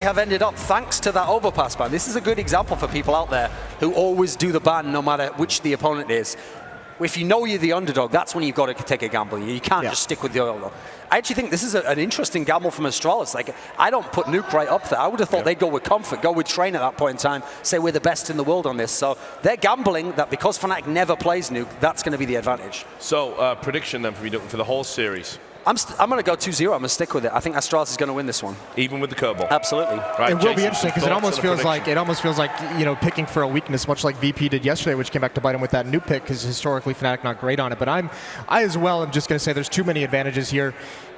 have ended up thanks to that overpass ban. This is a good example for people out there who always do the ban no matter which the opponent is. If you know you're the underdog, that's when you've got to take a gamble. You can't just stick with the oil. I actually think this is an interesting gamble from Astralis. Like, I don't put Nuke right up there. I would have thought they'd go with Comfort, go with Train at that point in time, say we're the best in the world on this. So they're gambling that because Fnatic never plays Nuke, that's going to be the advantage. So prediction then for the whole series? I'm going to go 2-0. I'm going to stick with it. I think Astralis is going to win this one. Even with the curveball? Absolutely. Right, it will be interesting because it almost feels like picking for a weakness, much like VP did yesterday, which came back to bite him with that new pick because historically Fnatic not great on it. But I as well am just going to say there's too many advantages here.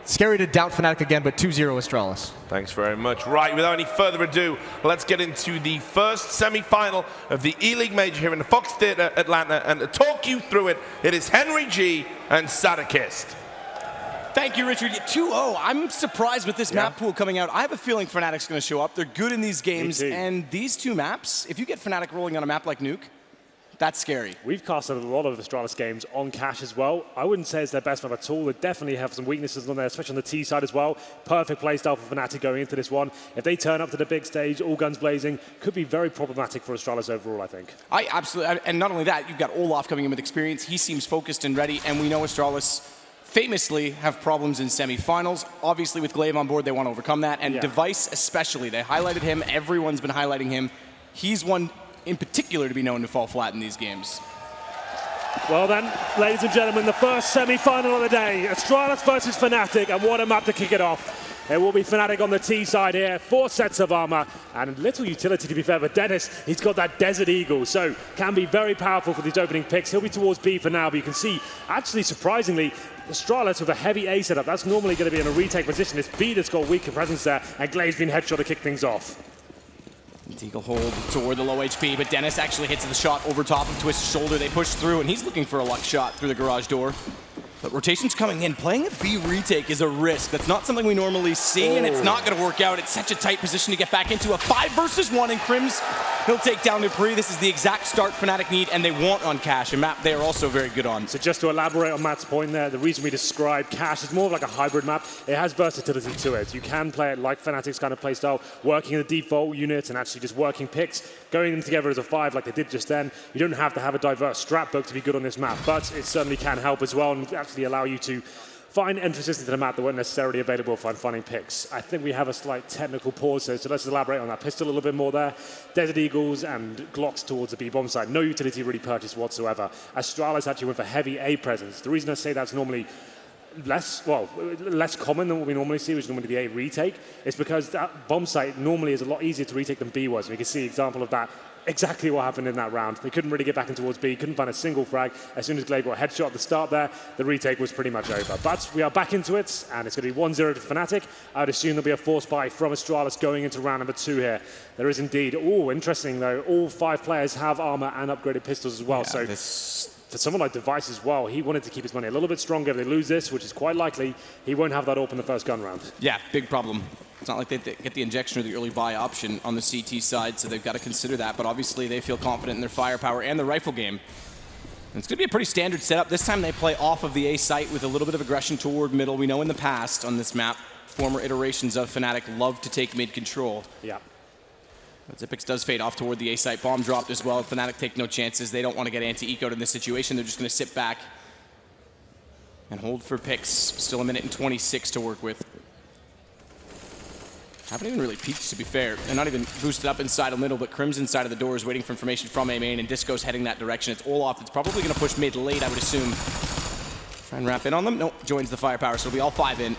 Scary to doubt Fnatic again, but 2-0 Astralis. Thanks very much. Right, without any further ado, let's get into the first semi-final of the ELEAGUE Major here in the Fox Theatre, Atlanta. And to talk you through it, it is Henry G and Sadakist. Thank you, Richard. 2-0. I'm surprised with this map pool coming out. I have a feeling Fnatic's going to show up. They're good in these games. And these two maps, if you get Fnatic rolling on a map like Nuke, that's scary. We've casted a lot of Astralis games on Cash as well. I wouldn't say it's their best map at all. They definitely have some weaknesses on there, especially on the T side as well. Perfect playstyle for Fnatic going into this one. If they turn up to the big stage, all guns blazing, could be very problematic for Astralis overall, I think. I absolutely, and not only that, you've got Olaf coming in with experience. He seems focused and ready, and we know Astralis famously have problems in semifinals. Obviously, with Glaive on board, they want to overcome that, and Device especially. They highlighted him. Everyone's been highlighting him. He's one in particular to be known to fall flat in these games. Well then, ladies and gentlemen, the first semi-final of the day, Astralis versus Fnatic, and what a map to kick it off. It will be Fnatic on the T side here, 4 sets of armor, and little utility to be fair, but Dennis, he's got that Desert Eagle, so can be very powerful for these opening picks. He'll be towards B for now, but you can see, actually surprisingly, Astralis with a heavy A setup, that's normally going to be in a retake position. It's B that's got weaker presence there, and Glaive's been headshot to kick things off. Eagle hold toward the low HP, but Dennis actually hits the shot over top of Twist's shoulder. They push through, and he's looking for a luck shot through the garage door. But rotation's coming in. Playing a B retake is a risk. That's not something we normally see, and it's not going to work out. It's such a tight position to get back into. A 5 versus 1, and Crims, he'll take down Dupree. This is the exact start Fnatic need, and they want on Cash, a map they are also very good on. So just to elaborate on Matt's point there, the reason we describe Cash is more of like a hybrid map. It has versatility to it. You can play it like Fnatic's kind of playstyle, working in the default units and actually just working picks, going them together as a 5 like they did just then. You don't have to have a diverse strat book to be good on this map, but it certainly can help as well and actually allow you to find entrances into the map that weren't necessarily available for finding picks. I think we have a slight technical pause here, so let's elaborate on that pistol a little bit more there. Desert Eagles and Glocks towards the B-bomb side. No utility really purchased whatsoever. Astralis actually went for heavy A presence. The reason I say that's normally less common than what we normally see, which is normally the A retake, is because that bomb site normally is a lot easier to retake than B was. And we can see an example of that. Exactly what happened in that round. They couldn't really get back in towards B, couldn't find a single frag. As soon as Glaive got a headshot at the start there, the retake was pretty much over. But we are back into it, and it's going to be 1-0 to Fnatic. I would assume there'll be a force buy from Astralis going into round number 2 here. There is indeed. Oh, interesting though. All 5 players have armor and upgraded pistols as well. So for someone like Device as well, he wanted to keep his money a little bit stronger. If they lose this, which is quite likely, he won't have that open the first gun round. Yeah, big problem. It's not like they get the injection or the early buy option on the CT side, so they've got to consider that. But obviously, they feel confident in their firepower and the rifle game. And it's going to be a pretty standard setup. This time, they play off of the A site with a little bit of aggression toward middle. We know in the past on this map, former iterations of Fnatic love to take mid control. Yeah. But Xyp9x does fade off toward the A site. Bomb dropped as well. Fnatic take no chances. They don't want to get anti-ecoed in this situation. They're just going to sit back and hold for picks. Still a minute and 26 to work with. Haven't even really peeked, to be fair. They're not even boosted up inside a middle, but Crims inside of the door is waiting for information from A main, and Disco's heading that direction. It's Olaf that's probably going to push mid late, I would assume. Try and wrap in on them. Nope, joins the firepower, so it'll be all 5 in. And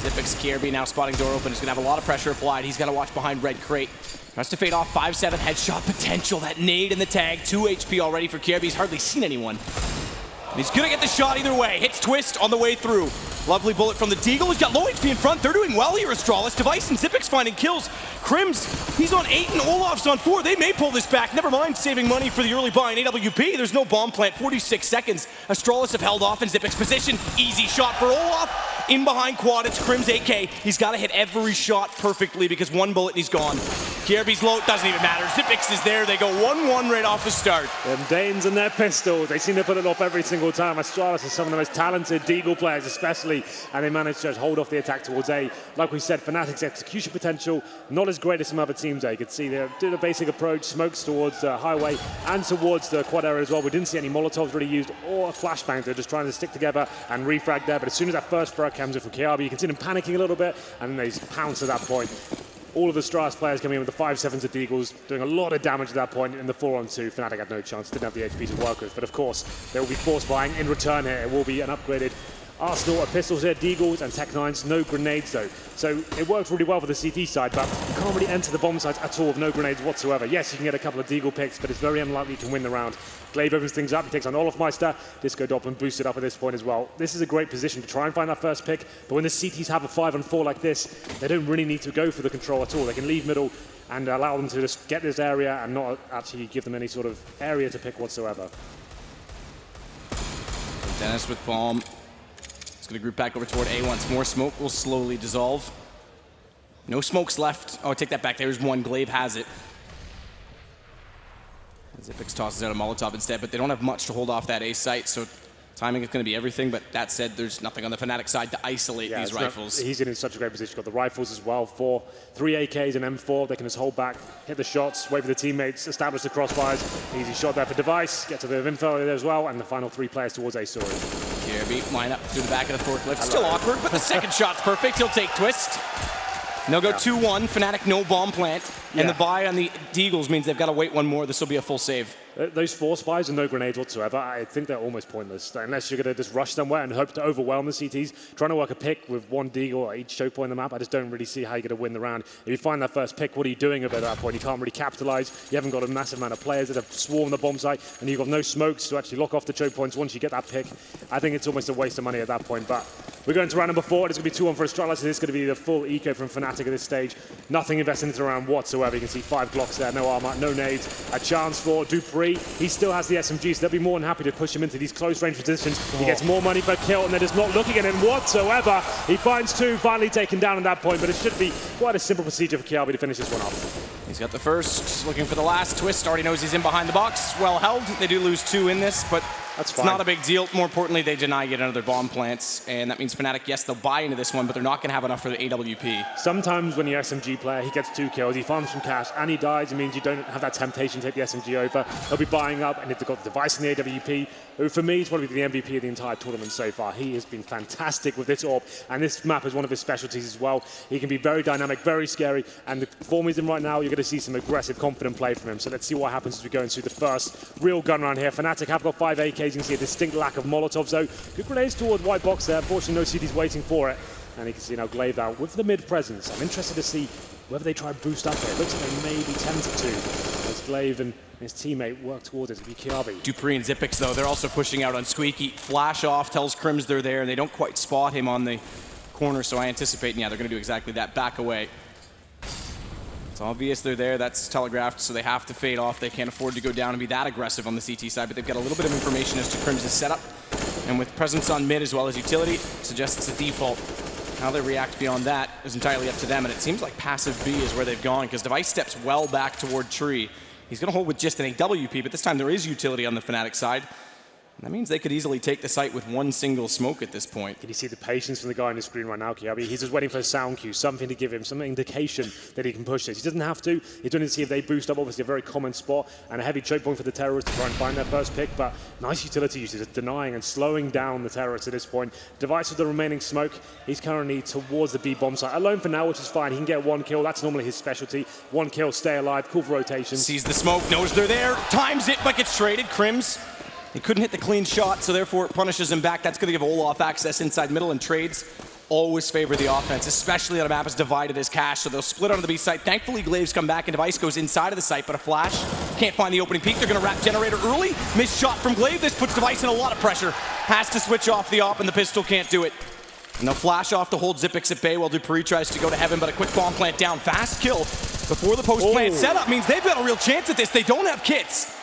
Xyp9x, KRB now spotting door open. He's going to have a lot of pressure applied. He's got to watch behind red crate. Tries to fade off, 5-7, headshot potential. That nade in the tag, 2 HP already for KRB. He's hardly seen anyone. And he's going to get the shot either way. Hits Twist on the way through. Lovely bullet from the Deagle. He's got low HP in front. They're doing well here, Astralis. Device and Xyp9x finding kills. Crims, he's on 8 and Olaf's on 4. They may pull this back. Never mind saving money for the early buy in AWP. There's no bomb plant. 46 seconds. Astralis have held off in Xyp9x position. Easy shot for Olaf. In behind quad, it's Crims AK. He's got to hit every shot perfectly because 1 bullet and he's gone. KRB's low, doesn't even matter. Zipix is there. They go 1-1 right off the start. Them Danes and their pistols, they seem to put it off every single time. Astralis is some of the most talented Deagle players especially, and they managed to just hold off the attack towards A. Like we said, Fnatic's execution potential, not as great as some other teams. You could see they did a basic approach, smokes towards the highway and towards the quad area as well. We didn't see any Molotovs really used or a flashbang. They're just trying to stick together and refrag there. But as soon as that first frag comes in from KRB, you can see them panicking a little bit, and then they just pounce at that point. All of the Astralis players coming in with the 5-7s of Deagles, doing a lot of damage at that point. In the 4-on-2, Fnatic had no chance, didn't have the HP to work with. But of course, they will be force buying in return here. It will be an upgraded Arsenal of pistols here, Deagles and Tech 9s, no grenades though. So it worked really well for the CT side, but you can't really enter the bomb site at all with no grenades whatsoever. Yes, you can get a couple of Deagle picks, but it's very unlikely you can win the round. Glaive opens things up, he takes on Olofmeister, Disco Doppelman boosted up at this point as well. This is a great position to try and find that first pick, but when the CTs have a 5-on-4 like this, they don't really need to go for the control at all. They can leave middle and allow them to just get this area and not actually give them any sort of area to pick whatsoever. Dennis with bomb. It's going to group back over toward A once more. Smoke will slowly dissolve. No smokes left. Oh, take that back. There's one. Glaive has it. Zipix tosses out a Molotov instead, but they don't have much to hold off that A site, so timing is going to be everything. But that said, there's nothing on the Fnatic side to isolate these rifles. He's in such a great position. Got the rifles as well. 3 AKs and M4. They can just hold back, hit the shots, wait for the teammates, establish the crossfires. Easy shot there for Device. Get to the info there as well, and the final 3 players towards A story. KRB line up through the back of the forklift. Still awkward, but the second shot's perfect. He'll take twist. And they'll go 2-1. Fnatic no bomb plant. And the buy on the Deagles means they've got to wait one more. This will be a full save. Those force buys and no grenades whatsoever, I think they're almost pointless. Unless you're going to just rush somewhere and hope to overwhelm the CTs. Trying to work a pick with one Deagle at each choke point on the map, I just don't really see how you're going to win the round. If you find that first pick, what are you doing about that point? You can't really capitalize. You haven't got a massive amount of players that have swarmed the bomb site, and you've got no smokes to actually lock off the choke points once you get that pick. I think it's almost a waste of money at that point. But we're going to round number 4. It's going to be 2-1 for Astralis. This is going to be the full eco from Fnatic at this stage. Nothing invested into the round whatsoever. You can see 5 Glocks there, no armor, no nades. A chance for Dupree. He still has the SMG, so they'll be more than happy to push him into these close range positions. He gets more money per kill, and they're just not looking at him whatsoever. He finds 2, finally taken down at that point, but it should be quite a simple procedure for KRB to finish this one off. He's got the first, looking for the last twist. Already knows he's in behind the box. Well held. They do lose 2 in this, but that's fine. It's not a big deal. More importantly, they deny yet another bomb plants, and that means Fnatic, yes, they'll buy into this one, but they're not going to have enough for the AWP. Sometimes when you're SMG player, he gets 2 kills, he farms some cash, and he dies. It means you don't have that temptation to take the SMG over. He'll be buying up, and if they've got the Device in the AWP, who for me is probably the MVP of the entire tournament so far. He has been fantastic with this AWP, and this map is one of his specialties as well. He can be very dynamic, very scary, and the form he's in right now, you're going to see some aggressive, confident play from him. So let's see what happens as we go into the first real gun round here. Fnatic have got 5 AKs. You can see a distinct lack of Molotovs though. Good grenades toward white box there. Unfortunately, no CD's waiting for it. And you can see now Glaive out with the mid presence. I'm interested to see whether they try and boost up here. It looks like they may be tempted to. As Glaive and his teammate work towards it to be KRB. Dupree and Zipix though, they're also pushing out on Squeaky. Flash off, tells Crims they're there, and they don't quite spot him on the corner, so I anticipate, yeah, they're going to do exactly that. Back away. It's obvious they're there, that's telegraphed, so they have to fade off. They can't afford to go down and be that aggressive on the CT side, but they've got a little bit of information as to Crims' setup. And with presence on mid as well as utility, suggests it's a default. How they react beyond that is entirely up to them, and it seems like passive B is where they've gone, because Device steps well back toward Tree. He's going to hold with just an AWP, but this time there is utility on the Fnatic side. That means they could easily take the site with one single smoke at this point. Can you see the patience from the guy on the screen right now, KRB? He's just waiting for a sound cue, something to give him, some indication that he can push this. He doesn't have to. He's trying to see if they boost up, obviously a very common spot, and a heavy choke point for the terrorists to try and find their first pick, but nice utility usage, denying and slowing down the terrorists at this point. Device with the remaining smoke. He's currently towards the B bomb site. Alone for now, which is fine. He can get 1 kill. That's normally his specialty. 1 kill, stay alive, cool for rotation. Sees the smoke, knows they're there, times it, but gets traded. Crims. He couldn't hit the clean shot, so therefore it punishes him back. That's going to give Olaf access inside middle, and trades always favor the offense, especially on a map as divided as Cash, so they'll split onto the B site. Thankfully, Glaive's come back, and Device goes inside of the site, but a flash. Can't find the opening peak. They're going to wrap Generator early. Missed shot from Glaive. This puts Device in a lot of pressure. Has to switch off the op, and the pistol can't do it. And they'll flash off to hold Zipix at bay while Dupree tries to go to heaven, but a quick bomb plant down. Fast kill before the post-plant setup means they've got a real chance at this. They don't have kits.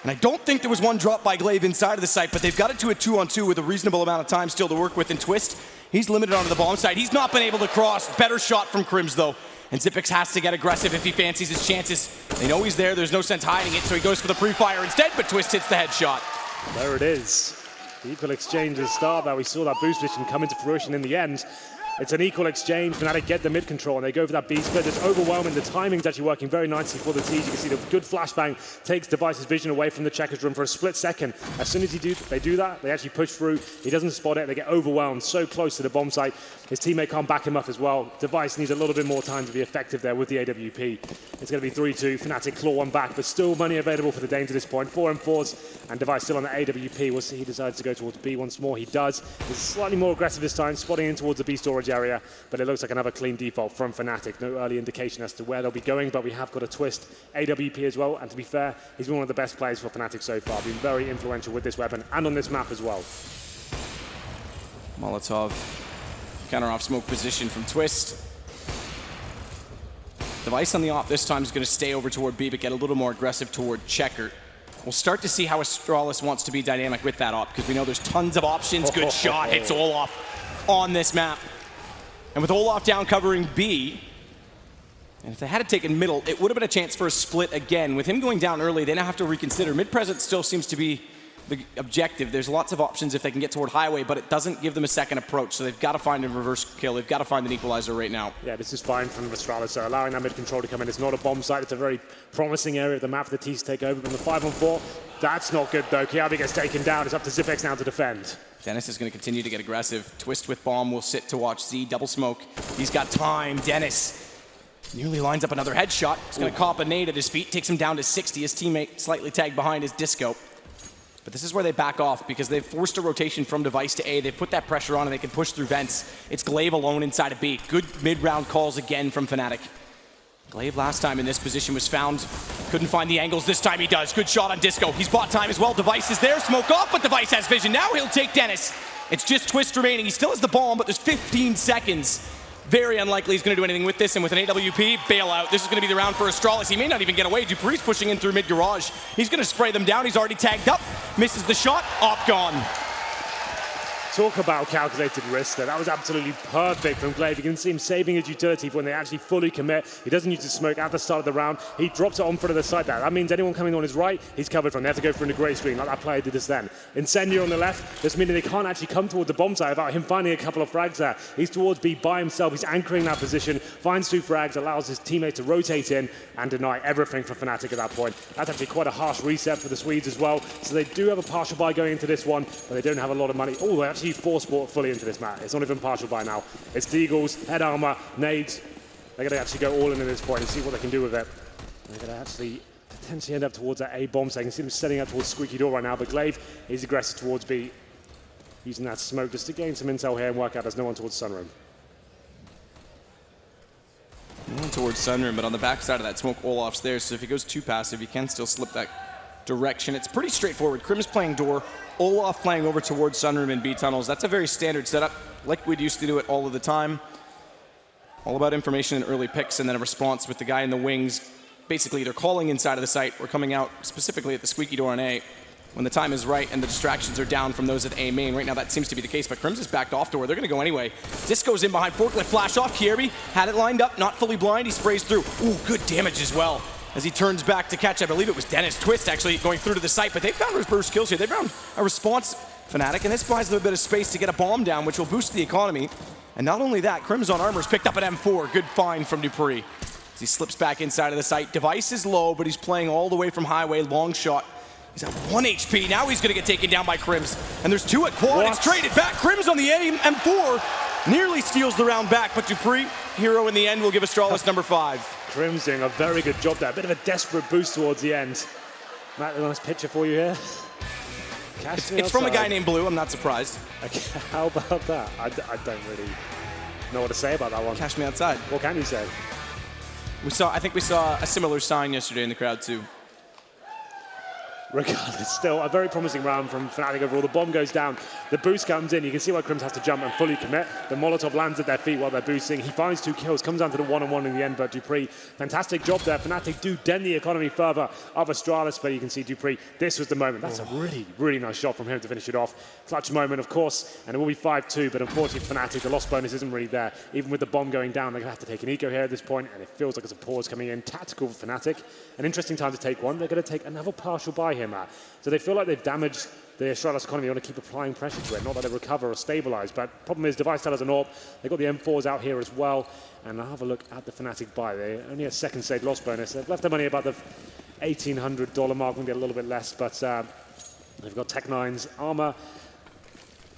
And I don't think there was one drop by Glaive inside of the site, but they've got it to a 2-on-2 with a reasonable amount of time still to work with. And Twist, he's limited onto the bomb side. He's not been able to cross. Better shot from Crims, though. And Xyp9x has to get aggressive if he fancies his chances. They know he's there, there's no sense hiding it, so he goes for the pre-fire instead, but Twist hits the headshot. There it is. The equal exchange at the start that we saw that boost vision come into fruition in the end. It's an equal exchange. Fnatic get the mid control and they go for that B split. It's overwhelming. The timing's actually working very nicely for the T's. You can see the good flashbang takes Device's vision away from the checkers room for a split second. As soon as they do that, they actually push through. He doesn't spot it. They get overwhelmed so close to the bomb site. His teammate can't back him up as well. Device needs a little bit more time to be effective there with the AWP. It's going to be 3-2. Fnatic claw one back, but still money available for the Danes at this point. 4-4s, and Device still on the AWP. We'll see he decides to go towards B once more. He does. He's slightly more aggressive this time, spotting in towards the B storage area, but it looks like another clean default from Fnatic. No early indication as to where they'll be going, but we have got a Twist AWP as well, and to be fair, he's been one of the best players for Fnatic so far, been very influential with this weapon and on this map as well. Molotov, counter off smoke position from Twist. Device on the op this time is going to stay over toward B, but get a little more aggressive toward Checker. We'll start to see how Astralis wants to be dynamic with that op, because we know there's tons of options. Good shot, hits Olaf on this map. And with Olaf down covering B, and if they had taken middle, it would have been a chance for a split again. With him going down early, they now have to reconsider. Mid-presence still seems to be the objective. There's lots of options if they can get toward highway, but it doesn't give them a second approach, so they've got to find a reverse kill. They've got to find an equalizer right now. Yeah, this is fine from Astralis, so allowing that mid-control to come in. It's not a bomb site. It's a very promising area of the map for the T's to take over. But in the 5-on-4, that's not good, though. Kiabi gets taken down. It's up to Xyp9x now to defend. Dennis is going to continue to get aggressive. Twist with bomb will sit to watch Z. Double smoke. He's got time. Dennis nearly lines up another headshot. He's going to cop a nade at his feet. Takes him down to 60. His teammate slightly tagged behind his disco. But this is where they back off because they've forced a rotation from Device to A. They've put that pressure on and they can push through vents. It's Glaive alone inside of B. Good mid-round calls again from Fnatic. Glaive last time in this position was found. Couldn't find the angles. This time he does. Good shot on Disco. He's bought time as well. Device is there. Smoke off, but Device has vision. Now he'll take Dennis. It's just Twist remaining. He still has the bomb, but there's 15 seconds. Very unlikely he's going to do anything with this, and with an AWP, bailout. This is going to be the round for Astralis. He may not even get away. dupree's pushing in through mid-garage. He's going to spray them down. He's already tagged up. Misses the shot. Op gone. Talk about calculated risk there. That was absolutely perfect from Glaive. You can see him saving his utility for when they actually fully commit. He doesn't use the smoke at the start of the round. He drops it on front of the site there. That means anyone coming on his right, he's covered from. They have to go through the grey screen like that player did just then. Incendiary on the left, this meaning they can't actually come towards the bomb site without him finding a couple of frags there. He's towards B by himself. He's anchoring that position, finds 2 frags, allows his teammate to rotate in and deny everything for Fnatic at that point. That's actually quite a harsh reset for the Swedes as well. So they do have a partial buy going into this one, but they don't have a lot of money. Oh, they actually force-bought fully into this match. It's not even partial buy now. It's Deagles, head armor, nades. They're going to actually go all in at this point and see what they can do with it. They're going to actually potentially end up towards that A bomb. So I can see them setting up towards Squeaky Door right now, but Glaive is aggressive towards B, using that smoke just to gain some intel here and work out there's no one towards Sunroom. No one towards Sunroom, but on the backside of that smoke, Olaf's there, so if he goes too passive, he can still slip that direction. It's pretty straightforward. Krim's playing door, Olaf playing over towards Sunroom and B tunnels. That's a very standard setup, like we'd used to do it all of the time. All about information and early picks, and then a response with the guy in the wings, basically either calling inside of the site or coming out specifically at the Squeaky Door on A when the time is right and the distractions are down from those at A main. Right now that seems to be the case, but Krims is backed off to where they're going to go anyway. Disco's in behind forklift, flash off. Kierby had it lined up, not fully blind. He sprays through. Ooh, good damage as well as he turns back to catch, I believe it was Dennis. Twist actually going through to the site, but they found reverse kills here. They found a response, Fnatic, and this buys them a bit of space to get a bomb down, which will boost the economy. And not only that, Krims on armor's picked up an M4. Good find from dupreeh. As he slips back inside of the site. Device is low, but he's playing all the way from highway. Long shot. He's at 1 HP. Now he's going to get taken down by Krims. And there's 2 at quad. It's traded back. Krims on the aim. M4 nearly steals the round back, but dupreeh, hero in the end, will give Astralis number 5. Krims doing a very good job there. A bit of a desperate boost towards the end. Matt, a nice picture for you here. It's from a guy named Blue. I'm not surprised. Okay, how about that? I don't really know what to say about that one. Cash me outside. What can you say? I think we saw a similar sign yesterday in the crowd too. regardless, still a very promising round from Fnatic overall. The bomb goes down, the boost comes in. You can see why Crims has to jump and fully commit. The Molotov lands at their feet while they're boosting. He finds 2 kills, comes down to the 1-on-1 in the end, but dupreeh, fantastic job there. Fnatic do dent the economy further of Astralis, but you can see dupreeh, this was the moment. That's a really, really nice shot from him to finish it off. Clutch moment, of course, and it will be 5-2, but unfortunately for Fnatic, the loss bonus isn't really there. Even with the bomb going down, they're going to have to take an eco here at this point, and it feels like it's a pause coming in. Tactical for Fnatic. An interesting time to take one. They're going to take another partial buy here, Matt. So they feel like they've damaged the Astralis economy. They want to keep applying pressure to it, not that they recover or stabilize. But problem is, Device Tellers an AWP. They've got the M4s out here as well. And I'll have a look at the Fnatic buy. They only a second stage loss bonus. They've left their money about the $1,800 mark, maybe a little bit less. But they've got Tech-9's armor,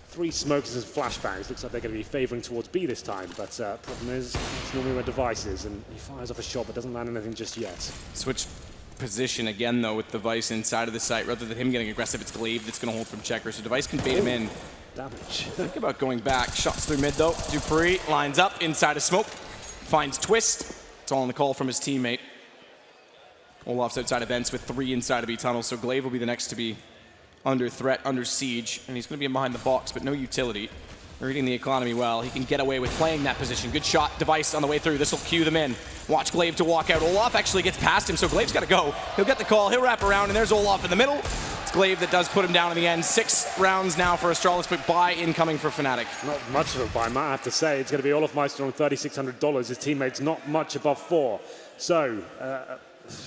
3 smokes and flashbangs. Looks like they're going to be favoring towards B this time. But problem is, it's normally where Device is. And he fires off a shot, but doesn't land anything just yet. Switch position again, though, with Device inside of the site. Rather than him getting aggressive, it's Glaive that's going to hold from Checker. So Device can bait him in. Damage. Think about going back. Shots through mid, though. dupreeh lines up inside of smoke. Finds Twist. It's all on the call from his teammate. Olaf's outside of vents with 3 inside of B tunnel. So Glaive will be the next to be under threat, under siege. And he's going to be in behind the box, but no utility. Reading the economy well. He can get away with playing that position. Good shot. Device on the way through. This will cue them in. Watch Glaive to walk out. Olaf actually gets past him, so Glaive's got to go. He'll get the call. He'll wrap around, and there's Olaf in the middle. It's Glaive that does put him down in the end. 6 rounds now for Astralis, but buy incoming for Fnatic. Not much of a buy, Matt, I have to say. It's going to be Olaf Meister on $3,600. His teammates not much above 4. So,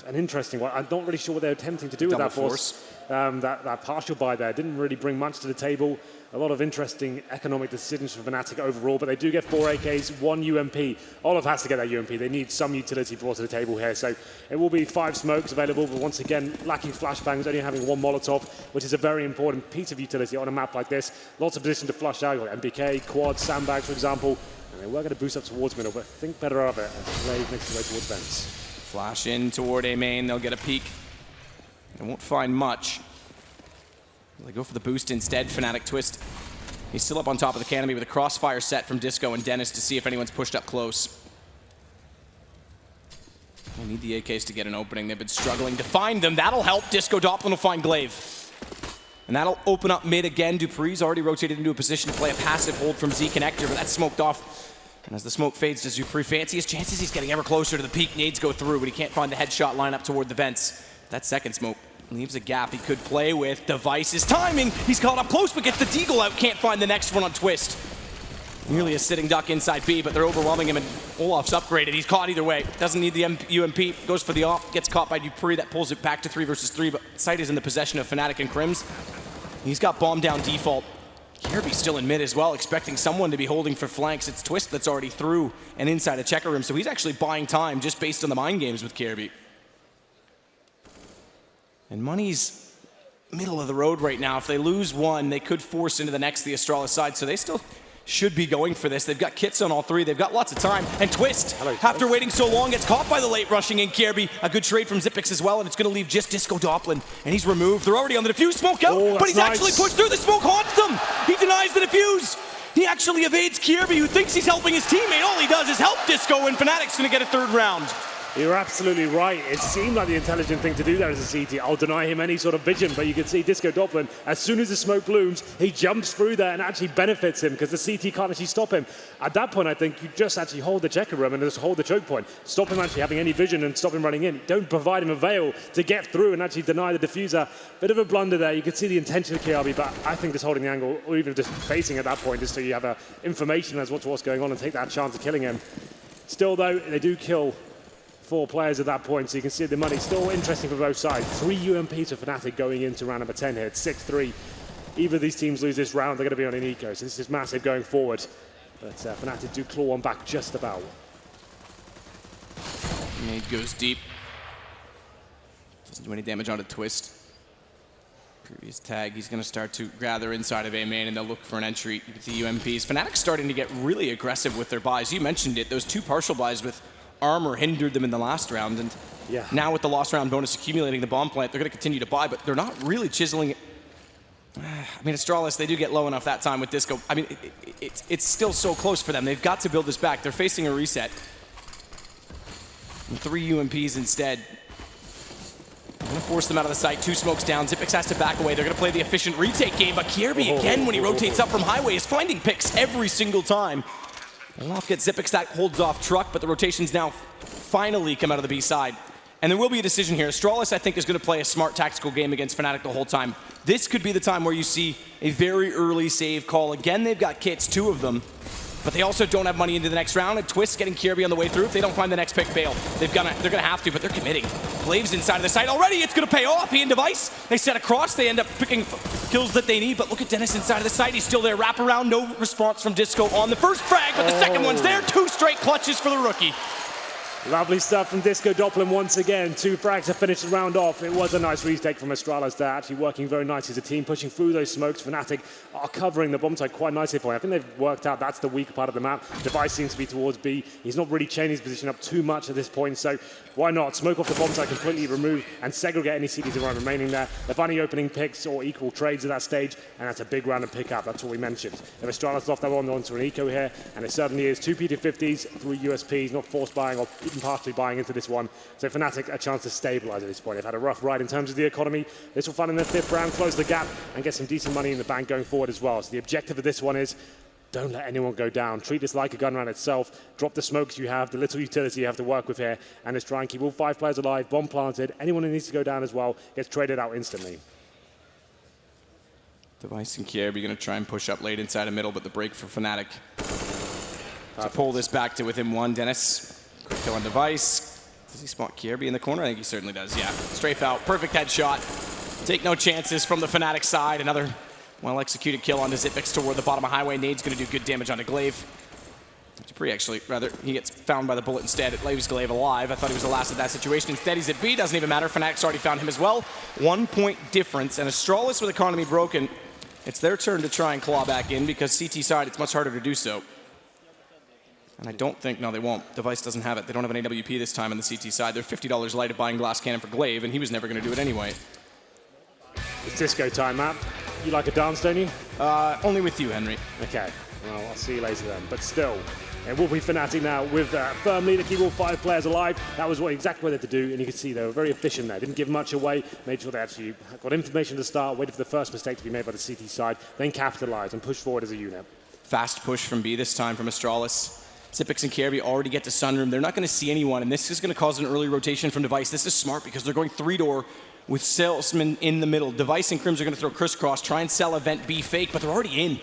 an interesting one. I'm not really sure what they're attempting to do with that force. That partial buy there didn't really bring much to the table. A lot of interesting economic decisions for Fnatic overall, but they do get 4 AKs, 1 UMP. Olaf has to get that UMP. They need some utility brought to the table here. So it will be 5 smokes available, but once again, lacking flashbangs, only having 1 Molotov, which is a very important piece of utility on a map like this. Lots of position to flush out, like MBK, quad, sandbags, for example. And they were going to boost up towards middle, but think better of it as Glaive makes his way towards vents. Flash in toward A main. They'll get a peek. They won't find much. They go for the boost instead. Fnatic Twist. He's still up on top of the canopy with a crossfire set from Disco and Dennis to see if anyone's pushed up close. They need the AKs to get an opening. They've been struggling to find them. That'll help. Disco Doppelin will find Glaive. And that'll open up mid again. dupreeh's already rotated into a position to play a passive hold from Z Connector, but that's smoked off. And as the smoke fades, does dupreeh fancy his chances? He's getting ever closer to the peak. Nades go through, but he can't find the headshot line up toward the vents. That second smoke leaves a gap he could play with. Device's timing. He's caught up close, but gets the deagle out. Can't find the next one on Twist. Nearly a sitting duck inside B, but they're overwhelming him, and Olaf's upgraded. He's caught either way. Doesn't need the UMP. Goes for the AWP. Gets caught by dupreeh. That pulls it back to 3 versus 3, but site is in the possession of Fnatic and Crims. He's got bomb down default. Kirby's still in mid as well, expecting someone to be holding for flanks. It's Twist that's already through and inside a checker room, so he's actually buying time just based on the mind games with Kirby. And money's middle of the road right now. If they lose one, they could force into the next the Astralis side, so they still should be going for this. They've got kits on all 3. They've got lots of time. And Twist, after waiting so long, gets caught by the late rushing in Kirby. A good trade from Xyp9x as well, and it's going to leave just Disco Doppelin. And he's removed. They're already on the defuse. Smoke out, but he's actually pushed through. The smoke haunts them. He denies the defuse. He actually evades Kirby, who thinks he's helping his teammate. All he does is help Disco, and Fnatic's going to get a 3rd round. You're absolutely right. It seemed like the intelligent thing to do there as a CT. I'll deny him any sort of vision, but you can see Disco Doppelin, as soon as the smoke blooms, he jumps through there and actually benefits him because the CT can't actually stop him. At that point, I think you just actually hold the checker room and just hold the choke point. Stop him actually having any vision and stop him running in. Don't provide him a veil to get through and actually deny the diffuser. Bit of a blunder there. You can see the intention of KRB, but I think just holding the angle, or even just facing at that point, just so you have information as to what's going on and take that chance of killing him. Still, though, they do kill 4 players at that point, so you can see the money still interesting for both sides. 3 UMPs for Fnatic going into round number 10 here. It's 6-3. Either of these teams lose this round, they're going to be on an eco, so this is massive going forward. But Fnatic do claw one back just about. Nade goes deep. Doesn't do any damage onto Twist. Previous tag, he's going to start to gather inside of A main, and they'll look for an entry with the UMPs. Fnatic's starting to get really aggressive with their buys. You mentioned it, those 2 partial buys with armor hindered them in the last round, and now with the lost round bonus accumulating the bomb plant, they're going to continue to buy, but they're not really chiseling it. I mean, Astralis, they do get low enough that time with Disco. I mean, it's still so close for them. They've got to build this back. They're facing a reset. And 3 UMPs instead. I'm going to force them out of the site. 2 smokes down. Xyp9x has to back away. They're going to play the efficient retake game, but Kjaerbye again, when he rotates up from highway, is finding picks every single time. Olaf gets Xyp9x, that holds off Truck, but the rotations now finally come out of the B side. And there will be a decision here. Astralis, I think, is going to play a smart tactical game against Fnatic the whole time. This could be the time where you see a very early save call. Again, they've got kits, 2 of them, but they also don't have money into the next round. And Twist getting Kjaerbye on the way through. If they don't find the next pick, bail. They're gonna have to, but they're committing. Blave's inside of the site already. It's going to pay off. He and Device, they set across. They end up picking kills that they need, but look at Dennis inside of the site. He's still there. Wrap around, no response from Disco on the first frag, but the second one's there. 2 straight clutches for the rookie. Lovely stuff from Disco Doppler once again. 2 frags to finish the round off. It was a nice retake from Astralis there, actually working very nicely as a team, pushing through those smokes. Fnatic are covering the bomb site quite nicely for you. I think they've worked out that's the weak part of the map. Device seems to be towards B. He's not really changing his position up too much at this point, so why not smoke off the bomb site, completely remove and segregate any CDs around remaining there. They're finding opening picks or equal trades at that stage, and that's a big round of pick up. That's what we mentioned. If Astralis off, they're onto an eco here, and it certainly is 2 P250s, 3 USPs, not force buying or even partially buying into this one. So Fnatic a chance to stabilize at this point. They've had a rough ride in terms of the economy. This will find in their 5th round, close the gap, and get some decent money in the bank going forward as well. So the objective of this one is don't let anyone go down. Treat this like a gun round itself. Drop the smokes you have, the little utility you have to work with here, and just try and keep all 5 players alive, bomb planted. Anyone who needs to go down as well gets traded out instantly. Device and Kjaerbye going to try and push up late inside of middle, but the break for Fnatic to pull this back to within 1. Dennis, quick kill on Device. Does he spot Kjaerbye in the corner? I think he certainly does, yeah. Strafe out, perfect headshot. Take no chances from the Fnatic side. Another well-executed kill onto Xyp9x toward the bottom of highway. Nade's going to do good damage onto Glaive. Dupree actually, rather, he gets found by the bullet instead. It leaves Glaive alive. I thought he was the last of that situation. Instead, he's at B. Doesn't even matter. Fnatic's already found him as well. 1 point difference. And Astralis with economy broken, it's their turn to try and claw back in because CT side, it's much harder to do so. And I don't think, no, they won't. Device doesn't have it. They don't have an AWP this time on the CT side. They're $50 light of buying glass cannon for Glaive, and he was never going to do it anyway. It's disco time, Matt. You like a dance, don't you? Only with you, Henry. Okay, well, I'll see you later then. But still, it will be Fnatic now with firm lead to keep all 5 players alive. That was exactly what they had to do, and you can see they were very efficient there. Didn't give much away, made sure they actually got information to start, waited for the first mistake to be made by the CT side, then capitalized and pushed forward as a unit. Fast push from B this time from Astralis. Xyp9x and Kjaerbye already get to Sunroom. They're not going to see anyone, and this is going to cause an early rotation from Device. This is smart because they're going 3-door with Salesman in the middle. Device and Crims are going to throw crisscross, try and sell event B fake, but they're already in.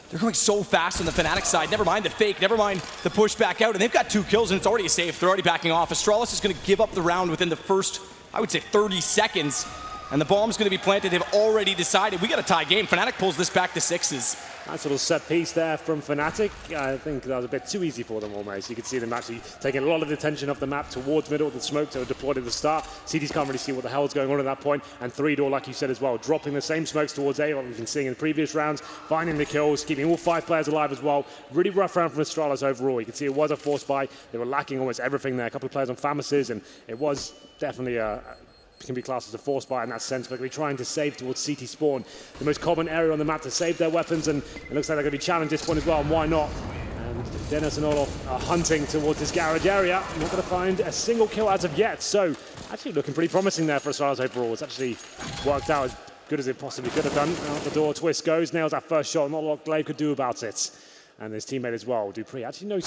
They're going so fast on the Fnatic side. Never mind the fake, never mind the push back out, and they've got 2 kills, and it's already a save. They're already backing off. Astralis is going to give up the round within the first, I would say, 30 seconds, and the bomb's going to be planted. They've already decided we got a tie game. Fnatic pulls this back to 6s. Nice little set piece there from Fnatic. I think that was a bit too easy for them almost. You could see them actually taking a lot of the attention off the map towards middle. The smokes that were deployed at the start. CDs can't really see what the hell is going on at that point. And 3-door, like you said as well, dropping the same smokes towards A, like we've been seeing in the previous rounds, finding the kills, keeping all 5 players alive as well. Really rough round from Astralis overall. You can see it was a force buy. They were lacking almost everything there. A couple of players on Famases, and it was definitely can be classed as a force buy in that sense, but they're trying to save towards CT spawn, the most common area on the map to save their weapons, and it looks like they're going to be challenged this point as well, and why not? And Dennis and Olaf are hunting towards this garage area. Not going to find a single kill as of yet, so actually looking pretty promising there for Astralis overall. It's actually worked out as good as it possibly could have done. Out the door, Twist goes, nails that first shot, not a lot Glaive could do about it. And his teammate as well, Dupree. Actually no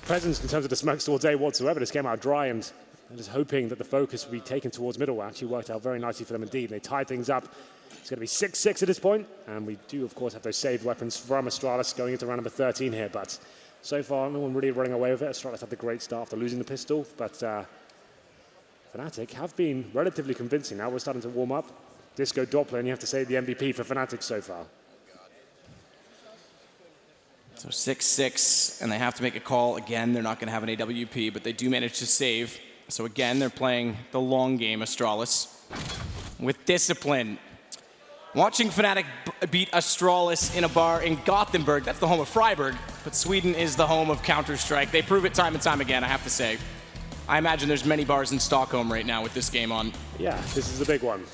presence in terms of the smokes towards A whatsoever. This came out dry, and I'm just hoping that the focus will be taken towards middle. Actually worked out very nicely for them indeed. They tied things up. It's going to be 6-6 at this point, and we do, of course, have those saved weapons from Astralis going into round number 13 here, but so far, no one really running away with it. Astralis had the great start after losing the pistol, but Fnatic have been relatively convincing. Now we're starting to warm up. Disco Doppler, and you have to say the MVP for Fnatic so far. So 6-6, and they have to make a call. Again, they're not going to have an AWP, but they do manage to save. So again, they're playing the long game, Astralis, with discipline. Watching Fnatic beat Astralis in a bar in Gothenburg, that's the home of Freiburg, but Sweden is the home of Counter-Strike. They prove it time and time again, I have to say. I imagine there's many bars in Stockholm right now with this game on. Yeah, this is a big one.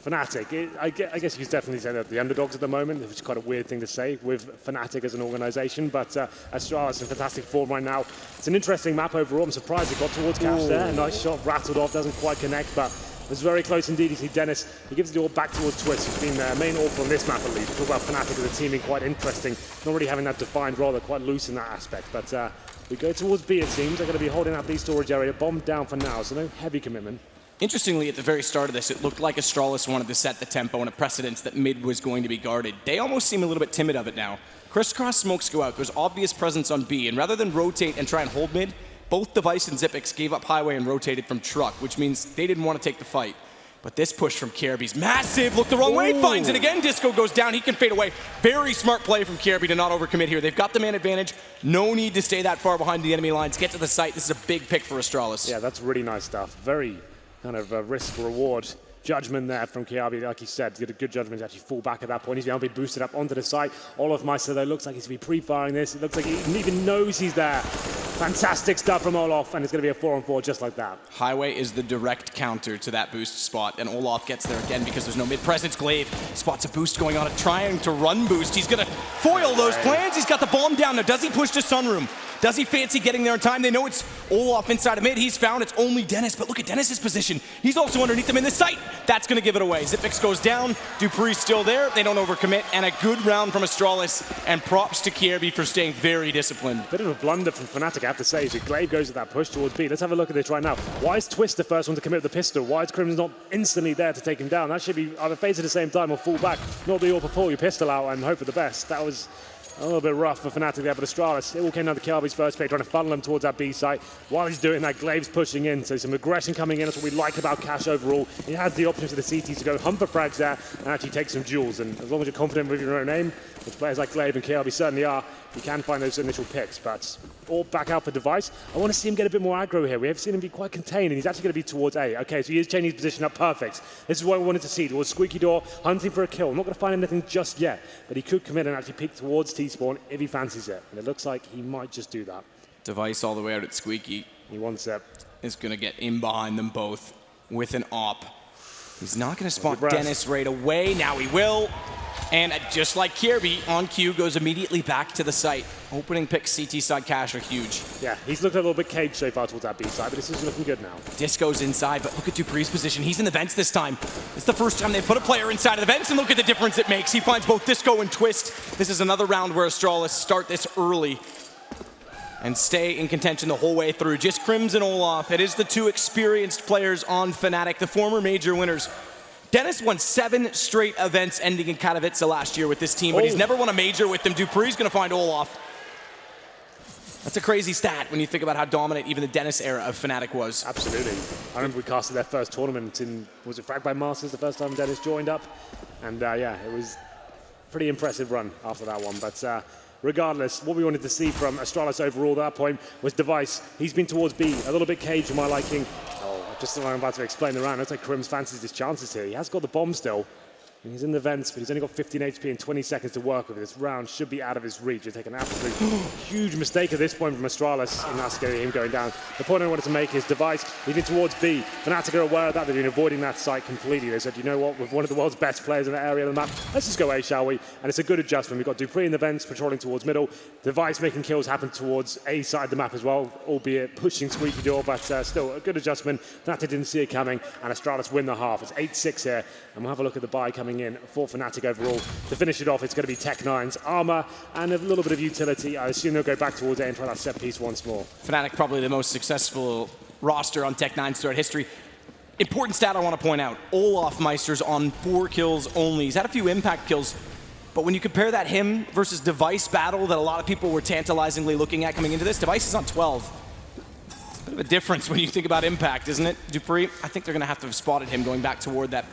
Fnatic, I guess you could definitely say that the underdogs at the moment, which is quite a weird thing to say with Fnatic as an organization, but Astralis in fantastic form right now. It's an interesting map overall. I'm surprised it got towards Cash there. A nice shot rattled off, doesn't quite connect, but was very close indeed. You see Dennis, he gives the AWP back towards Twist, who's been their main AWP on this map at least. We talk about Fnatic as a team being quite interesting, not really having that defined role, they're quite loose in that aspect. But we go towards B, it seems. They're going to be holding out B storage area, bombed down for now, so no heavy commitment. Interestingly, at the very start of this, it looked like Astralis wanted to set the tempo and a precedence that mid was going to be guarded. They almost seem a little bit timid of it now. Crisscross smokes go out. There's obvious presence on B, and rather than rotate and try and hold mid, both Device and Xyp9x gave up highway and rotated from truck, which means they didn't want to take the fight. But this push from KRB's massive. Look the wrong way, finds it again. Disco goes down. He can fade away. Very smart play from KRB to not overcommit here. They've got the man advantage. No need to stay that far behind the enemy lines. Get to the site. This is a big pick for Astralis. Yeah, that's really nice stuff. Very kind of risk-reward judgment there from KRB. Like he said, did a good judgment to actually fall back at that point. He's now been boosted up onto the site. Olofmeister, though, looks like he's going to be pre-firing this. It looks like he even knows he's there. Fantastic stuff from Olof, and it's going to be a 4-on-4 just like that. Highway is the direct counter to that boost spot, and Olof gets there again because there's no mid-presence. Glaive spots a boost going on, trying to run boost. He's going to foil those plans. He's got the bomb down. Now, does he push to Sunroom? Does he fancy getting there in time? They know it's Olof inside of mid. He's found it's only Dennis, but look at Dennis's position. He's also underneath them in the site. That's going to give it away. Xyp9x goes down. Dupree's still there. They don't overcommit, and a good round from Astralis, and props to KRB for staying very disciplined. Bit of a blunder from Fnatic, I have to say. So Glaive goes with that push towards B. Let's have a look at this right now. Why is Twist the first one to commit with the pistol? Why is Crimson not instantly there to take him down? That should be either phase at the same time or fall back. Not the AWP, pull your pistol out and hope for the best. That was a little bit rough for Fnatic there, but Astralis, it all came down to KRB's first pick, trying to funnel him towards that B site. While he's doing that, Glaive's pushing in, so some aggression coming in. That's what we like about Cash overall. He has the option for the CT to go hunt for frags there and actually take some duels. And as long as you're confident with your own aim, which players like Glaive and KRB certainly are, you can find those initial picks. But all back out for Device. I want to see him get a bit more aggro here. We have seen him be quite contained, and he's actually going to be towards A. Okay, so he is changing his position up perfect. This is what we wanted to see, towards Squeaky Door, hunting for a kill. I'm not going to find anything just yet, but he could commit and actually peek towards T-Spawn if he fancies it. And it looks like he might just do that. Device all the way out at Squeaky. He wants it. Is going to get in behind them both with an op. He's not going to spot Dennis right away. Now he will. And just like KRB, on cue, goes immediately back to the site. Opening picks CT side Cash are huge. Yeah, he's looked a little bit caged so far towards that B side, but this is looking good now. Disco's inside, but look at Dupree's position. He's in the vents this time. It's the first time they've put a player inside of the vents, and look at the difference it makes. He finds both Disco and Twist. This is another round where Astralis start this early and stay in contention the whole way through. Just Crims and Olof. It is the two experienced players on Fnatic, the former major winners. Dennis won 7 straight events ending in Katowice last year with this team, but he's never won a major with them. Dupree's going to find Olof. That's a crazy stat when you think about how dominant even the Dennis era of Fnatic was. Absolutely. I remember we casted their first tournament in, was it Frag by Masters, the first time Dennis joined up? And yeah, it was a pretty impressive run after that one. But regardless, what we wanted to see from Astralis overall at that point was Device. He's been towards B, a little bit caged for my liking. Just as I'm about to explain the round, looks like Crims fancies his chances here. He has got the bomb still. He's in the vents, but he's only got 15 HP and 20 seconds to work with. This round should be out of his reach. He'll take an absolute huge mistake at this point from Astralis, and that's him going down. The point I wanted to make is Device leading towards B. Fnatic are aware of that. They've been avoiding that site completely. They said, you know what, with one of the world's best players in that area of the map, let's just go A, shall we? And it's a good adjustment. We've got Dupree in the vents, patrolling towards middle. Device making kills happen towards A side of the map as well, albeit pushing Squeaky Door, but still a good adjustment. Fnatic didn't see it coming, and Astralis win the half. It's 8-6 here, and we'll have a look at the buy coming in for Fnatic overall. To finish it off, it's going to be Tech9's armor and a little bit of utility. I assume they'll go back towards A and try that set piece once more. Fnatic probably the most successful roster on Tech9's throughout history. Important stat I want to point out, Olofmeister's on 4 kills only. He's had a few impact kills, but when you compare that him versus Device battle that a lot of people were tantalizingly looking at coming into this, Device is on 12. It's a bit of a difference when you think about impact, isn't it, Dupree? I think they're going to have to have spotted him going back toward that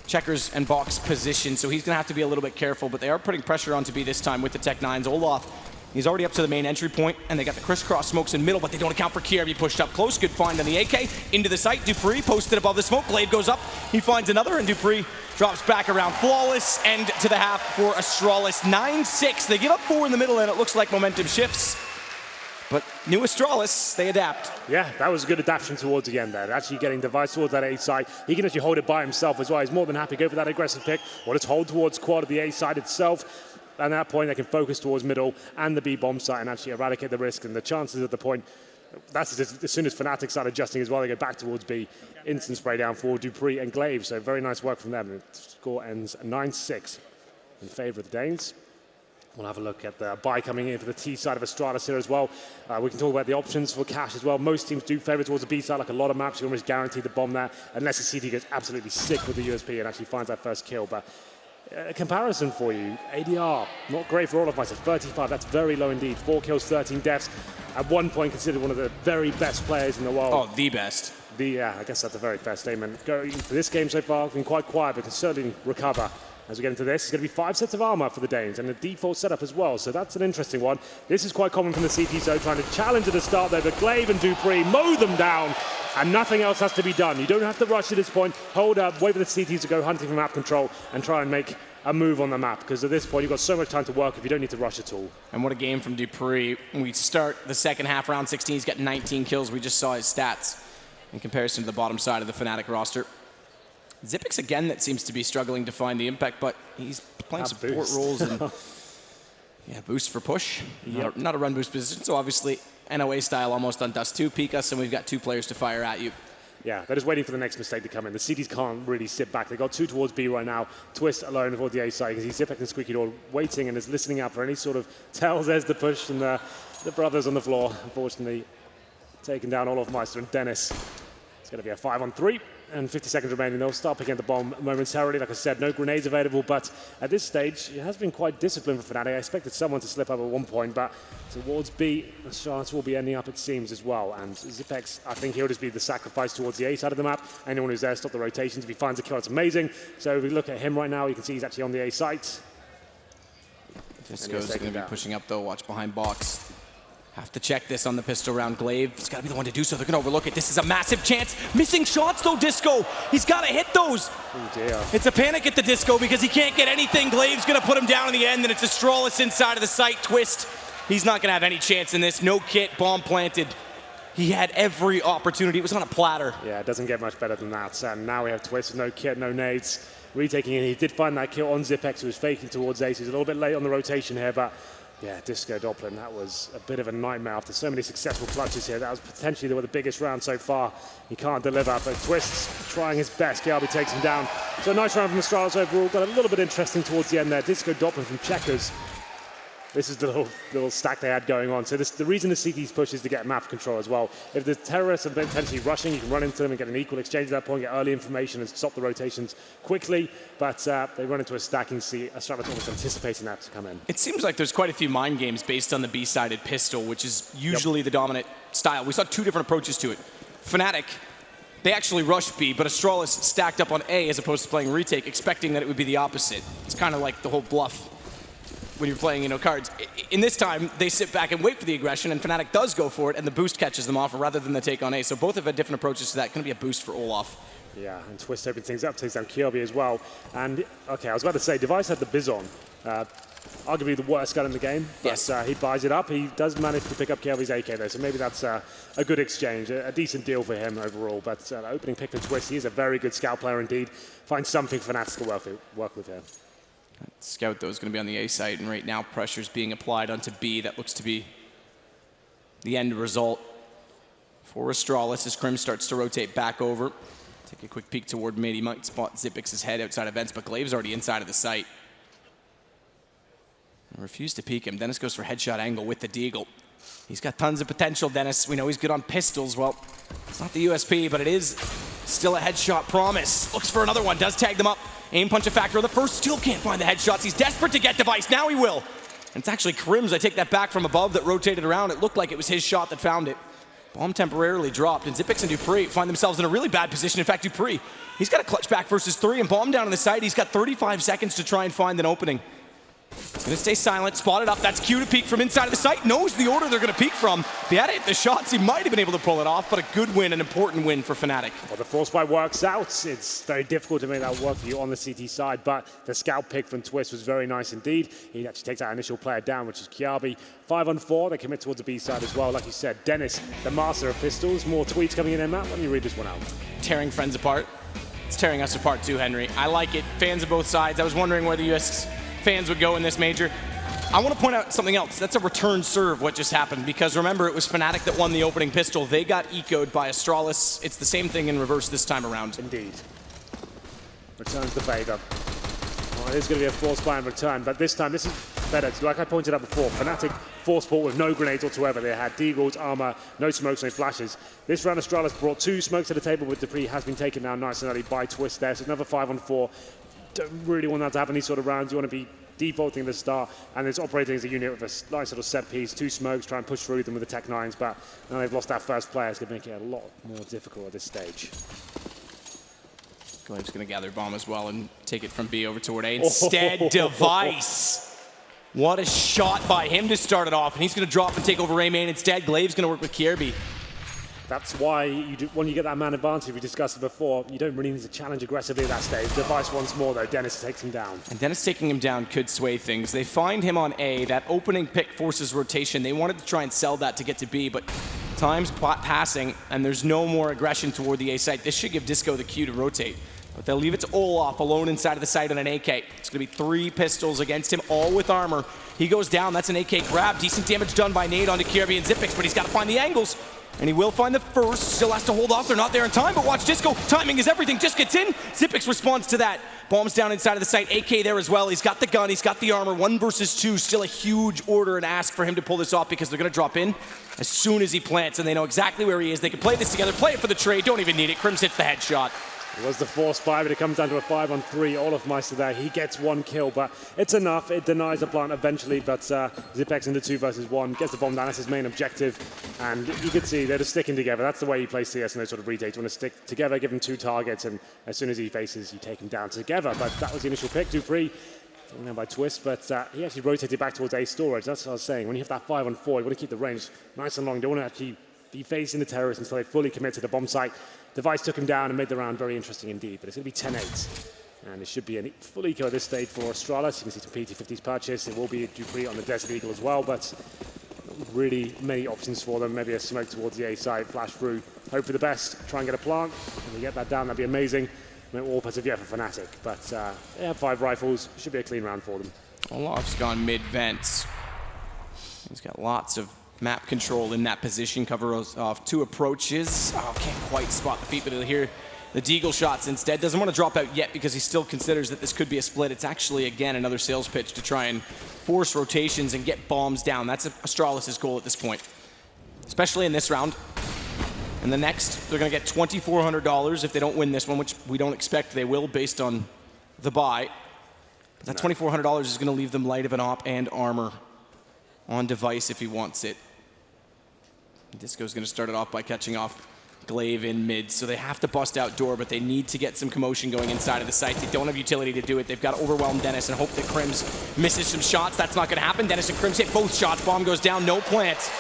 checkers and box position, so he's going to have to be a little bit careful, but they are putting pressure onto B this time with the Tech9's. Olof, he's already up to the main entry point, and they got the crisscross smokes in middle, but they don't account for KRB pushed up close. Good find on the AK, into the site. Dupree posted above the smoke. Blade goes up, he finds another, and Dupree drops back around. Flawless end to the half for Astralis. 9-6, they give up 4 in the middle, and it looks like momentum shifts. But new Astralis, they adapt. Yeah, that was a good adaptation towards the end there. Actually getting Device towards that A side. He can actually hold it by himself as well. He's more than happy to go for that aggressive pick. Or just hold towards quad of the A side itself. At that point, they can focus towards middle and the B bomb site and actually eradicate the risk. And the chances at the point that's just, as soon as Fnatic start adjusting as well, they go back towards B. Instant spray down for dupreeh and Glaive, so very nice work from them. The score ends 9-6 in favor of the Danes. We'll have a look at the buy coming in for the T side of Astralis here as well. We can talk about the options for cash as well. Most teams do favor towards the B side, like a lot of maps. You almost guarantee the bomb there, unless the CT gets absolutely sick with the USP and actually finds that first kill. But a comparison for you, ADR, not great for all of us at 35. That's very low indeed. 4 kills, 13 deaths. At one point considered one of the very best players in the world. Oh, the best. Yeah, I guess that's a very fair statement. Going for this game so far, been quite quiet, but can certainly recover. As we get into this, it's going to be 5 sets of armor for the Danes and a default setup as well, so that's an interesting one. This is quite common from the CT zone, trying to challenge at the start there, but Glaive and dupreeh mow them down, and nothing else has to be done. You don't have to rush at this point, hold up, wait for the CTs to go hunting for map control, and try and make a move on the map, because at this point you've got so much time to work if you don't need to rush at all. And what a game from dupreeh. We start the second half, round 16, he's got 19 kills. We just saw his stats in comparison to the bottom side of the Fnatic roster. Xyp9x again that seems to be struggling to find the impact, but he's playing support roles and boost for push. Yep. Not a run boost position, so obviously NOA style almost on Dust 2, peek us, and we've got 2 players to fire at you. Yeah, they're just waiting for the next mistake to come in. The CTs can't really sit back. They've got 2 towards B right now. Twist alone for the A side. You can see Xyp9x and Squeaky Door waiting and is listening out for any sort of tells there's the push, and the brothers on the floor, unfortunately, taking down Olaf Meister and Dennis. It's going to be a 5-on-3. And 50 seconds remaining. They'll start picking up the bomb momentarily. Like I said, no grenades available, but at this stage, it has been quite disciplined for Fnatic. I expected someone to slip up at one point, but towards B, Astralis will be ending up, it seems, as well. And Xyp9x, I think he'll just be the sacrifice towards the A side of the map. Anyone who's there, stop the rotations. If he finds a kill, it's amazing. So if we look at him right now, you can see he's actually on the A site. Disco's going to be pushing up, though. Watch behind box. Have to check this on the pistol round. Glaive, he's got to be the one to do so. They're going to overlook it. This is a massive chance. Missing shots, though, Disco. He's got to hit those. Oh, dear. It's a panic at the Disco because he can't get anything. Glaive's going to put him down in the end, and it's Astralis inside of the site. Twist. He's not going to have any chance in this. No kit, bomb planted. He had every opportunity. It was on a platter. Yeah, it doesn't get much better than that. And now we have Twist with no kit, no nades. Retaking in. He did find that kill on Xyp9x, who was faking towards Ace. He's a little bit late on the rotation here, but yeah, Disco Doppler, that was a bit of a nightmare after so many successful clutches here. That was potentially the biggest round so far. He can't deliver, but Twist's trying his best. Kiabi takes him down. So a nice round from Astralis overall. Got a little bit interesting towards the end there. Disco Doppler from Checkers. This is the little stack they had going on. So the reason the CT's push is to get map control as well. If the terrorists are potentially rushing, you can run into them and get an equal exchange at that point, get early information and stop the rotations quickly. But they run into a stack and you see Astralis almost anticipating that to come in. It seems like there's quite a few mind games based on the B-sided pistol, which is usually the dominant style. We saw 2 different approaches to it. Fnatic, they actually rushed B, but Astralis stacked up on A as opposed to playing retake, expecting that it would be the opposite. It's kind of like the whole bluff when you're playing, cards. In this time, they sit back and wait for the aggression, and Fnatic does go for it, and the boost catches them off rather than the take on A. So both have had different approaches to that. Going to be a boost for Olaf. Yeah, and Twist opens things up, takes down Kiabi as well. And, okay, I was about to say, Device had the Bizon. Arguably the worst gun in the game, but yes. He buys it up. He does manage to pick up Kiabi's AK though, so maybe that's a good exchange, a decent deal for him overall. But the opening pick for Twist, he is a very good scout player indeed. Finds something for Nats to work with here. Scout, though, is going to be on the A site, and right now pressure's being applied onto B. That looks to be the end result for Astralis as Crim starts to rotate back over. Take a quick peek toward mid. He might spot Xyp9x's head outside of vents, but Glaive's already inside of the site. Refuse to peek him. Dennis goes for headshot angle with the deagle. He's got tons of potential, Dennis. We know he's good on pistols. Well, it's not the USP, but it is still a headshot promise. Looks for another one, does tag them up. Aim punch a factor of the first, still can't find the headshots. He's desperate to get Device, now he will. And it's actually Crims, I take that back from above, that rotated around. It looked like it was his shot that found it. Bomb temporarily dropped, and Xyp9x and dupreeh find themselves in a really bad position. In fact, dupreeh, he's got a clutch back versus 3, and bomb down on the side. He's got 35 seconds to try and find an opening. He's going to stay silent, spot it up. That's Q to peek from inside of the site. Knows the order they're going to peek from. If he had hit the shots, he might have been able to pull it off, but a good win, an important win for Fnatic. Well, the frostbite works out. It's very difficult to make that work for you on the CT side, but the scout pick from Twist was very nice indeed. He actually takes that initial player down, which is Kiabi. 5-on-4, they commit towards the B side as well. Like you said, Dennis, the master of pistols. More tweets coming in there, Matt. Why don't you read this one out? Tearing friends apart. It's tearing us apart too, Henry. I like it. Fans of both sides. I was wondering where the US fans would go in this major. I want to point out something else. That's a return serve, what just happened, because remember, it was Fnatic that won the opening pistol. They got ecoed by Astralis. It's the same thing in reverse this time around. Indeed. Returns the Vader. Well, it is going to be a force buy and return, but this time, this is better. Like I pointed out before, Fnatic force port with no grenades whatsoever. They had deagles, armor, no smokes, no flashes. This round, Astralis brought 2 smokes to the table with Dupree has been taken down nice and early by Twist there. So another 5-on-4. Don't really want that to happen these sort of rounds. You want to be defaulting the start, and it's operating as a unit with a nice little set piece, 2 smokes, try and push through them with the Tech 9s, but now they've lost that first player. It's going to make it a lot more difficult at this stage. Glave's going to gather bomb as well and take it from B over toward A. Instead, Device. What a shot by him to start it off, and he's going to drop and take over A main. Instead, Glave's going to work with Kierby. That's why when you get that man advantage, we discussed it before, you don't really need to challenge aggressively at that stage. Device once more, though. Dennis takes him down. And Dennis taking him down could sway things. They find him on A. That opening pick forces rotation. They wanted to try and sell that to get to B, but time's passing, and there's no more aggression toward the A site. This should give Disco the cue to rotate. But they'll leave it to Olaf alone inside of the site on an AK. It's going to be 3 pistols against him, all with armor. He goes down. That's an AK grab. Decent damage done by Nade onto Kierby and Zipix, but he's got to find the angles. And he will find the first. Still has to hold off. They're not there in time, but watch Disco. Timing is everything. Just gets in. Zipix responds to that. Bombs down inside of the site. AK there as well. He's got the gun. He's got the armor. 1 versus 2. Still a huge order and ask for him to pull this off because they're going to drop in as soon as he plants, and they know exactly where he is. They can play this together. Play it for the trade. Don't even need it. Crims hits the headshot. It was the force buy, but it comes down to a 5-on-3. Olaf Meister there. He gets 1 kill, but it's enough. It denies the plant eventually, but Zipex into 2 versus 1. Gets the bomb down. That's his main objective. And you can see they're just sticking together. That's the way you play CS in those sort of retakes. You want to stick together, give him 2 targets, and as soon as he faces, you take him down together. But that was the initial pick. Dupree, taken down by Twist, but he actually rotated back towards A storage. That's what I was saying. When you have that 5-on-4, you want to keep the range nice and long. You don't want to actually be facing the terrorists until they fully commit to the bomb site. Device took him down and made the round very interesting indeed, but it's going to be 10-8. And it should be a full eco at this stage for Astralis. You can see some PT50s purchased. It will be Dupree on the Desert Eagle as well, but not really many options for them. Maybe a smoke towards the A side, flash through, hope for the best, try and get a plant. If we get that down, that'd be amazing. All persevere for Fnatic, but they have 5 rifles. Should be a clean round for them. Olaf's gone mid-vents. He's got lots of map control in that position, covers off 2 approaches. Oh, can't quite spot the feet, but he'll hear the deagle shots instead. Doesn't want to drop out yet because he still considers that this could be a split. It's actually, again, another sales pitch to try and force rotations and get bombs down. That's Astralis' goal at this point, especially in this round. And the next, they're going to get $2,400 if they don't win this one, which we don't expect they will based on the buy. But that $2,400 is going to leave them light of an op and armor on Device if he wants it. Disco's going to start it off by catching off Glaive in mid, so they have to bust out door, but they need to get some commotion going inside of the site. They don't have utility to do it. They've got to overwhelm Dennis and hope that Crims misses some shots. That's not going to happen. Dennis and Crims hit both shots. Bomb goes down, no plants.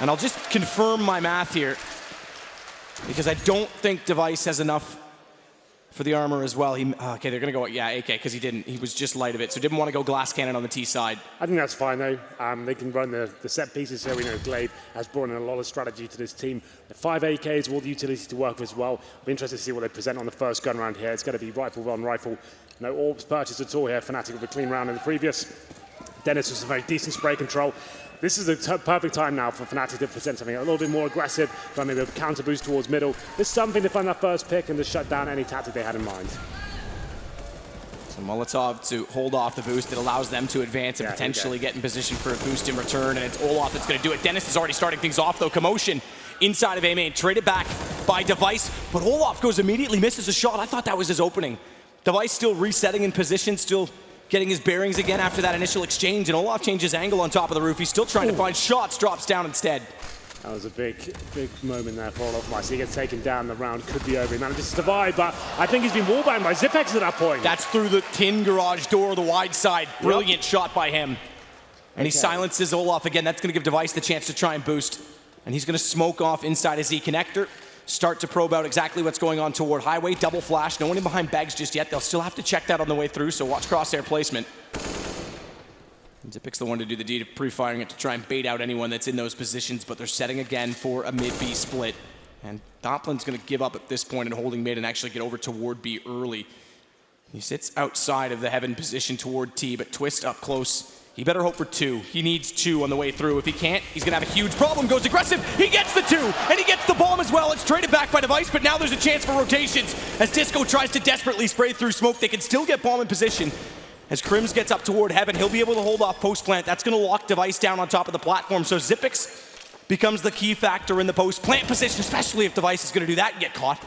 And I'll just confirm my math here, because I don't think Device has enough for the armor as well. Okay, they're going to go, yeah, AK, because he didn't. He was just light of it, so didn't want to go glass cannon on the T side. I think that's fine, though. They can run the set pieces here. We know Glaive has brought in a lot of strategy to this team. The 5 AKs, all the utility to work with as well. I'll be interested to see what they present on the first gun round here. It's going to be rifle on rifle. No orbs purchased at all here. Fnatic with a clean round in the previous. Dennis was a very decent spray control. This is the perfect time now for Fnatic to present something a little bit more aggressive, trying maybe a counter boost towards middle. There's something to find that first pick and to shut down any tactic they had in mind. So Molotov to hold off the boost. It allows them to advance and potentially get in position for a boost in return, and it's Olaf that's going to do it. Dennis is already starting things off, though. Commotion inside of A main, traded back by Device, but Olaf goes immediately, misses a shot. I thought that was his opening. Device still resetting in position, still getting his bearings again after that initial exchange, and Olaf changes angle on top of the roof. He's still trying to find shots, drops down instead. That was a big moment there for Olaf Meister. He gets taken down, the round could be over. He manages to survive, but I think he's been wallbanged by Zipex at that point. That's through the tin garage door, the wide side. Brilliant shot by him. And he silences Olaf again. That's going to give Device the chance to try and boost. And he's going to smoke off inside his Z connector. Start to probe out exactly what's going on toward highway. Double flash. No one in behind bags just yet. They'll still have to check that on the way through, so watch crosshair placement. Zipic's the one to do the deed of pre-firing it to try and bait out anyone that's in those positions, but they're setting again for a mid-B split. And Doplin's going to give up at this point and holding mid and actually get over toward B early. He sits outside of the heaven position toward T, but Twist up close He better hope for 2. He needs 2 on the way through. If he can't, he's going to have a huge problem. Goes aggressive. He gets the 2, and he gets the bomb as well. It's traded back by Device, but now there's a chance for rotations. As Disco tries to desperately spray through smoke, they can still get bomb in position. As Crims gets up toward Heaven, he'll be able to hold off post-plant. That's going to lock Device down on top of the platform. So Xyp9x becomes the key factor in the post-plant position, especially if Device is going to do that and get caught.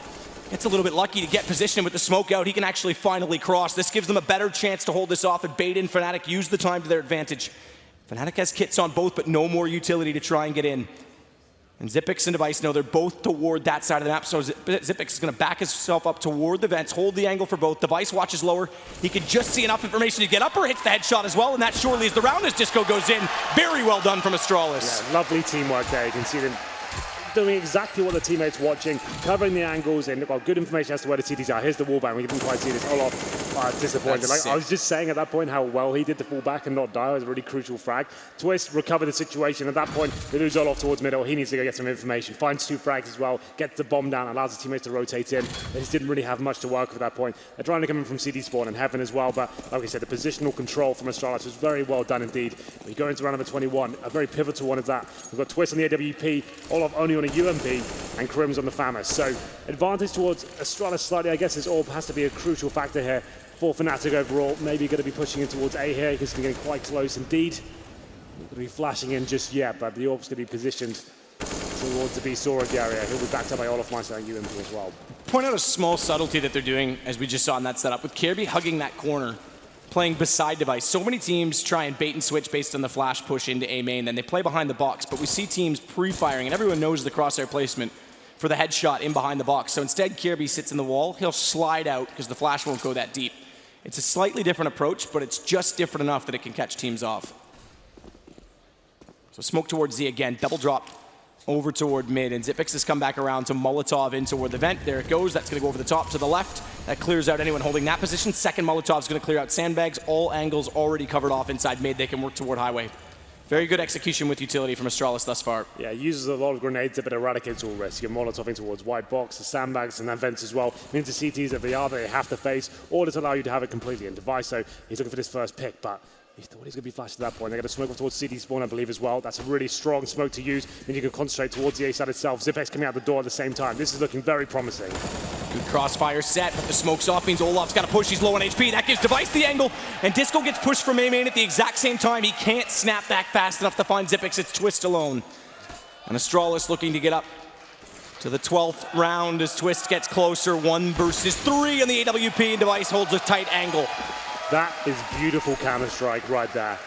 Gets a little bit lucky to get positioned with the smoke out. He can actually finally cross. This gives them a better chance to hold this off and bait in. Fnatic use the time to their advantage. Fnatic has kits on both, but no more utility to try and get in. And Xyp9x and Device know they're both toward that side of the map, so Xyp9x is going to back himself up toward the vents, hold the angle for both. Device watches lower. He can just see enough information to get up, or hits the headshot as well, and that surely is the round as Disco goes in. Very well done from Astralis. Yeah, lovely teamwork there. You can see them doing exactly what the teammates watching, covering the angles, and got good information as to where the CTs are. Here's the wallbang. We didn't quite see this. Olaf disappointed. Like, I was just saying at that point how well he did to fall back and not die. It was a really crucial frag. Twist recovered the situation. At that point, they lose Olaf towards middle. He needs to go get some information. Finds 2 frags as well. Gets the bomb down. Allows his teammates to rotate in. They just didn't really have much to work with at that point. They're trying to come in from CD spawn and Heaven as well. But like we said, the positional control from Astralis was very well done indeed. We go into round number 21. A very pivotal one of that. We've got Twist on the AWP. Olaf only on a UMP. And Crims on the Famas. So advantage towards Astralis slightly. I guess this AWP has to be a crucial factor here for Fnatic overall. Maybe going to be pushing in towards A here because they're getting quite close indeed. Not going to be flashing in just yet, but the AWP's going to be positioned towards the B storage area. He'll be backed up by Olaf Meister and UMP as well. Point out a small subtlety that they're doing, as we just saw in that setup, with Kirby hugging that corner, playing beside Device. So many teams try and bait and switch based on the flash push into A main, then they play behind the box, but we see teams pre-firing, and everyone knows the crosshair placement for the headshot in behind the box. So instead, Kirby sits in the wall. He'll slide out because the flash won't go that deep. It's a slightly different approach, but it's just different enough that it can catch teams off. So smoke towards Z again, double drop over toward mid, and Xyp9x has come back around to Molotov in toward the vent. There it goes. That's going to go over the top to the left. That clears out anyone holding that position. Second Molotov's going to clear out sandbags. All angles already covered off inside mid. They can work toward highway. Very good execution with utility from Astralis thus far. Yeah, uses a lot of grenades, but eradicates all risk. You're Molotoving towards white box, the sandbags, and then vents as well. Means the CTs that they have to face, or just allow you to have it completely in Device. So he's looking for this first pick, but he thought he's going to be flashed at that point. They're going to smoke off towards CD spawn, I believe, as well. That's a really strong smoke to use. Then you can concentrate towards the A side itself. Xyp9x coming out the door at the same time. This is looking very promising. Good crossfire set, but the smoke's off means Olaf's got to push. He's low on HP. That gives Device the angle, and Disco gets pushed from A main at the exact same time. He can't snap back fast enough to find Xyp9x. It's Twist alone. And Astralis looking to get up to the 12th round as Twist gets closer. 1 versus 3 on the AWP, and Device holds a tight angle. That is beautiful counter-strike right there.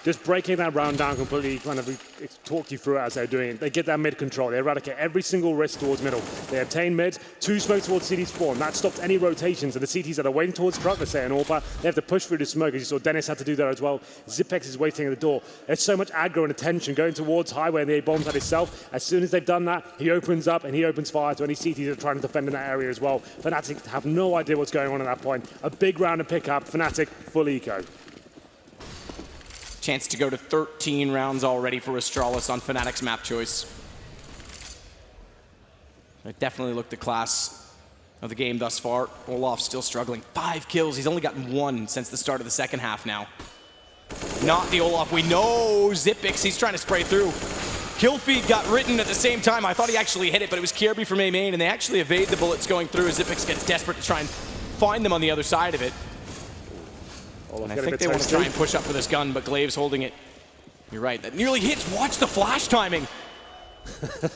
Just breaking that round down completely, kind of talk you through it as they're doing it. They get that mid control. They eradicate every single risk towards middle. They obtain mid, 2 smoke towards CD spawn. That stops any rotations. And the CTs that are waiting towards truck, let's say an AWP, they have to push through the smoke, as you saw Dennis had to do there as well. Xyp9x is waiting at the door. There's so much aggro and attention going towards highway and the A bombs at itself. As soon as they've done that, he opens up and he opens fire to any CTs that are trying to defend in that area as well. Fnatic have no idea what's going on at that point. A big round to pick up. Fnatic full eco. Chance to go to 13 rounds already for Astralis on Fnatic's map choice. It definitely looked the class of the game thus far. Olaf's still struggling. 5 kills. He's only gotten 1 since the start of the second half now. Not the Olaf we know. Xyp9x, he's trying to spray through. Kill feed got written at the same time. I thought he actually hit it, but it was Kirby from A main, and they actually evade the bullets going through as Xyp9x gets desperate to try and find them on the other side of it. And I think they want to try and push up for this gun, but Glave's holding it. You're right, that nearly hits. Watch the flash timing.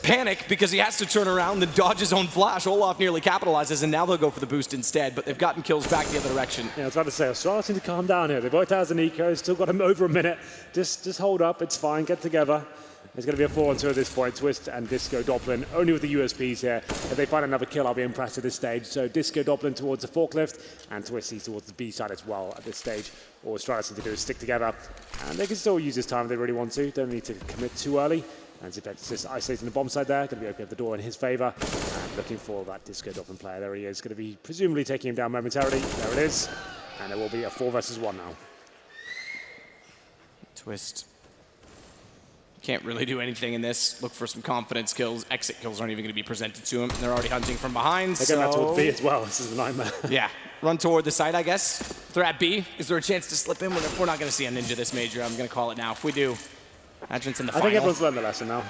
Panic because he has to turn around, then dodge his own flash. Olaf nearly capitalizes, and now they'll go for the boost instead, but they've gotten kills back the other direction. Yeah, I was about to say, Astralis need to calm down here. They both have an eco, still got him over a minute. Just hold up, it's fine, get together. There's going to be a 4-on-2 at this point. Twist and Disco Doppelin only with the USPs here. If they find another kill, I'll be impressed at this stage. So Disco Doppelin towards the forklift, and Twist sees towards the B side as well at this stage. All Astralis need to do is stick together, and they can still use this time if they really want to. Don't need to commit too early. And Xyp9x just isolating the bomb side there. Going to be opening up the door in his favor. And looking for that Disco Doppelin player. There he is. Going to be presumably taking him down momentarily. There it is. And it will be a 4 versus 1 now. Twist can't really do anything in this. Look for some confidence kills. Exit kills aren't even going to be presented to him. They're already hunting from behind. They're going out towards B as well. This is a nightmare. Yeah. run toward the site, I guess. They're at B. Is there a chance to slip in? We're not going to see a Ninja this major. I'm going to call it now. If we do, Adjun's in the final. I think everyone's learned the lesson now.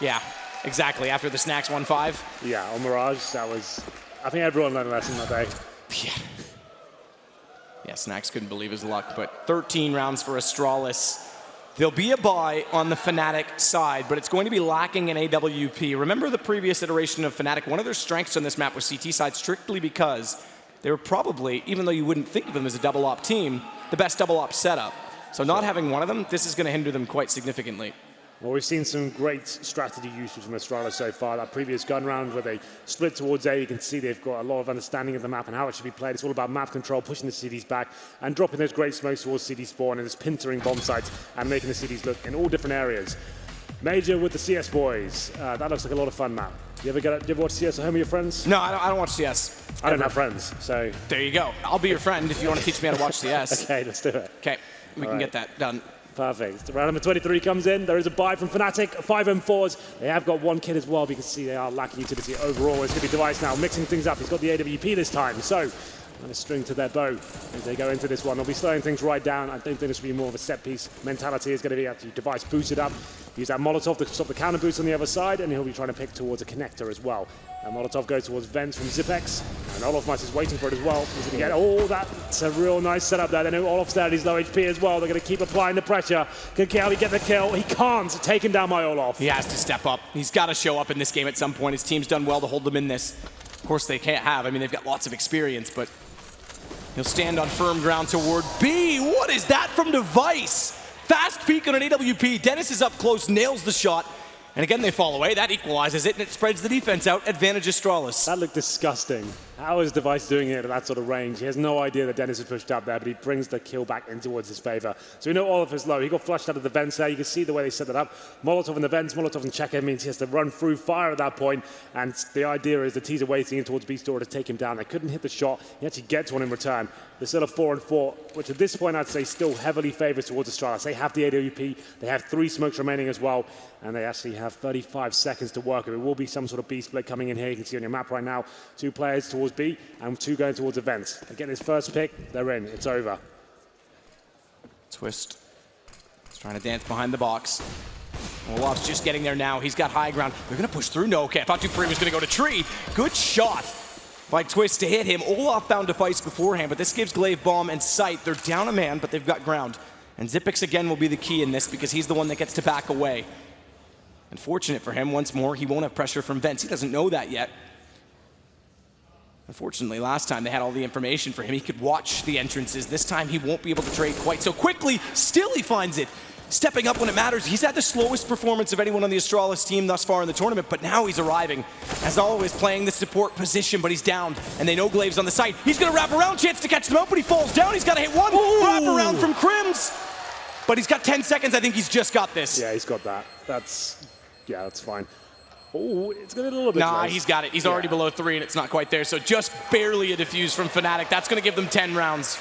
Yeah, exactly. After the Snacks 1-5. Yeah, on Mirage, that was... I think everyone learned a lesson that day. Yeah. Yeah, Snacks couldn't believe his luck, but 13 rounds for Astralis. There'll be a buy on the Fnatic side, but it's going to be lacking in AWP. Remember the previous iteration of Fnatic? One of their strengths on this map was CT side, strictly because they were probably, even though you wouldn't think of them as a double op team, the best double op setup. So not having one of them, this is going to hinder them quite significantly. Well, we've seen some great strategy usage from Astralis so far. That previous gun round where they split towards A, you can see they've got a lot of understanding of the map and how it should be played. It's all about map control, pushing the CDs back and dropping those great smokes towards CD spawn and just pintering bomb sites and making the CDs look in all different areas. Major with the CS boys. That looks like a lot of fun map. You ever watch CS at home with your friends? No, I don't watch CS. I don't have friends, so... There you go. I'll be your friend if you want to teach me how to watch CS. Okay, let's do it. Okay, we can get that done. Perfect. Round number 23 comes in. There is a buy from Fnatic, 5M4s. They have got one kid as well, but you can see they are lacking utility overall. It's going to be Device now, mixing things up. He's got the AWP this time, so and a string to their bow as they go into this one. They'll be slowing things right down. I don't think this will be more of a set-piece mentality. It's going to be actually Device boosted up. Use that Molotov to stop the counter boost on the other side, and he'll be trying to pick towards a connector as well. And Molotov goes towards Vents from Zipex, and Olofmice is waiting for it as well. He's going to get, oh, that's a real nice setup there. They know Olof's there, he's low HP as well. They're going to keep applying the pressure. Can Kelly get the kill? He can't. Taken down by Olof. He has to step up. He's got to show up in this game at some point. His team's done well to hold them in this. Of course, they can't have. I mean, they've got lots of experience, but he'll stand on firm ground toward B. What is that from Device? Fast peek on an AWP. Dennis is up close, nails the shot. And again, they fall away. That equalizes it, and it spreads the defense out. Advantage Astralis. That looked disgusting. How is Device doing it at that sort of range? He has no idea that Dennis is pushed up there, but he brings the kill back in towards his favor. So we know Olaf is low. He got flushed out of the vents there. You can see the way they set that up. Molotov in the vents, Molotov in checker means he has to run through fire at that point. And the idea is the T's are waiting in towards B-Store to take him down. They couldn't hit the shot. He actually gets one in return. They're still a 4-4, which at this point I'd say still heavily favors towards Astralis. They have the AWP. They have 3 smokes remaining as well. And they actually have 35 seconds to work. It will be some sort of B split coming in here. You can see on your map right now, 2 players towards B and 2 going towards events. They get this first pick, they're in. It's over. Twist. He's trying to dance behind the box. Olaf's just getting there now. He's got high ground. They're going to push through. No, okay. I thought Dupree was going to go to tree. Good shot by Twist to hit him. Olaf found Device beforehand, but this gives Glaive bomb and sight. They're down a man, but they've got ground. And Zipex again will be the key in this because he's the one that gets to back away. Unfortunate for him, once more, he won't have pressure from Vents. He doesn't know that yet. Unfortunately, last time they had all the information for him. He could watch the entrances. This time he won't be able to trade quite so quickly. Still he finds it. Stepping up when it matters. He's had the slowest performance of anyone on the Astralis team thus far in the tournament, but now he's arriving. As always, playing the support position, but he's down, and they know Glaive's on the site. He's going to wrap around, chance to catch them out, but he falls down. He's got to hit one. Wrap around from Crims. But he's got 10 seconds. I think he's just got this. Yeah, he's got that. Yeah, that's fine. Oh, it's going to be a little bit Nah, close. he's got it. He's already below 3, and it's not quite there. So just barely a defuse from Fnatic. That's going to give them 10 rounds.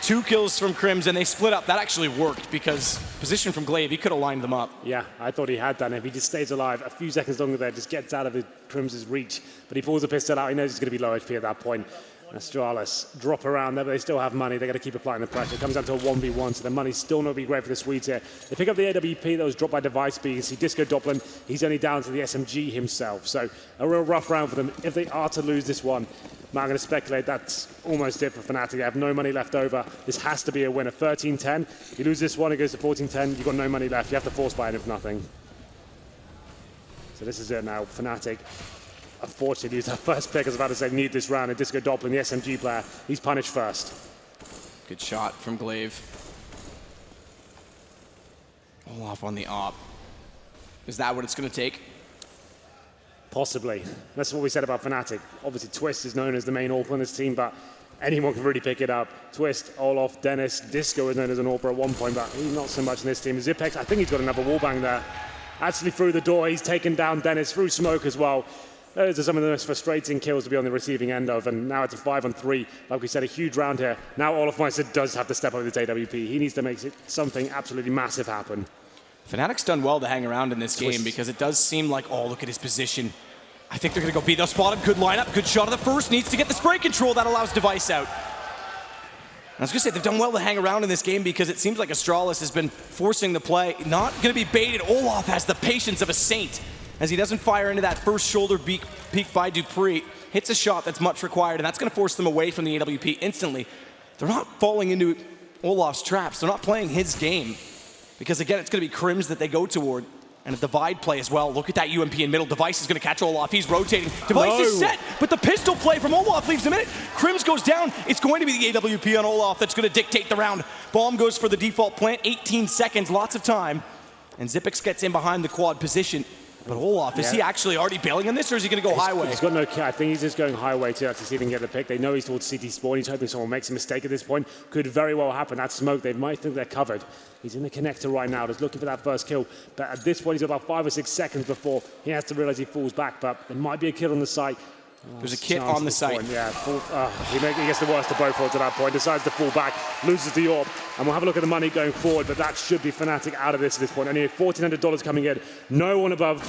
2 kills from Crims, and they split up. That actually worked because position from Glaive, he could have lined them up. Yeah, I thought he had done it. If he just stays alive a few seconds longer there, just gets out of Crims' reach. But he pulls the pistol out. He knows he's going to be low HP at that point. Astralis drop around there, but they still have money. They got to keep applying the pressure. It comes down to a 1v1, so the money's still not be great for the Swedes here. They pick up the AWP that was dropped by Device B. You can see Disco Doppelin. He's only down to the SMG himself. So a real rough round for them. If they are to lose this one, I'm going to speculate that's almost it for Fnatic. They have no money left over. This has to be a winner. 13-10. If you lose this one, it goes to 14-10. You've got no money left. You have to force buy it if nothing. So this is it now. Fnatic. Unfortunately, he's our first pick. I was about to say, need this round. And Disco Doppelin, the SMG player, he's punished first. Good shot from Glaive. Olaf on the op. Is that what it's going to take? Possibly. That's what we said about Fnatic. Obviously, Twist is known as the main AWP on this team, but anyone can really pick it up. Twist, Olaf, Dennis, Disco is known as an AWP at one point, but he's not so much in this team. Zipex, I think he's got another wallbang there. Actually, through the door, he's taken down Dennis through smoke as well. Those are some of the most frustrating kills to be on the receiving end of, and now it's a 5-on-3. Like we said, a huge round here. Now Olofmice does have to step up with his AWP. He needs to make something absolutely massive happen. Fnatic's done well to hang around in this game because it does seem like, oh, look at his position. I think they're going to go B. They'll spot him. Good lineup. Good shot of the first. Needs to get the spray control. That allows Device out. I was going to say, they've done well to hang around in this game because it seems like Astralis has been forcing the play. Not going to be baited. Olaf has the patience of a saint as he doesn't fire into that first shoulder peek by dupreeh. Hits a shot that's much required, and that's going to force them away from the AWP instantly. They're not falling into Olaf's traps. They're not playing his game because, again, it's going to be Crims that they go toward. And a divide play as well. Look at that UMP in middle. Device is going to catch Olaf. He's rotating. Device is set, but the pistol play from Olaf leaves him in it. Crims goes down. It's going to be the AWP on Olaf that's going to dictate the round. Bomb goes for the default plant. 18 seconds, lots of time. And Xyp9x gets in behind the quad position. But Olaf, is he actually already bailing on this, or is he going to go highway? He's got no kill. I think he's just going highway to see if he can get the pick. They know he's towards CT spawn. He's hoping someone makes a mistake at this point. Could very well happen. That smoke, they might think they're covered. He's in the connector right now, just looking for that first kill. But at this point, he's got about 5 or 6 seconds before he has to realize he falls back. But there might be a kill on the site. There's a kit on the site. Yeah, he gets the worst of both worlds at that point. Decides to fall back, loses the AWP, and we'll have a look at the money going forward. But that should be Fnatic out of this at this point. Only $1,400 coming in. No one above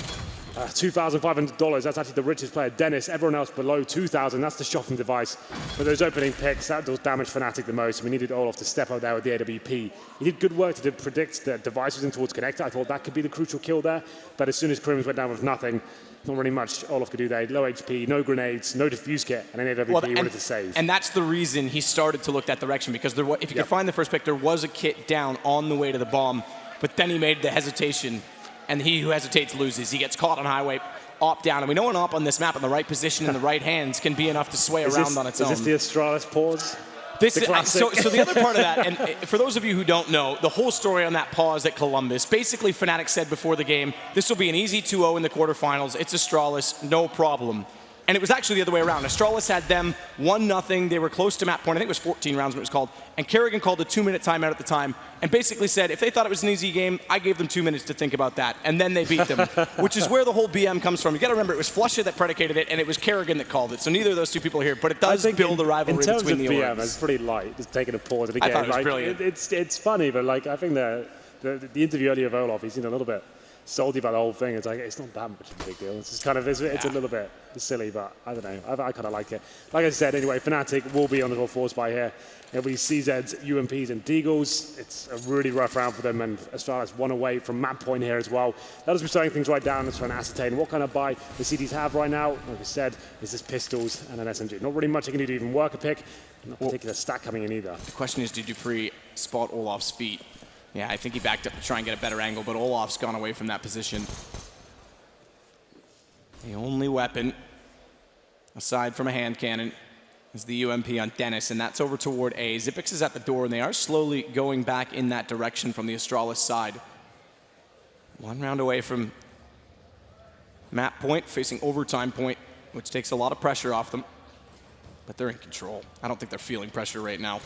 $2,500. That's actually the richest player, Dennis. Everyone else below $2,000. That's the shot from Device. But those opening picks, that does damage Fnatic the most. We needed Olaf to step up there with the AWP. He did good work to predict that Device was in towards connector. I thought that could be the crucial kill there. But as soon as Crims went down with nothing, not really much Olaf could do there. Low HP, no grenades, no defuse kit, and an AWP he wanted to save. And that's the reason he started to look that direction, because there was, if you could find the first pick, there was a kit down on the way to the bomb. But then he made the hesitation, and he who hesitates loses. He gets caught on highway, op down, and we know an op on this map in the right position in the right hands can be enough to sway around on its own. Is this the Astralis pause? So the other part of that, and for those of you who don't know, the whole story on that pause at Columbus, basically Fnatic said before the game, this will be an easy 2-0 in the quarterfinals. It's Astralis, no problem. And it was actually the other way around. Astralis had them 1-0. They were close to map point. I think it was 14 rounds when it was called. And Kerrigan called a 2-minute timeout at the time and basically said, if they thought it was an easy game, I gave them 2 minutes to think about that. And then they beat them, which is where the whole BM comes from. You got to remember, it was Flusha that predicated it, and it was Kerrigan that called it. So neither of those two people are here. But it does build a rivalry between the BM, it's pretty light. Just taking a pause at the game. I thought it was brilliant. It's funny, but like I think the interview earlier of Olaf, he's in a little bit salty about the whole thing. It's like, it's not that much of a big deal. It's just kind of, it's a little bit silly, but I don't know. I kind of like it. Like I said, anyway, Fnatic will be on the full by here. It'll be CZs, UMPs, and Deagles. It's a really rough round for them, and Astralis one away from map point here as well. That is be slowing things right down and trying to ascertain what kind of buy the CDs have right now. Like I said, it's just pistols and an SMG. Not really much you can do to even work a pick. Not particular stack coming in either. The question is, did dupreeh spot Olaf's feet? Yeah, I think he backed up to try and get a better angle, but Olaf's gone away from that position. The only weapon, aside from a hand cannon, is the UMP on Dennis, and that's over toward A. Xyp9x is at the door, and they are slowly going back in that direction from the Astralis side. 1 round away from map point, facing overtime point, which takes a lot of pressure off them. But they're in control. I don't think they're feeling pressure right now.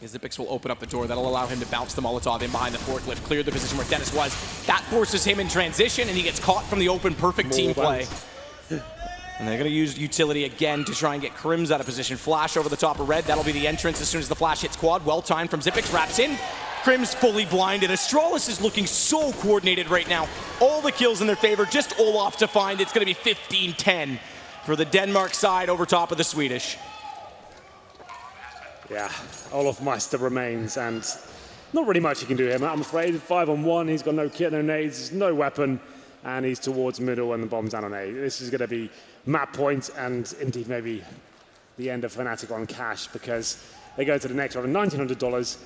Xyp9x will open up the door. That'll allow him to bounce the Molotov in behind the forklift, clear the position where Dennis was. That forces him in transition, and he gets caught from the open. Perfect team play. And they're going to use utility again to try and get Crims out of position. Flash over the top of red. That'll be the entrance as soon as the flash hits quad. Well timed from Xyp9x. Wraps in. Crims fully blinded. Astralis is looking so coordinated right now. All the kills in their favor. Just Olaf to find. It's going to be 15-10 for the Denmark side over top of the Swedish. Yeah, Olaf Meister remains, and not really much he can do here. I'm afraid 5-on-1, he's got no kit, no nades, no weapon, and he's towards middle and the bomb's down on A. This is going to be map point and indeed maybe the end of Fnatic on cash, because they go to the next round of $1,900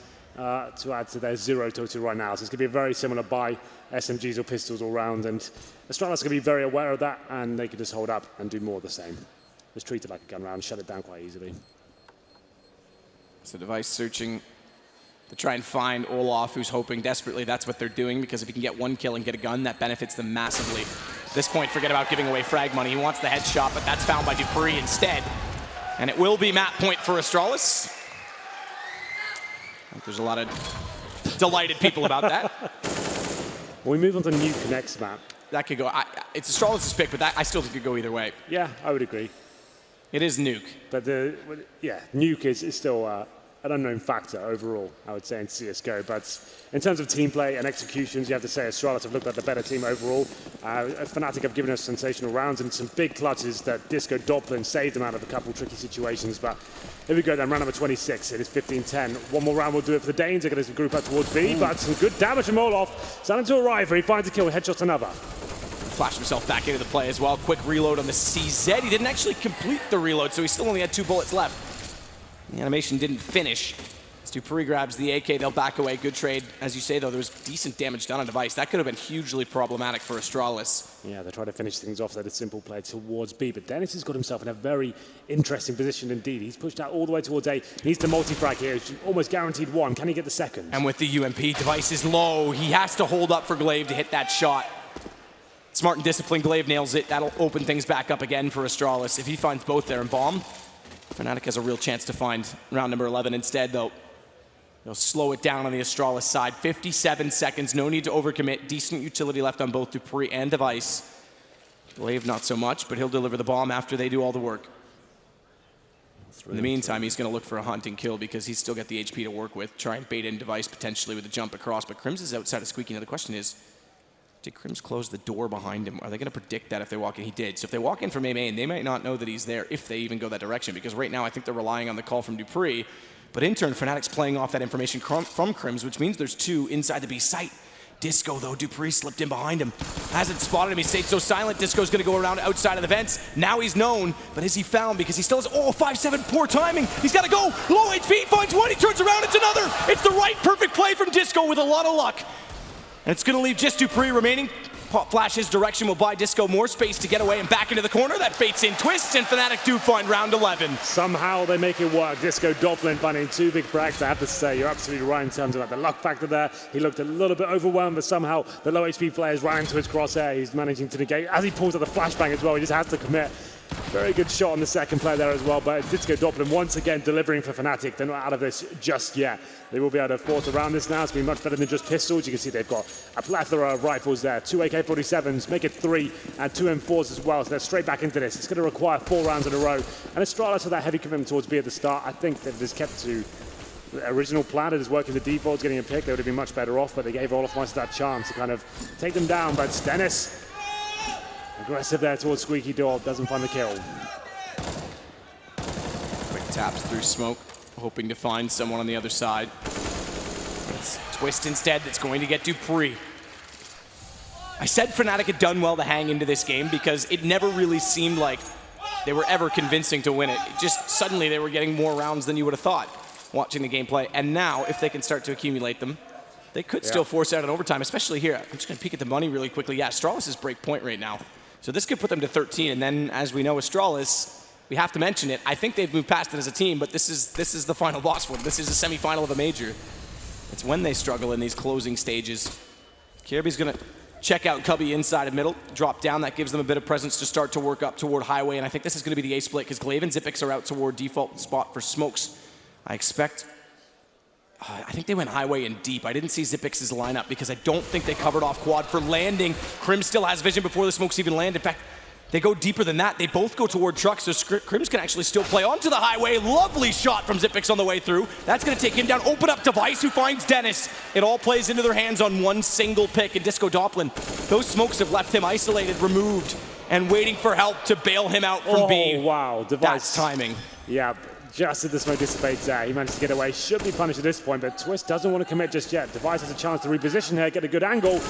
to add to their 0 total right now. So it's going to be a very similar buy, SMGs or pistols all round, and Astralis are going to be very aware of that, and they can just hold up and do more of the same. Just treat it like a gun round, shut it down quite easily. So Device searching to try and find Olaf, who's hoping desperately that's what they're doing, because if he can get 1 kill and get a gun, that benefits them massively. At this point, forget about giving away frag money. He wants the headshot, but that's found by dupreeh instead. And it will be map point for Astralis. I think there's a lot of delighted people about that. Well, we move on to Nuke next map. That could go, it's Astralis' pick, but that I still think could go either way. Yeah, I would agree. It is Nuke. But Nuke is still an unknown factor overall, I would say, in CSGO. But in terms of team play and executions, you have to say Astralis have looked like the better team overall. Fnatic have given us sensational rounds and some big clutches that Disco Doppelin saved them out of a couple tricky situations. But here we go then, round number 26. It is 15-10. One more round will do it for the Danes. They're going to group up towards B, but some good damage from Olaf. Starting to arrive, he finds a kill, headshots another. Flash himself back into the play as well. Quick reload on the CZ. He didn't actually complete the reload, so he still only had 2 bullets left. The animation didn't finish. As dupreeh grabs the AK, they'll back away. Good trade. As you say, though, there was decent damage done on device. That could have been hugely problematic for Astralis. Yeah, they try to finish things off. They had a simple play towards B, but Dennis has got himself in a very interesting position indeed. He's pushed out all the way towards A. He needs to multi-frag here. He's almost guaranteed 1. Can he get the second? And with the UMP, device is low. He has to hold up for Glaive to hit that shot. Smart and disciplined, Glaive nails it. That'll open things back up again for Astralis. If he finds both there and bomb, Fnatic has a real chance to find round number 11. Instead, though, they'll slow it down on the Astralis side. 57 seconds, no need to overcommit. Decent utility left on both dupreeh and device. Glaive not so much, but he'll deliver the bomb after they do all the work. In the meantime, he's going to look for a hunting kill because he's still got the HP to work with. Try and bait in device potentially with a jump across, but Crims is outside of Squeaky. Now the question is, did Crims close the door behind him? Are they going to predict that if they walk in? He did. So if they walk in from A main, they might not know that he's there if they even go that direction, because right now I think they're relying on the call from dupreeh. But in turn, Fnatic's playing off that information from Crims, which means there's 2 inside the B site. Disco, though, dupreeh slipped in behind him. Hasn't spotted him. He stayed so silent. Disco's going to go around outside of the vents. Now he's known, but is he found? Because he still has, 5-7, poor timing. He's got to go. Low HP, finds 1. He turns around. It's another. It's the right, perfect play from Disco with a lot of luck. And it's going to leave just dupreeh remaining. Flash his direction will buy Disco more space to get away and back into the corner. That baits in Twist, and Fnatic do find round 11. Somehow they make it work. Disco Doppelin finding 2 big frags. I have to say, you're absolutely right in terms of the luck factor there. He looked a little bit overwhelmed, but somehow the low HP players ran into his crosshair. He's managing to negate. As he pulls out the flashbang as well, he just has to commit. Very good shot on the second play there as well, but Disco Doppelin once again delivering for Fnatic. They're not out of this just yet. They will be able to force around this now. It's been much better than just pistols. You can see they've got a plethora of rifles there. 2 AK-47s, make it 3, and 2 M4s as well. So they're straight back into this. It's going to require 4 rounds in a row. And Astralis with that heavy commitment towards B at the start, I think that it is kept to the original plan. It is working the defaults, getting a pick. They would have been much better off, but they gave Olaf once that chance to kind of take them down. But Dennis, aggressive there towards Squeaky Door, doesn't find the kill. Quick taps through smoke, hoping to find someone on the other side. It's Twist instead that's going to get dupreeh. I said Fnatic had done well to hang into this game because it never really seemed like they were ever convincing to win it. Just suddenly they were getting more rounds than you would have thought watching the gameplay. And now, if they can start to accumulate them, they could still force out an overtime, especially here. I'm just going to peek at the money really quickly. Yeah, Astralis is break point right now. So this could put them to 13. And then, as we know, Astralis, we have to mention it. I think they've moved past it as a team, but this is the final boss for them. This is a semifinal of a major. It's when they struggle in these closing stages. Kirby's going to check out Cubby inside of middle, drop down. That gives them a bit of presence to start to work up toward highway. And I think this is going to be the A split because Glaive and Xyp9x are out toward default spot for smokes. I expect... I think they went highway and deep. I didn't see Xyp9x's lineup because I don't think they covered off quad for landing. Crims still has vision before the smokes even land. In fact, they go deeper than that. They both go toward trucks, so Crims can actually still play onto the highway. Lovely shot from Xyp9x on the way through. That's going to take him down. Open up device, who finds Dennis. It all plays into their hands on one single pick. And Disco Doppelin, those smokes have left him isolated, removed, and waiting for help to bail him out from B. Oh, wow. Device. That's timing. Yeah. Just as the smoke dissipates there, he managed to get away. Should be punished at this point, but Twist doesn't want to commit just yet. Device has a chance to reposition here, get a good angle.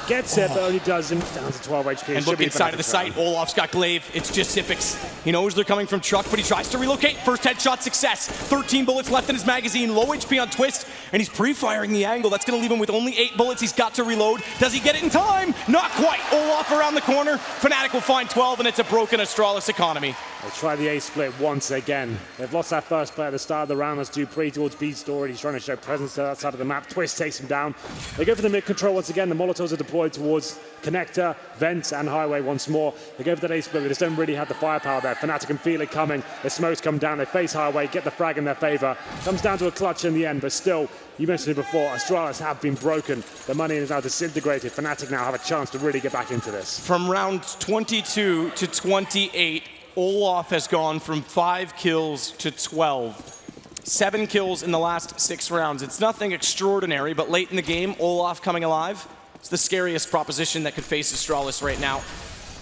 Gets it, but only does him down to 12 HP. And look inside of the site. Olaf's got Glaive. It's just Xyp9x. He knows they're coming from truck, but he tries to relocate. First headshot success. 13 bullets left in his magazine. Low HP on Twist, and he's pre-firing the angle. That's going to leave him with only 8 bullets. He's got to reload. Does he get it in time? Not quite. Olaf around the corner. Fnatic will find 12, and it's a broken Astralis economy. They try the A split once again. They've lost that first play at the start of the round. That's dupreeh towards B story. He's trying to show presence to that side of the map. Twist takes him down. They go for the mid control once again. The Molotovs are deployed towards connector, vents, and highway once more. They go for that A split. They just don't really have the firepower there. Fnatic can feel it coming. The smokes come down. They face highway, get the frag in their favor. Comes down to a clutch in the end, but still, you mentioned it before, Astralis have been broken. The money is now disintegrated. Fnatic now have a chance to really get back into this. From round 22 to 28, Olaf has gone from 5 kills to 12. 7 kills in the last 6 rounds. It's nothing extraordinary, but late in the game, Olaf coming alive, it's the scariest proposition that could face Astralis right now.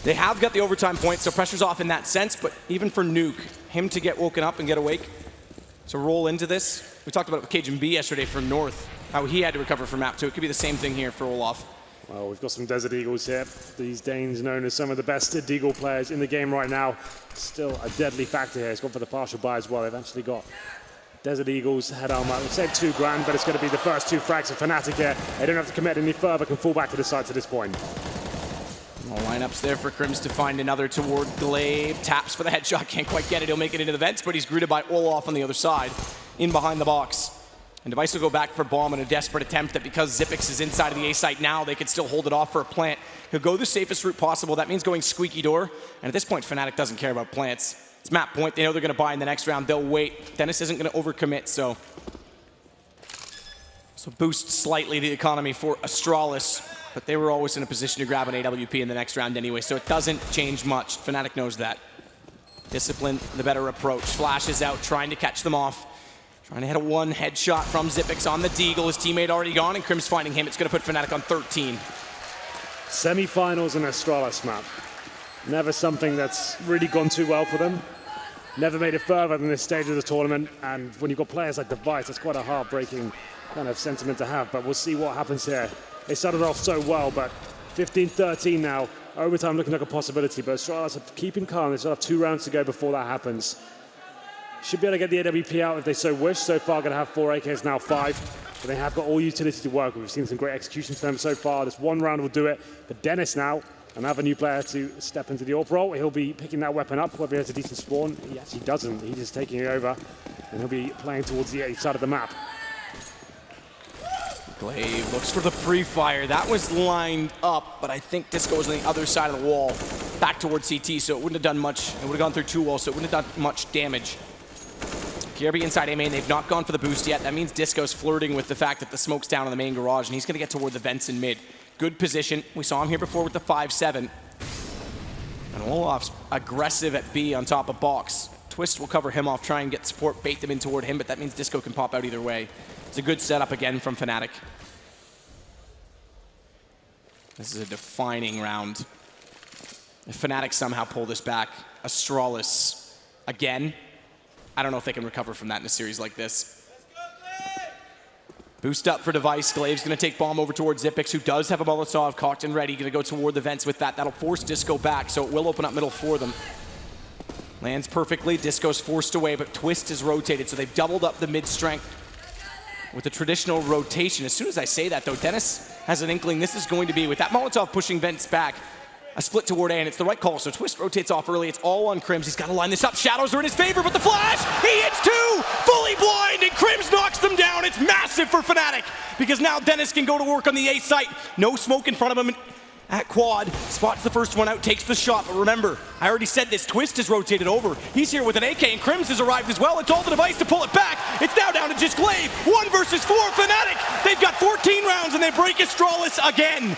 They have got the overtime point, so pressure's off in that sense, but even for Nuke, him to get woken up and get awake, to roll into this. We talked about it with Cajun B yesterday from North, how he had to recover from map 2. It could be the same thing here for Olaf. Well, we've got some Desert Eagles here. These Danes known as some of the best Deagle players in the game right now. Still a deadly factor here. It's gone for the partial buy as well. They've actually got Desert Eagles head armor. We've said $2 grand, but it's going to be the first 2 frags of Fnatic here. They don't have to commit any further, can fall back to the sides at this point. Well, lineups there for Crims to find another toward Glaive. Taps for the headshot, can't quite get it. He'll make it into the vents, but he's greeted by Olaf on the other side, in behind the box. And Device will go back for bomb in a desperate attempt that because Xyp9x is inside of the A site now, they could still hold it off for a plant. He'll go the safest route possible. That means going squeaky door. And at this point, Fnatic doesn't care about plants. It's map point. They know they're going to buy in the next round. They'll wait. Dennis isn't going to overcommit, so boost slightly the economy for Astralis. But they were always in a position to grab an AWP in the next round anyway, so it doesn't change much. Fnatic knows that. Discipline, the better approach. Flashes out, trying to catch them off. Trying to hit a 1 headshot from Xyp9x on the Deagle. His teammate already gone, and Crims finding him. It's going to put Fnatic on 13. Semi-finals in Astralis map. Never something that's really gone too well for them. Never made it further than this stage of the tournament. And when you've got players like Device, that's quite a heartbreaking kind of sentiment to have. But we'll see what happens here. They started off so well, but 15-13 now. Overtime looking like a possibility. But Astralis are keeping calm. They still have 2 rounds to go before that happens. Should be able to get the AWP out if they so wish. So far, going to have 4 AKs, now 5. But they have got all utility to work with. We've seen some great execution from them so far. This 1 round will do it. But Dennis now, another new player to step into the AWP role. He'll be picking that weapon up, whether he has a decent spawn. He actually doesn't. He's just taking it over. And he'll be playing towards the A side of the map. Glaive looks for the pre-fire. That was lined up, but I think Disco was on the other side of the wall, back towards CT, so it wouldn't have done much. It would have gone through 2 walls, so it wouldn't have done much damage. KRB inside A main, they've not gone for the boost yet. That means Disco's flirting with the fact that the smoke's down in the main garage, and he's going to get toward the vents in mid. Good position. We saw him here before with the 5-7. And Olaf's aggressive at B on top of box. Twist will cover him off, try and get support, bait them in toward him, but that means Disco can pop out either way. It's a good setup again from Fnatic. This is a defining round. If Fnatic somehow pull this back, Astralis again, I don't know if they can recover from that in a series like this. Boost up for Device. Glaive's going to take bomb over towards Xyp9x, who does have a Molotov cocked and ready. Going to go toward the vents with that. That'll force Disco back, so it will open up middle for them. Lands perfectly. Disco's forced away, but Twist is rotated, so they've doubled up the mid-strength with the traditional rotation. As soon as I say that, though, Dennis has an inkling this is going to be, with that Molotov pushing vents back, a split toward A, and it's the right call. So Twist rotates off early. It's all on Crims. He's got to line this up. Shadows are in his favor, but the flash, he hits 2, fully blind, and Crims knocks them down. It's massive for Fnatic, because now Dennis can go to work on the A site. No smoke in front of him at quad. Spots the first one out, takes the shot. But remember, I already said this, Twist is rotated over. He's here with an AK, and Crims has arrived as well. It's all the Device to pull it back. It's now down to just Glaive. 1 versus 4, Fnatic. They've got 14 rounds, and they break Astralis again.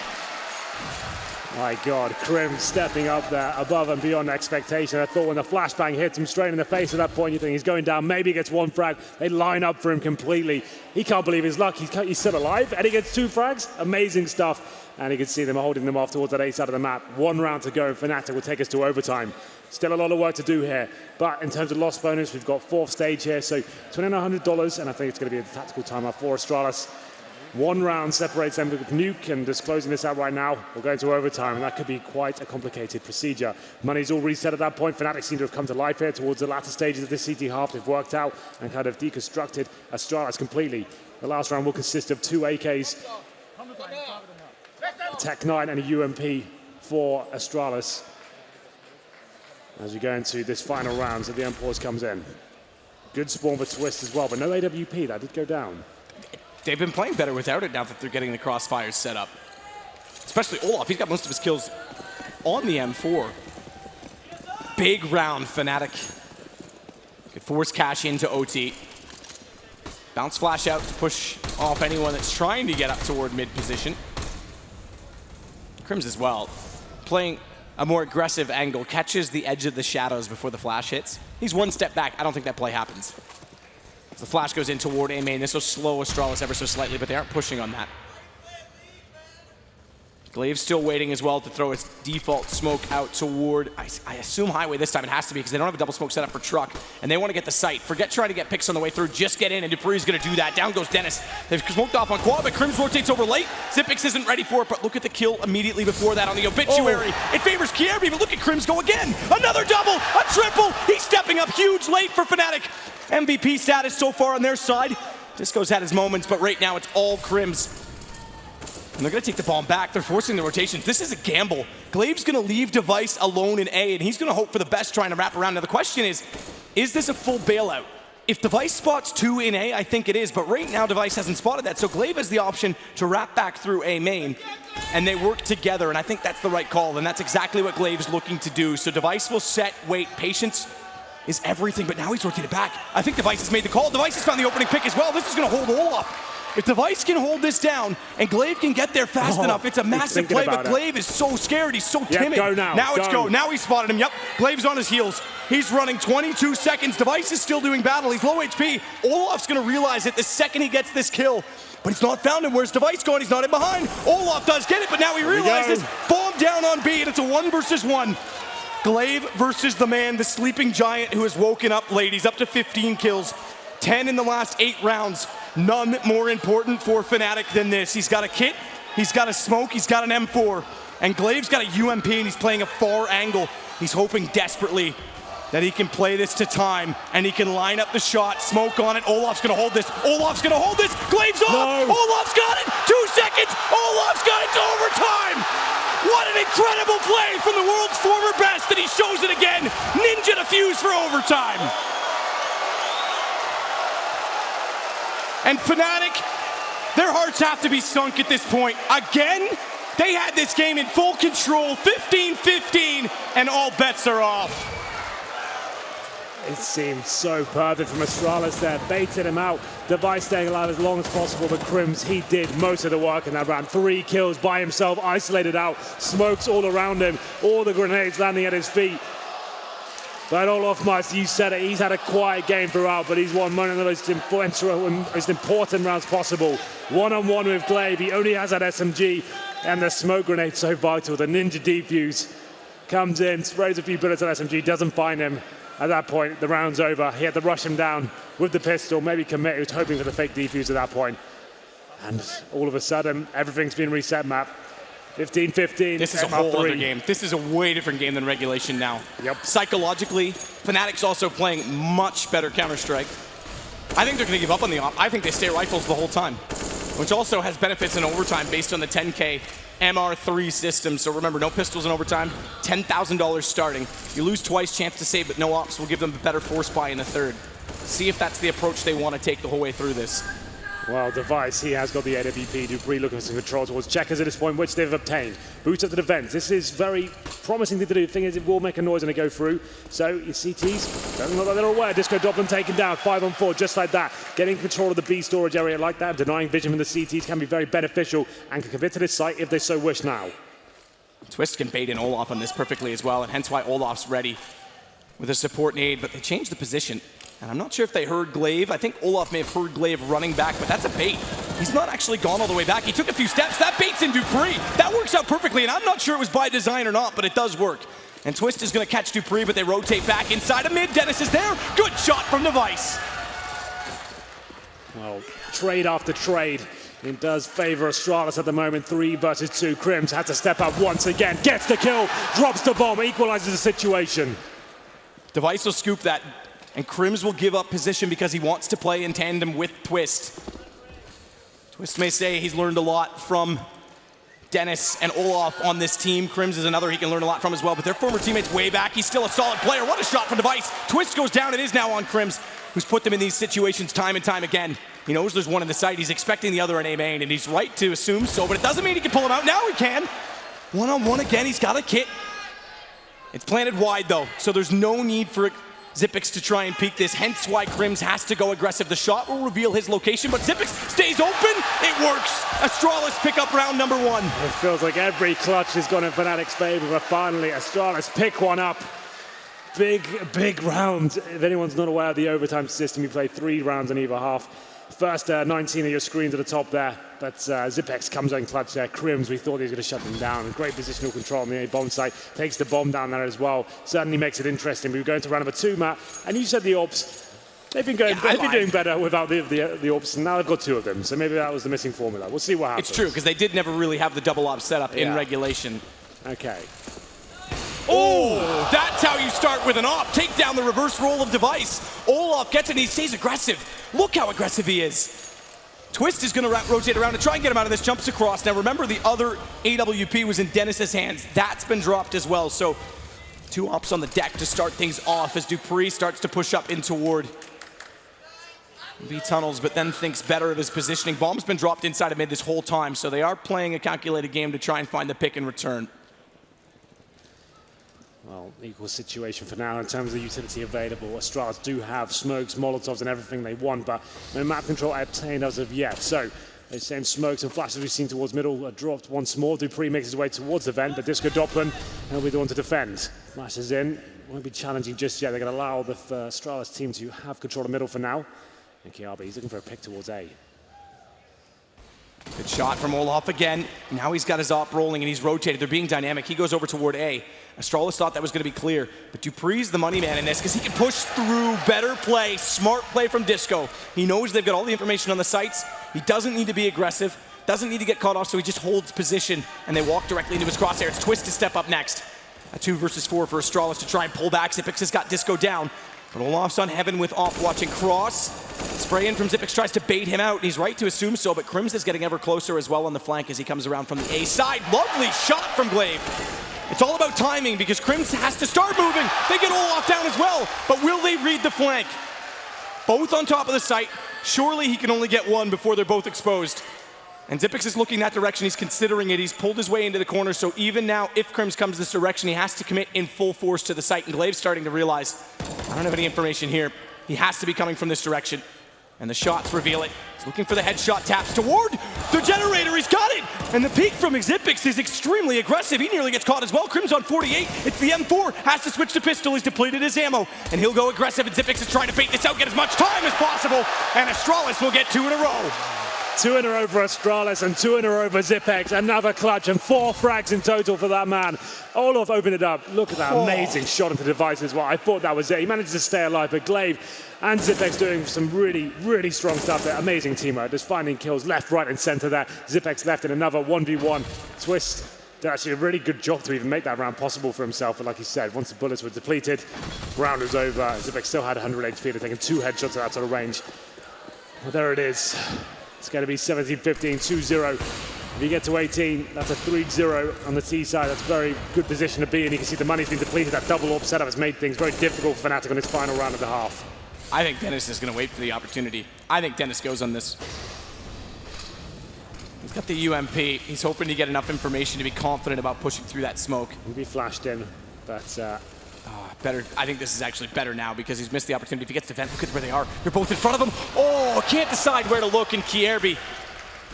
My God, Crims stepping up there above and beyond expectation. I thought when the flashbang hits him straight in the face at that point, you think he's going down, maybe he gets 1 frag. They line up for him completely. He can't believe his luck. He's still alive, and he gets 2 frags. Amazing stuff. And you can see them holding them off towards that A side of the map. 1 round to go, and Fnatic will take us to overtime. Still a lot of work to do here. But in terms of loss bonus, we've got 4th stage here, so $2,900, and I think it's going to be a tactical timeout for Astralis. 1 round separates them with Nuke, and just closing this out right now, we're going to overtime, and that could be quite a complicated procedure. Money's all reset at that point. Fnatic seem to have come to life here towards the latter stages of this CT half. They've worked out and kind of deconstructed Astralis completely. The last round will consist of 2 AKs, a Tech 9 and a UMP for Astralis. As we go into this final round, so the unpause comes in. Good spawn for Twist as well, but no AWP, that did go down. They've been playing better without it now that they're getting the crossfires set up. Especially Olaf, he's got most of his kills on the M4. Big round, Fnatic. Could force cash into OT. Bounce flash out to push off anyone that's trying to get up toward mid position. Crims as well, playing a more aggressive angle, catches the edge of the shadows before the flash hits. He's 1 step back. I don't think that play happens. The flash goes in toward A main. This will slow Astralis ever so slightly, but they aren't pushing on that. Glaive's still waiting as well to throw his default smoke out toward, I assume highway this time. It has to be because they don't have a double smoke set up for truck, and they want to get the site. Forget trying to get picks on the way through, just get in, and dupree's going to do that. Down goes Dennis. They've smoked off on quad, but Crims rotates over late. Xyp9x isn't ready for it, but look at the kill immediately before that on the obituary. It favors Kierby, but look at Crims go again. Another double, a triple. He's stepping up huge late for Fnatic. MVP status so far on their side. Disco's had his moments, but right now it's all Crims. And they're going to take the bomb back. They're forcing the rotations. This is a gamble. Glaive's going to leave Device alone in A, and he's going to hope for the best trying to wrap around. Now the question is this a full bailout? If Device spots 2 in A, I think it is, but right now Device hasn't spotted that, so Glaive has the option to wrap back through A main, and they work together, and I think that's the right call, and that's exactly what Glaive's looking to do. So Device will set, wait, patience is everything, but now he's rotated back. I think Device has made the call. Device has found the opening pick as well. This is going to hold Olaf. If Device can hold this down and Glaive can get there fast enough, it's a massive play, but Glaive is so scared, he's so timid. Go now. Now it's go. Now he spotted him. Yep, Glaive's on his heels. He's running 22 seconds. Device is still doing battle. He's low HP. Olaf's going to realize it the second he gets this kill, but he's not found him. Where's Device going? He's not in behind. Olaf does get it, but now he realizes bomb down on B, and it's a 1 versus 1. Glaive versus the man, the sleeping giant who has woken up late. He's up to 15 kills, 10 in the last 8 rounds. None more important for Fnatic than this. He's got a kit, he's got a smoke, he's got an M4, and Glaive's got a UMP and he's playing a far angle. He's hoping desperately that he can play this to time and he can line up the shot, smoke on it. Olaf's gonna hold this. Olaf's gonna hold this. Glaive's off. No. Olaf's got it. 2 seconds. Olaf's got it to overtime. What an incredible play from the world's former best, and he shows it again. Ninja defuse for overtime. And Fnatic, their hearts have to be sunk at this point. Again, they had this game in full control, 15-15, and all bets are off. It seemed so perfect from Astralis there, baited him out. Device staying alive as long as possible, but Crims, he did most of the work in that round. 3 kills by himself, isolated out, smokes all around him, all the grenades landing at his feet. But Olaf Meister, you said it, he's had a quiet game throughout, but he's won one of the most influential and most important rounds possible. One-on-one with Glaive, he only has that SMG, and the smoke grenade so vital. The ninja defuse comes in, sprays a few bullets at SMG, doesn't find him. At that point, the round's over. He had to rush him down with the pistol, maybe commit. He was hoping for the fake defuse at that point. And all of a sudden, everything's been reset, map. 15-15. This is a whole other game. This is a way different game than regulation now. Yep. Psychologically, Fnatic's also playing much better Counter-Strike. I think they're going to give up on the op. I think they stay rifles the whole time, which also has benefits in overtime based on the 10K MR3 system. So remember, no pistols in overtime, $10,000 starting. You lose twice, chance to save, but no ops will give them a better force buy in the third. See if that's the approach they want to take the whole way through this. Well, Device, he has got the AWP. dupreeh looking for some control towards checkers at this point, which they've obtained. Boots at the defense. This is very promising thing to do. The thing is, it will make a noise when they go through. So your CTs, doesn't look like they're aware. Disco Doblin taken down, 5-on-4, just like that. Getting control of the B storage area like that, denying vision from the CTs can be very beneficial and can commit to this site if they so wish now. Twist can bait in Olaf on this perfectly as well, and hence why Olaf's ready with a support nade, but they changed the position. And I'm not sure if they heard Glaive. I think Olaf may have heard Glaive running back, but that's a bait. He's not actually gone all the way back. He took a few steps. That bait's in dupreeh. That works out perfectly, and I'm not sure it was by design or not, but it does work. And Twist is going to catch dupreeh, but they rotate back inside of mid. Dennis is there. Good shot from Device. Well, trade after trade. It does favor Astralis at the moment. 3 versus 2. Crims had to step up once again. Gets the kill. Drops the bomb. Equalizes the situation. Device will scoop that. And Crims will give up position because he wants to play in tandem with Twist. Twist may say he's learned a lot from Dennis and Olaf on this team. Crims is another he can learn a lot from as well, but their former teammates way back. He's still a solid player. What a shot from Device. Twist goes down. It is now on Crims, who's put them in these situations time and time again. He knows there's one in the site. He's expecting the other in A main, and he's right to assume so, but it doesn't mean he can pull him out. Now he can. One-on-one again. He's got a kit. It's planted wide, though, so there's no need for Xyp9x to try and peek this, hence why Crims has to go aggressive. The shot will reveal his location, but Xyp9x stays open. It works. Astralis pick up round number 1. It feels like every clutch has gone in Fnatic's favor, but finally Astralis pick one up. Big round. If anyone's not aware of the overtime system, you play 3 rounds on either half. First 19 of your screens at the top there, but Zipex comes in clutch there. Crims, we thought he was going to shut them down. Great positional control on the A bomb site, takes the bomb down there as well. Certainly makes it interesting. We were going to round number 2, Matt, and you said the Ops. They've been doing better without the Ops, and now they've got 2 of them. So maybe that was the missing formula. We'll see what happens. It's true, because they did never really have the double Ops set up in regulation. Okay. Oh, that's how you start with an op. Take down the reverse roll of Device. Olaf gets it and he stays aggressive. Look how aggressive he is. Twist is going to rotate around and try and get him out of this. Jumps across. Now remember, the other AWP was in Dennis's hands. That's been dropped as well. So 2 ops on the deck to start things off as Dupree starts to push up in toward B tunnels, but then thinks better of his positioning. Bomb's been dropped inside of mid this whole time, so they are playing a calculated game to try and find the pick and return. Well, equal situation for now in terms of the utility available. Astralis do have smokes, molotovs, and everything they want, but no map control obtained as of yet. So, the same smokes and flashes we've seen towards middle are dropped once more. Dupree makes his way towards the vent, but Disco Doppelin will be the one to defend. Flashes in, won't be challenging just yet. They're going to allow the Astralis team to have control of middle for now. And KRB, he's looking for a pick towards A. Good shot from Olaf again. Now he's got his op rolling and he's rotated. They're being dynamic. He goes over toward A. Astralis thought that was going to be clear, but Dupree's the money man in this because he can push through. Better play, smart play from Disco. He knows they've got all the information on the sites. He doesn't need to be aggressive, doesn't need to get caught off, so he just holds position and they walk directly into his crosshair. It's Twist to step up next. A 2 versus 4 for Astralis to try and pull back. Zipex has got Disco down, but Olaf's on Heaven with op watching cross. Spray in from Zipex, tries to bait him out, and he's right to assume so, but Crims is getting ever closer as well on the flank as he comes around from the A side. Lovely shot from Glaive. It's all about timing because Crims has to start moving. They get Olaf down as well, but will they read the flank? Both on top of the site. Surely he can only get one before they're both exposed. And Zipex is looking that direction. He's considering it. He's pulled his way into the corner, so even now, if Crims comes this direction, he has to commit in full force to the site, and Glaive's starting to realize, I don't have any information here. He has to be coming from this direction. And the shots reveal it. He's looking for the headshot, taps toward the generator. He's got it! And the peek from Zipex is extremely aggressive. He nearly gets caught as well. Crims on 48. It's the M4. Has to switch to pistol. He's depleted his ammo. And he'll go aggressive. And Zipex is trying to bait this out, get as much time as possible. And Astralis will get 2 in a row. 2 in a row for Astralis and 2 in a row for Zipex. Another clutch and 4 frags in total for that man. Olaf opened it up. Look at that amazing shot into Device as well. I thought that was it. He managed to stay alive, but Glaive and Zipex doing some really strong stuff there. Amazing teamwork. Just finding kills left, right, and center there. Zipex left in another 1v1. Twist did actually a really good job to even make that round possible for himself. But like he said, once the bullets were depleted, round was over. Zipex still had 100 HP. They're taking 2 headshots at that sort of range. Well, there it is. It's going to be 17-15, 2-0. If you get to 18, that's a 3-0 on the T side. That's a very good position to be in. You can see the money's been depleted. That double AWP setup has made things very difficult for Fnatic on his final round of the half. I think Dennis is going to wait for the opportunity. I think Dennis goes on this. He's got the UMP. He's hoping to get enough information to be confident about pushing through that smoke. He'll be flashed in, but... better. I think this is actually better now because he's missed the opportunity. If he gets to vent, look at where they are. They're both in front of him. Oh, can't decide where to look, and KRB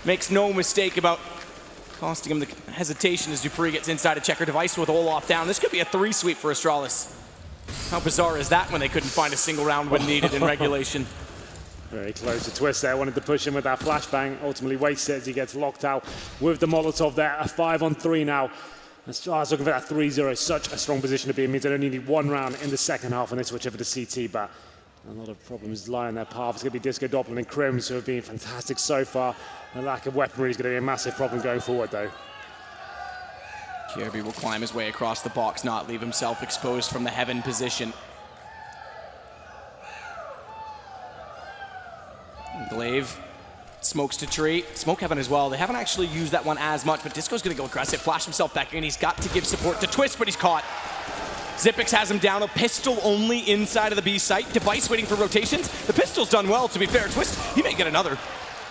makes no mistake about costing him the hesitation as Dupree gets inside a checker. Device with Olaf down. This could be a 3 sweep for Astralis. How bizarre is that when they couldn't find a single round when needed in regulation? Very close to Twist there. Wanted to push him with that flashbang. Ultimately wastes it as he gets locked out with the Molotov there. A 5-on-3 now. Astralis looking for that 3-0. Such a strong position to be in. Means they only need 1 round in the second half and they switch over to CT, but a lot of problems lie in their path. It's going to be Disco Doppelin and Crims who have been fantastic so far. The lack of weaponry is going to be a massive problem going forward though. KRB will climb his way across the box, not leave himself exposed from the Heaven position. Glaive smokes to tree. Smoke Heaven as well. They haven't actually used that one as much, but Disco's going to go aggressive, flash himself back in. He's got to give support to Twist, but he's caught. Zipex has him down. A pistol only inside of the B site. Device waiting for rotations. The pistol's done well, to be fair. Twist, he may get another.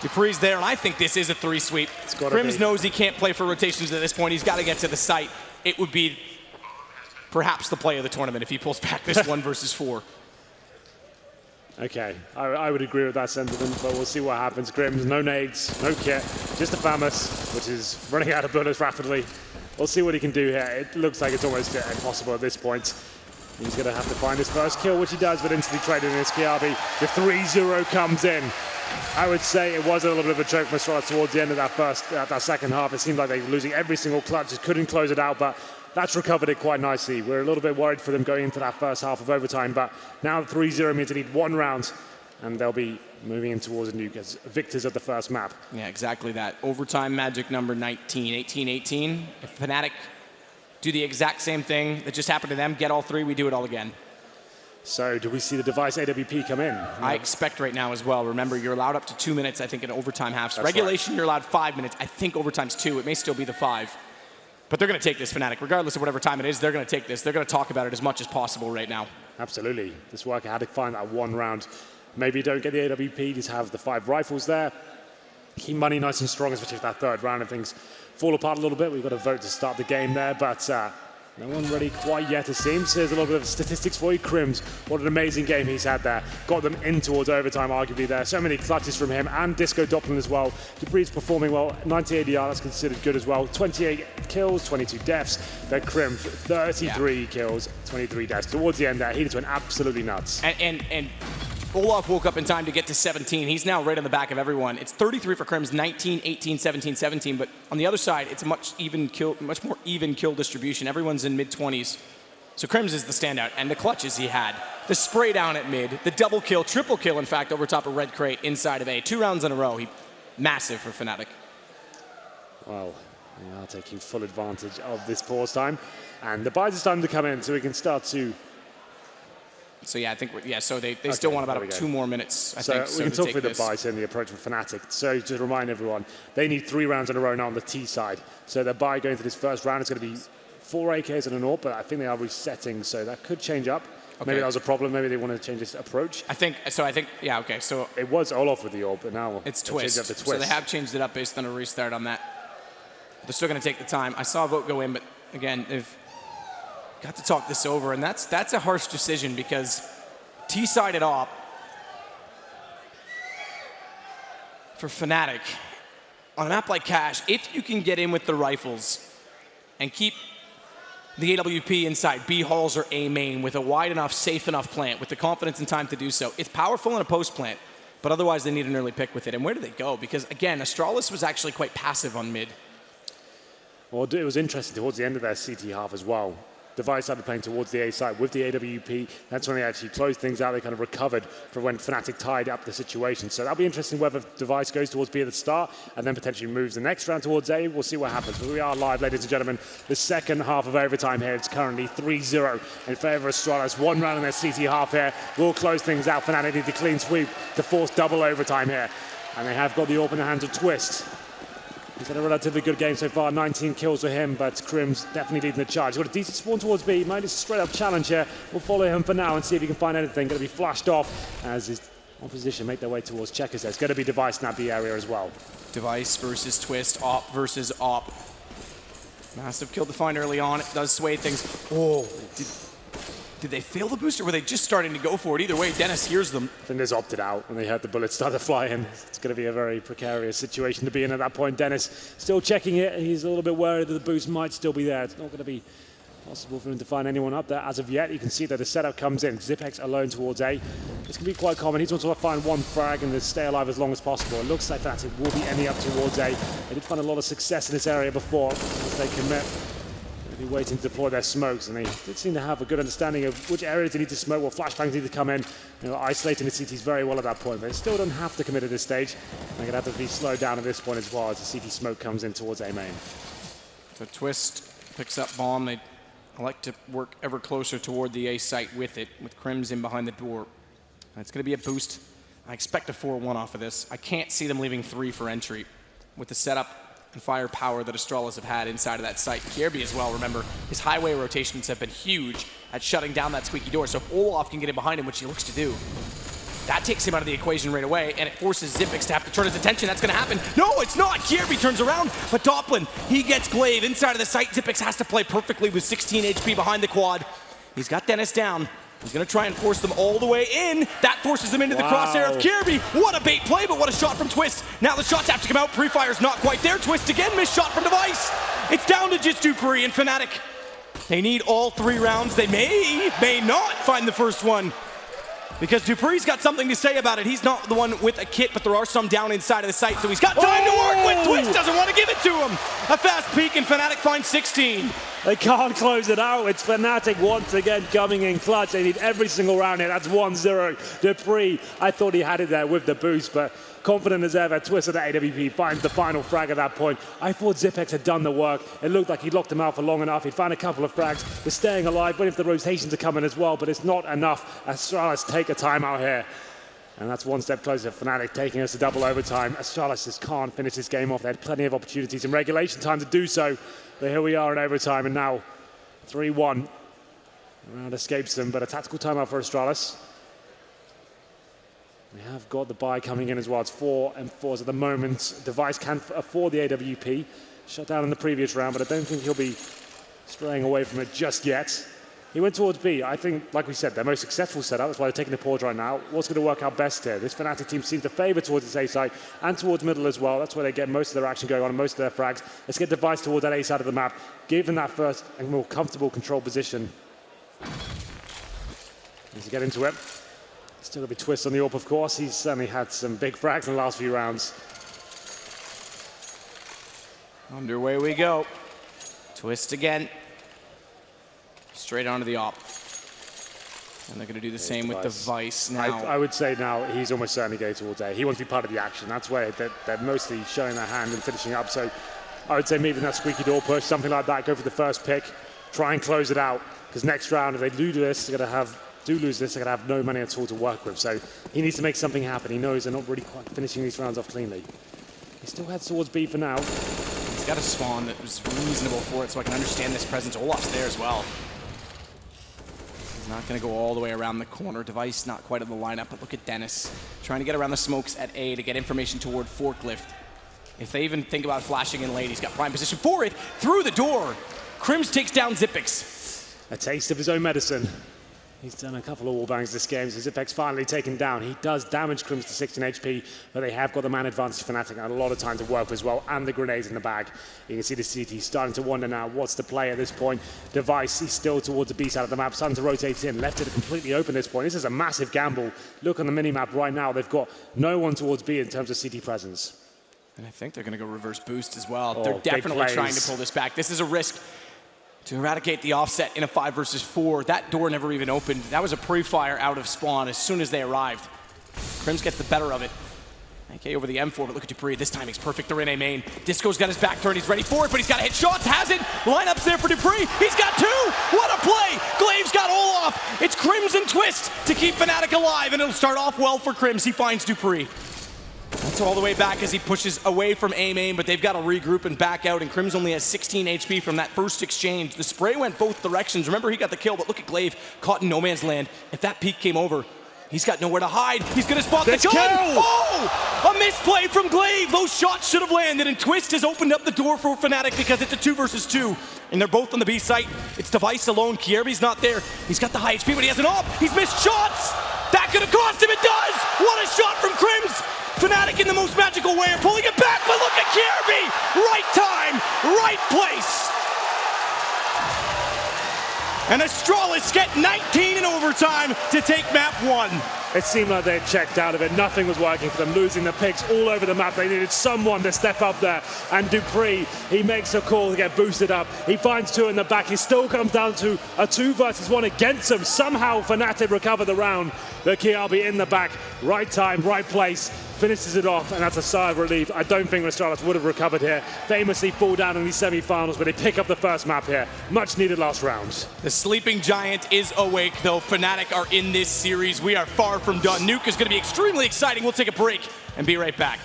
Dupree's there, and I think this is a 3 sweep. Crims knows he can't play for rotations at this point. He's got to get to the site. It would be perhaps the play of the tournament if he pulls back this 1 versus 4. Okay, I would agree with that sentiment, but we'll see what happens. Crims, no nades, no kit, just a FAMAS, which is running out of bullets rapidly. We'll see what he can do here. It looks like it's almost impossible at this point. He's going to have to find his first kill, which he does, but instantly traded in his Kiabi. The 3-0 comes in. I would say it was a little bit of a choke for Astralis towards the end of that second half. It seemed like they were losing every single clutch, just couldn't close it out, but that's recovered it quite nicely. We're a little bit worried for them going into that first half of overtime, but now 3-0 means they need one round, and they'll be moving in towards a nuke as victors of the first map. Yeah, exactly that. Overtime magic number 19, 18-18. If Fnatic do the exact same thing that just happened to them, get all three, we do it all again. So do we see the Device AWP come in? I expect right now as well. Remember, you're allowed up to 2 minutes, I think, in overtime halves. That's Regulation, right. You're allowed 5 minutes. I think overtime's 2. It may still be the 5. But they're going to take this, Fnatic. Regardless of whatever time it is, they're going to take this. They're going to talk about it as much as possible right now. Absolutely. This worker had to find that one round. Maybe don't get the AWP, just have the 5 rifles there. Keep money nice and strong, especially if that third round and things fall apart a little bit. We've got a vote to start the game there, but no one ready quite yet, it seems. Here's a little bit of statistics for you. Crims, what an amazing game he's had there. Got them in towards overtime, arguably there. So many clutches from him, and Disco Doppelin as well. Dupree's performing well. 90 ADR, that's considered good as well. 28 kills, 22 deaths. Then Crims, 33 kills, 23 deaths. Towards the end there, he just went absolutely nuts. And Olaf woke up in time to get to 17. He's now right on the back of everyone. It's 33 for Crims, 19, 18, 17, 17. But on the other side, it's a much more even kill distribution. Everyone's in mid-20s. So Crims is the standout. And the clutches he had. The spray down at mid, the double kill, triple kill, in fact, over top of Red Crate inside of A. 2 rounds in a row. Massive for Fnatic. Well, they are taking full advantage of this pause time. And the buys us time to come in so we can start to... So yeah, I think so they still want about 2 more minutes. I think we can talk through the buys and the approach from Fnatic. So to remind everyone, they need 3 rounds in a row now on the T side. So their buy going to this first round is going to be 4 AKs and an AWP, but I think they are resetting, so that could change up. Okay. Maybe that was a problem. Maybe they want to change this approach. I think yeah, okay. So it was Olaf with the AWP, but now it's Twist. So they have changed it up based on a restart on that. They're still going to take the time. I saw a vote go in, but again, they've got to talk this over, and that's a harsh decision because T-sided op for Fnatic on a map like Cash, if you can get in with the rifles and keep the AWP inside B halls or A main with a wide enough, safe enough plant with the confidence and time to do so, it's powerful in a post plant, but otherwise they need an early pick with it. And where do they go? Because again, Astralis was actually quite passive on mid. Well, it was interesting towards the end of their CT half as well. Device started playing towards the A side with the AWP. That's when they actually closed things out. They kind of recovered from when Fnatic tied up the situation. So that'll be interesting whether Device goes towards B at the start and then potentially moves the next round towards A. We'll see what happens. But we are live, ladies and gentlemen. The second half of overtime here. It's currently 3-0 in favor of Astralis. 1 round in their CT half here. We'll close things out. Fnatic need to clean sweep to force double overtime here. And they have got the AWP in the hands of Twist. He's had a relatively good game so far, 19 kills for him, but Crims definitely leading the charge. He's got a decent spawn towards B, might just straight up challenge here. We'll follow him for now and see if he can find anything. Going to be flashed off as his opposition make their way towards Checkers. There's going to be Device in that B area as well. Device versus Twist, op versus op. Massive kill defined early on, it does sway things. Oh, did they fail the booster? Were they just starting to go for it? Either way, Dennis hears them. I think Dennis opted out when they heard the bullets start to fly in. It's going to be a very precarious situation to be in at that point. Dennis still checking it. He's a little bit worried that the boost might still be there. It's not going to be possible for him to find anyone up there as of yet. You can see that the setup comes in. Zipex alone towards A. This can be quite common. He wants to find 1 frag and stay alive as long as possible. It looks like Fnatic will be ending up towards A. They did find a lot of success in this area before as they commit. Be waiting to deploy their smokes, and they did seem to have a good understanding of which areas they need to smoke, what flashbangs need to come in, isolating the CTs very well at that point, but they still don't have to commit at this stage. They're going to have to be slowed down at this point as well as the CT smoke comes in towards A main. So Twist picks up bomb. They like to work ever closer toward the A site with it, with Crims in behind the door. And it's going to be a boost. I expect a 4-1 off of this. I can't see them leaving 3 for entry with the setup and firepower that Astralis have had inside of that site. Kierby as well, remember, his highway rotations have been huge at shutting down that squeaky door. So if Olaf can get in behind him, which he looks to do, that takes him out of the equation right away, and it forces Zipex to have to turn his attention. That's going to happen. No, it's not. Kierby turns around, but Doppelin, he gets Glaive inside of the site. Zipex has to play perfectly with 16 HP behind the quad. He's got Dennis down. He's going to try and force them all the way in. That forces them into the crosshair of Kierby. What a bait play, but what a shot from Twist. Now the shots have to come out. Pre-fire's not quite there. Twist again, missed shot from Device. It's down to just Dupree and Fnatic. They need all 3 rounds. They may not find the first one, because Dupree's got something to say about it. He's not the one with a kit, but there are some down inside of the site, so he's got time to work with. Twist doesn't want to give it to him. A fast peek, and Fnatic finds 16. They can't close it out. It's Fnatic once again coming in clutch. They need every single round here. That's 1-0. Dupree, I thought he had it there with the boost, but confident as ever, Twist at the AWP finds the final frag at that point. I thought Zipex had done the work. It looked like he locked him out for long enough. He'd found a couple of frags. They're staying alive, waiting for the rotations to come in as well, but it's not enough. Astralis take a timeout here. And that's one step closer to Fnatic taking us to double overtime. Astralis just can't finish this game off. They had plenty of opportunities in regulation time to do so. But here we are in overtime, and now 3-1. Round escapes them, but a tactical timeout for Astralis. We have got the buy coming in as well. It's 4 and 4s at the moment. Device can afford the AWP. Shut down in the previous round, but I don't think he'll be straying away from it just yet. He went towards B. I think, like we said, their most successful setup. That's why they're taking the pause right now. What's going to work out best here? This Fnatic team seems to favor towards the A side and towards middle as well. That's where they get most of their action going on and most of their frags. Let's get Device towards that A side of the map. Give them that first and more comfortable control position. As you get into it. Still going to be Twist on the AWP, of course. He's certainly had some big frags in the last few rounds. Underway we go. Twist again. Straight onto the AWP. And they're going to do the same with Device now. I would say now he's almost certainly going towards A. He wants to be part of the action. That's where they're mostly showing their hand and finishing up. So I would say maybe that squeaky door push, something like that, go for the first pick, try and close it out. Because next round, if they do this, they're going to have no money at all to work with. So he needs to make something happen. He knows they're not really quite finishing these rounds off cleanly. He still heads towards B for now. He's got a spawn that was reasonable for it, so I can understand this presence. Olaf's there as well. He's not going to go all the way around the corner. Device not quite in the lineup, but look at Dennis trying to get around the smokes at A to get information toward Forklift. If they even think about flashing in late, he's got prime position for it. Through the door, Crims takes down Zipex. A taste of his own medicine. He's done a couple of wall bangs this game, so Zipex finally taken down. He does damage Crims to 16 HP, but they have got the man advantage Fnatic and a lot of time to work with as well, and the grenades in the bag. You can see the CT starting to wonder now what's the play at this point. Device, he's still towards the B side of the map, starting to rotate in, left it completely open at this point. This is a massive gamble. Look on the mini-map right now, they've got no one towards B in terms of CT presence. And I think they're going to go reverse boost as well. They're definitely trying to pull this back. This is a risk to eradicate the offset in a 5 versus 4. That door never even opened. That was a pre-fire out of spawn as soon as they arrived. Crims gets the better of it. AK over the M4, but look at Dupree. This timing's perfect. They're in A main. Disco's got his back turned. He's ready for it, but he's got to hit shots. Has it. Lineup's there for Dupree. He's got 2. What a play. Glaive's got Olaf. It's Crims and Twist to keep Fnatic alive, and it'll start off well for Crims. He finds Dupree. That's all the way back as he pushes away from A main, but they've got to regroup and back out, and Crims only has 16 HP from that first exchange. The spray went both directions. Remember, he got the kill, but look at Glaive caught in no man's land. If that peek came over, he's got nowhere to hide. He's going to spot the gun. Oh! A misplay from Glaive. Those shots should have landed, and Twist has opened up the door for Fnatic because it's a 2 versus 2, and they're both on the B site. It's Device alone. Kierby's not there. He's got the high HP, but he has an AWP. He's missed shots. That could have cost him. It does. What a shot from Crims. Fnatic in the most magical way are pulling it back, but look at Kierby! Right time, right place! And Astralis get 19 in overtime to take map 1. It seemed like they had checked out of it. Nothing was working for them, losing the picks all over the map. They needed someone to step up there. And Dupree, he makes a call to get boosted up. He finds 2 in the back. He still comes down to a 2 versus 1 against him. Somehow Fnatic recover the round. The Kierby in the back. Right time, right place. Finishes it off, and that's a sigh of relief. I don't think Astralis would have recovered here. Famously fall down in these semi-finals, but they pick up the first map here. Much needed last round. The sleeping giant is awake, though. Fnatic are in this series. We are far from done. Nuke is going to be extremely exciting. We'll take a break and be right back.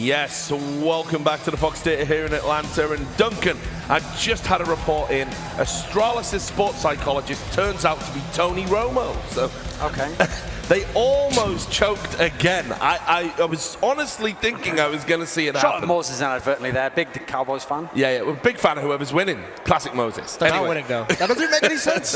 Yes, welcome back to the Fox Theatre here in Atlanta. And Duncan, I just had a report in. Astralis' sports psychologist turns out to be Tony Romo. So Okay. they almost choked again. I was honestly thinking I was going to see it Shot happen. at Moses inadvertently there. Big Cowboys fan. Yeah, we're a big fan of whoever's winning. Classic Moses. They're Anyway, not winning, though. That doesn't make any sense.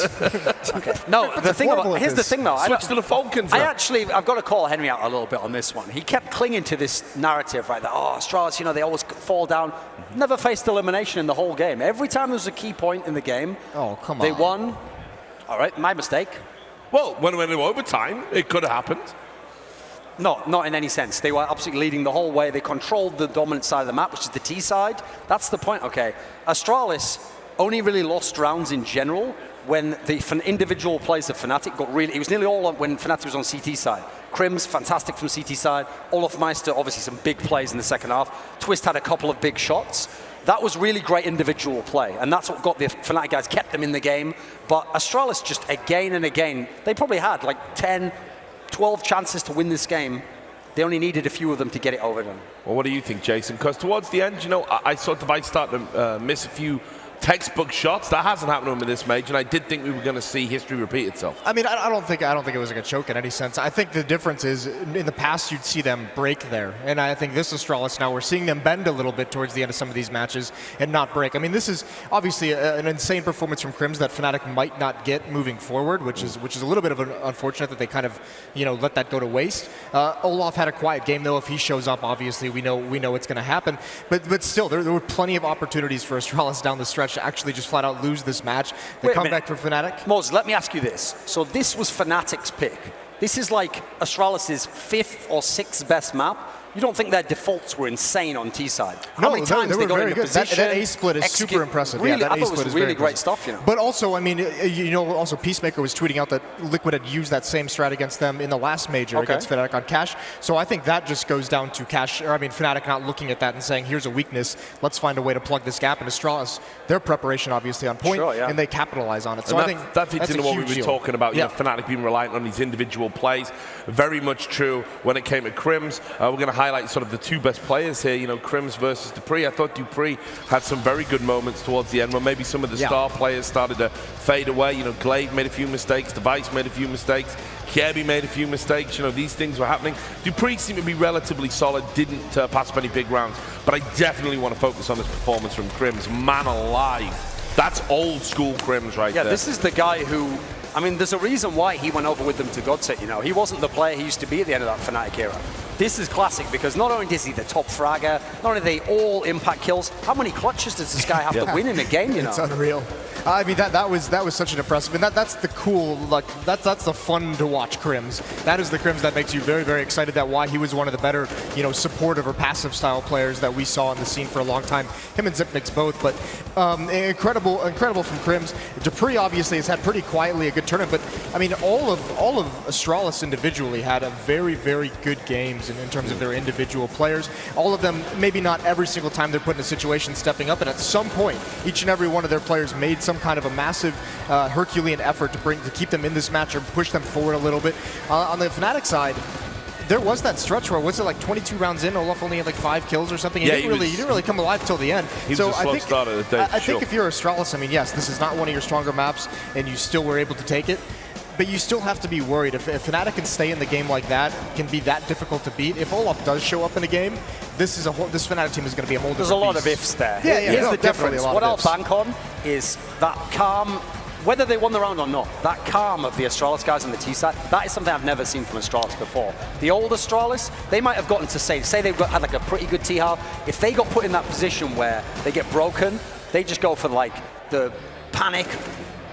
No, the thing horrible about, here's the this. thing though. switch to the Falcons I've now. got to call Henry out a little bit on this one. He kept clinging to this narrative, right? That, oh, Astralis, they always fall down. Never faced elimination in the whole game. Every time there was a key point in the game, Oh, come they on. won. All right, my mistake. Well, when we went into overtime, it could have happened. No, not in any sense. They were absolutely leading the whole way. They controlled the dominant side of the map, which is the T side. That's the point, okay. Astralis only really lost rounds in general when the individual plays of Fnatic got really, it was nearly all when Fnatic was on CT side. Crims, fantastic from CT side. Olaf Meister, obviously some big plays in the second half. Twist had a couple of big shots. That was really great individual play, and that's what got the Fnatic guys, kept them in the game. But Astralis just again and again, they probably had like 10, 12 chances to win this game. They only needed a few of them to get it over them. Well, what do you think, Jason? Because towards the end, I saw Device start to miss a few textbook shots. That hasn't happened to him in this major, and I did think we were going to see history repeat itself. I mean, I don't think it was like a choke in any sense. I think the difference is in the past you'd see them break there, and I think this Astralis now we're seeing them bend a little bit towards the end of some of these matches and not break. I mean, this is obviously an insane performance from Crims that Fnatic might not get moving forward, which is a little bit of an unfortunate that they kind of let that go to waste. Olaf had a quiet game though. If he shows up, obviously we know it's going to happen. But still, there were plenty of opportunities for Astralis down the stretch to actually just flat out lose this match. The comeback for Fnatic. Moses, let me ask you this. So this was Fnatic's pick. This is like Astralis' 5th or 6th best map. You don't think their defaults were insane on T side? How many times they they were got very into good. position? That A split is super impressive. Really, Yeah, that I A thought split it was is really very great impressive. stuff. But also, I mean, also Peacemaker was tweeting out that Liquid had used that same strat against them in the last major against Fnatic on Cash. So I think that just goes down to Fnatic not looking at that and saying, here's a weakness. Let's find a way to plug this gap. And Astralis, their preparation obviously on point, and they capitalize on it. So and I think that fits that's into a what we huge were deal. talking about. Fnatic being reliant on these individual plays. Very much true when it came to Crims. We're going to highlight sort of the two best players here. Crims versus Dupree. I thought Dupree had some very good moments towards the end where maybe some of the star players started to fade away. Glaive made a few mistakes, Device made a few mistakes, Kirby made a few mistakes. These things were happening. Dupree seemed to be relatively solid, didn't pass up any big rounds, but I definitely want to focus on this performance from Crims. Man alive. That's old school Crims right there. Yeah, this is the guy who, I mean, there's a reason why he went over with them to Godset, He wasn't the player he used to be at the end of that Fnatic era. This is classic because not only is he the top fragger, not only are they all impact kills, how many clutches does this guy have to win in a game, It's unreal. I mean, that was such an impressive, and that's the cool, that's the fun to watch Crims. That is the Crims that makes you very, very excited. That why he was one of the better, supportive or passive style players that we saw in the scene for a long time. Him and Zipmix both, but incredible from Crims. Dupree obviously has had pretty quietly a good tournament, but I mean, all of Astralis individually had a very, very good games in terms of their individual players. All of them, maybe not every single time they're put in a situation stepping up, and at some point, each and every one of their players made some kind of a massive Herculean effort to keep them in this match or push them forward a little bit. On the Fnatic side, there was that stretch where, was it like 22 rounds in, Olaf only had like 5 kills or something? He didn't really come alive till the end. He was a slow starter of the day, I think if you're Astralis, I mean, yes, this is not one of your stronger maps, and you still were able to take it. But you still have to be worried. If Fnatic can stay in the game like that, can be that difficult to beat. If Olaf does show up in a game, this Fnatic team is going to be a whole different There's a lot beast. of ifs there. Yeah, Here's the definitely difference. a lot What of I'll ifs. bank on is that calm, whether they won the round or not, that calm of the Astralis guys on the T side, that is something I've never seen from Astralis before. The old Astralis, they might have gotten to say they've had like a pretty good T half. If they got put in that position where they get broken, they just go for like the panic,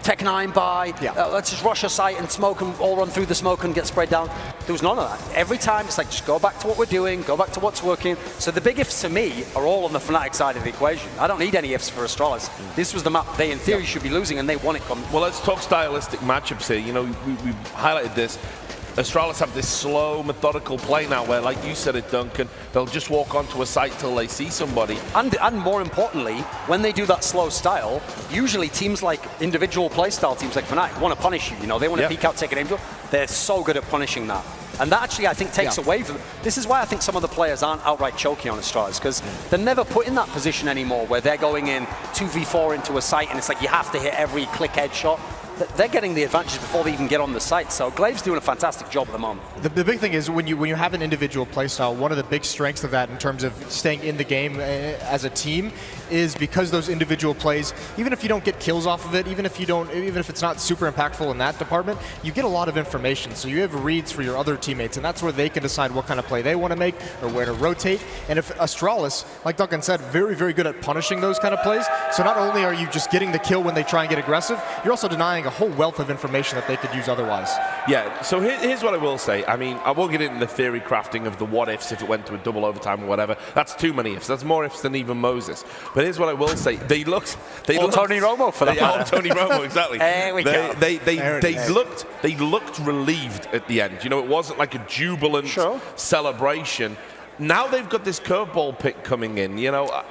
Tech 9 buy, let's just rush a site and smoke and all run through the smoke and get sprayed down. There was none of that. Every time it's like, just go back to what we're doing, go back to what's working. So the big ifs to me are all on the Fnatic side of the equation. I don't need any ifs for Astralis. This was the map they in theory should be losing, and they won it. Well, let's talk stylistic matchups here. We highlighted this. Astralis have this slow, methodical play now where, like you said it, Duncan, they'll just walk onto a site till they see somebody. And more importantly, when they do that slow style, usually teams like individual play style teams like Fnatic want to punish you. They want to peek out, take an aim. They're so good at punishing that. And that actually, I think, takes away from this is why I think some of the players aren't outright choking on Astralis, because they're never put in that position anymore where they're going in 2v4 into a site and it's like you have to hit every click headshot. They're getting the advantage before they even get on the site. So Glaive's doing a fantastic job at the moment. The big thing is when you have an individual playstyle, one of the big strengths of that in terms of staying in the game as a team is because those individual plays, even if you don't get kills off of it, even if it's not super impactful in that department, you get a lot of information. So you have reads for your other teammates, and that's where they can decide what kind of play they want to make or where to rotate. And if Astralis, like Duncan said, very, very good at punishing those kind of plays. So not only are you just getting the kill when they try and get aggressive, you're also denying a whole wealth of information that they could use otherwise. Yeah, so here's what I will say. I mean, I won't get into the theory crafting of the what ifs if it went to a double overtime or whatever. That's too many ifs. That's more ifs than even Moses. But here's what I will say. They looked Tony Romo for that. Yeah, Tony Romo, exactly. There we go. They looked relieved at the end. You know, it wasn't like a jubilant celebration. Now they've got this curveball pick coming in, you know.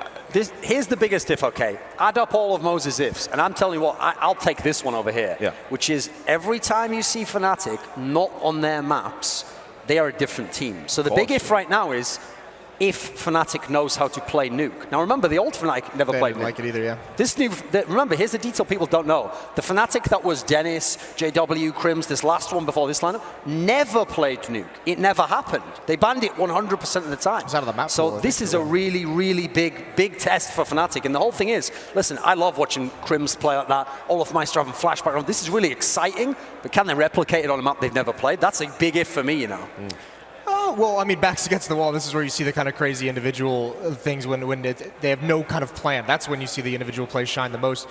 Here's the biggest if, okay. Add up all of Moses' ifs, and I'm telling you what, I'll take this one over here, which is every time you see Fnatic not on their maps, they are a different team. So the big if right now is if Fnatic knows how to play Nuke. Now remember, the old Fnatic never played Nuke. Like it either, yeah. This new, remember, here's the detail people don't know. The Fnatic that was Dennis, JW, Crims, this last one before this lineup, never played Nuke. It never happened. They banned it 100% of the time. It's out of the map. So this is a really, really big test for Fnatic. And the whole thing is, listen, I love watching Crims play like that. Olaf Meister having flashback. This is really exciting, but can they replicate it on a map they've never played? That's a big if for me, you know. Oh, well, I mean, backs against the wall, this is where you see the kind of crazy individual things when they have no kind of plan. That's when you see the individual plays shine the most.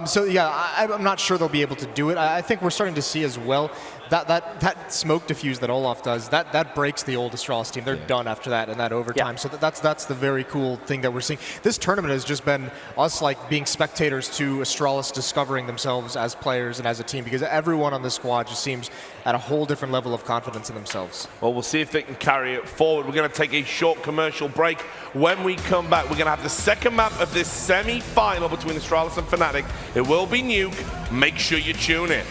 So, yeah, I'm not sure they'll be able to do it. I think we're starting to see as well that smoke diffuse that Olaf does, that breaks the old Astralis team. They're done after that in that overtime. So that's the very cool thing that we're seeing. This tournament has just been us like being spectators to Astralis discovering themselves as players and as a team, because everyone on the squad just seems at a whole different level of confidence in themselves. Well, we'll see if they can carry it forward. We're going to take a short commercial break. When we come back, we're going to have the second map of this semi-final between Astralis and Fnatic. It will be Nuke. Make sure you tune in.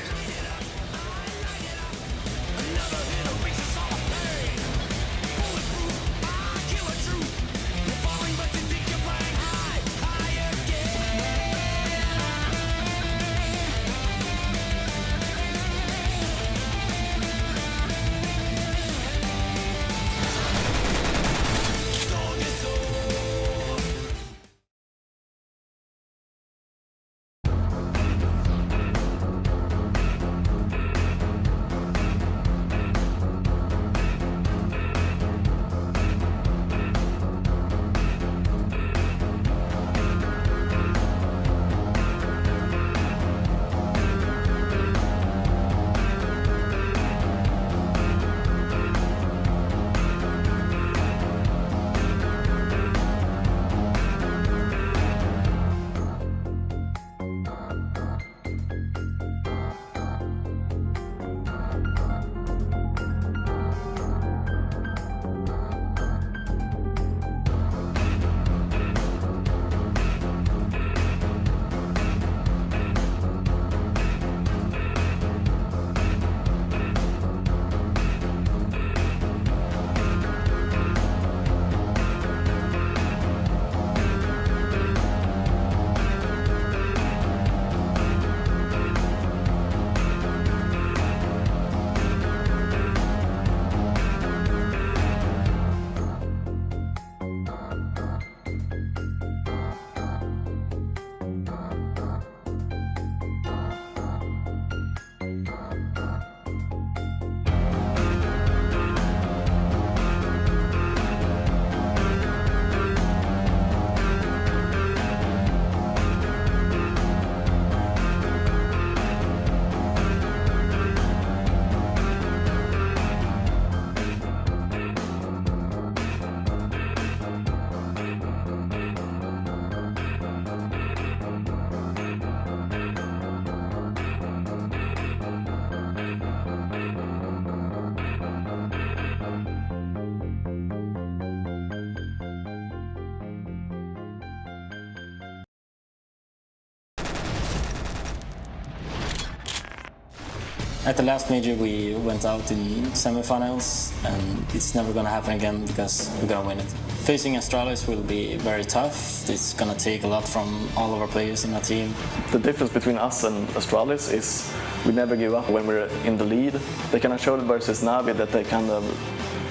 At the last major, we went out in semifinals, and it's never gonna happen again because we're gonna win it. Facing Astralis will be very tough. It's gonna take a lot from all of our players in our team. The difference between us and Astralis is we never give up when we're in the lead. They kind of showed versus Navi that they kind of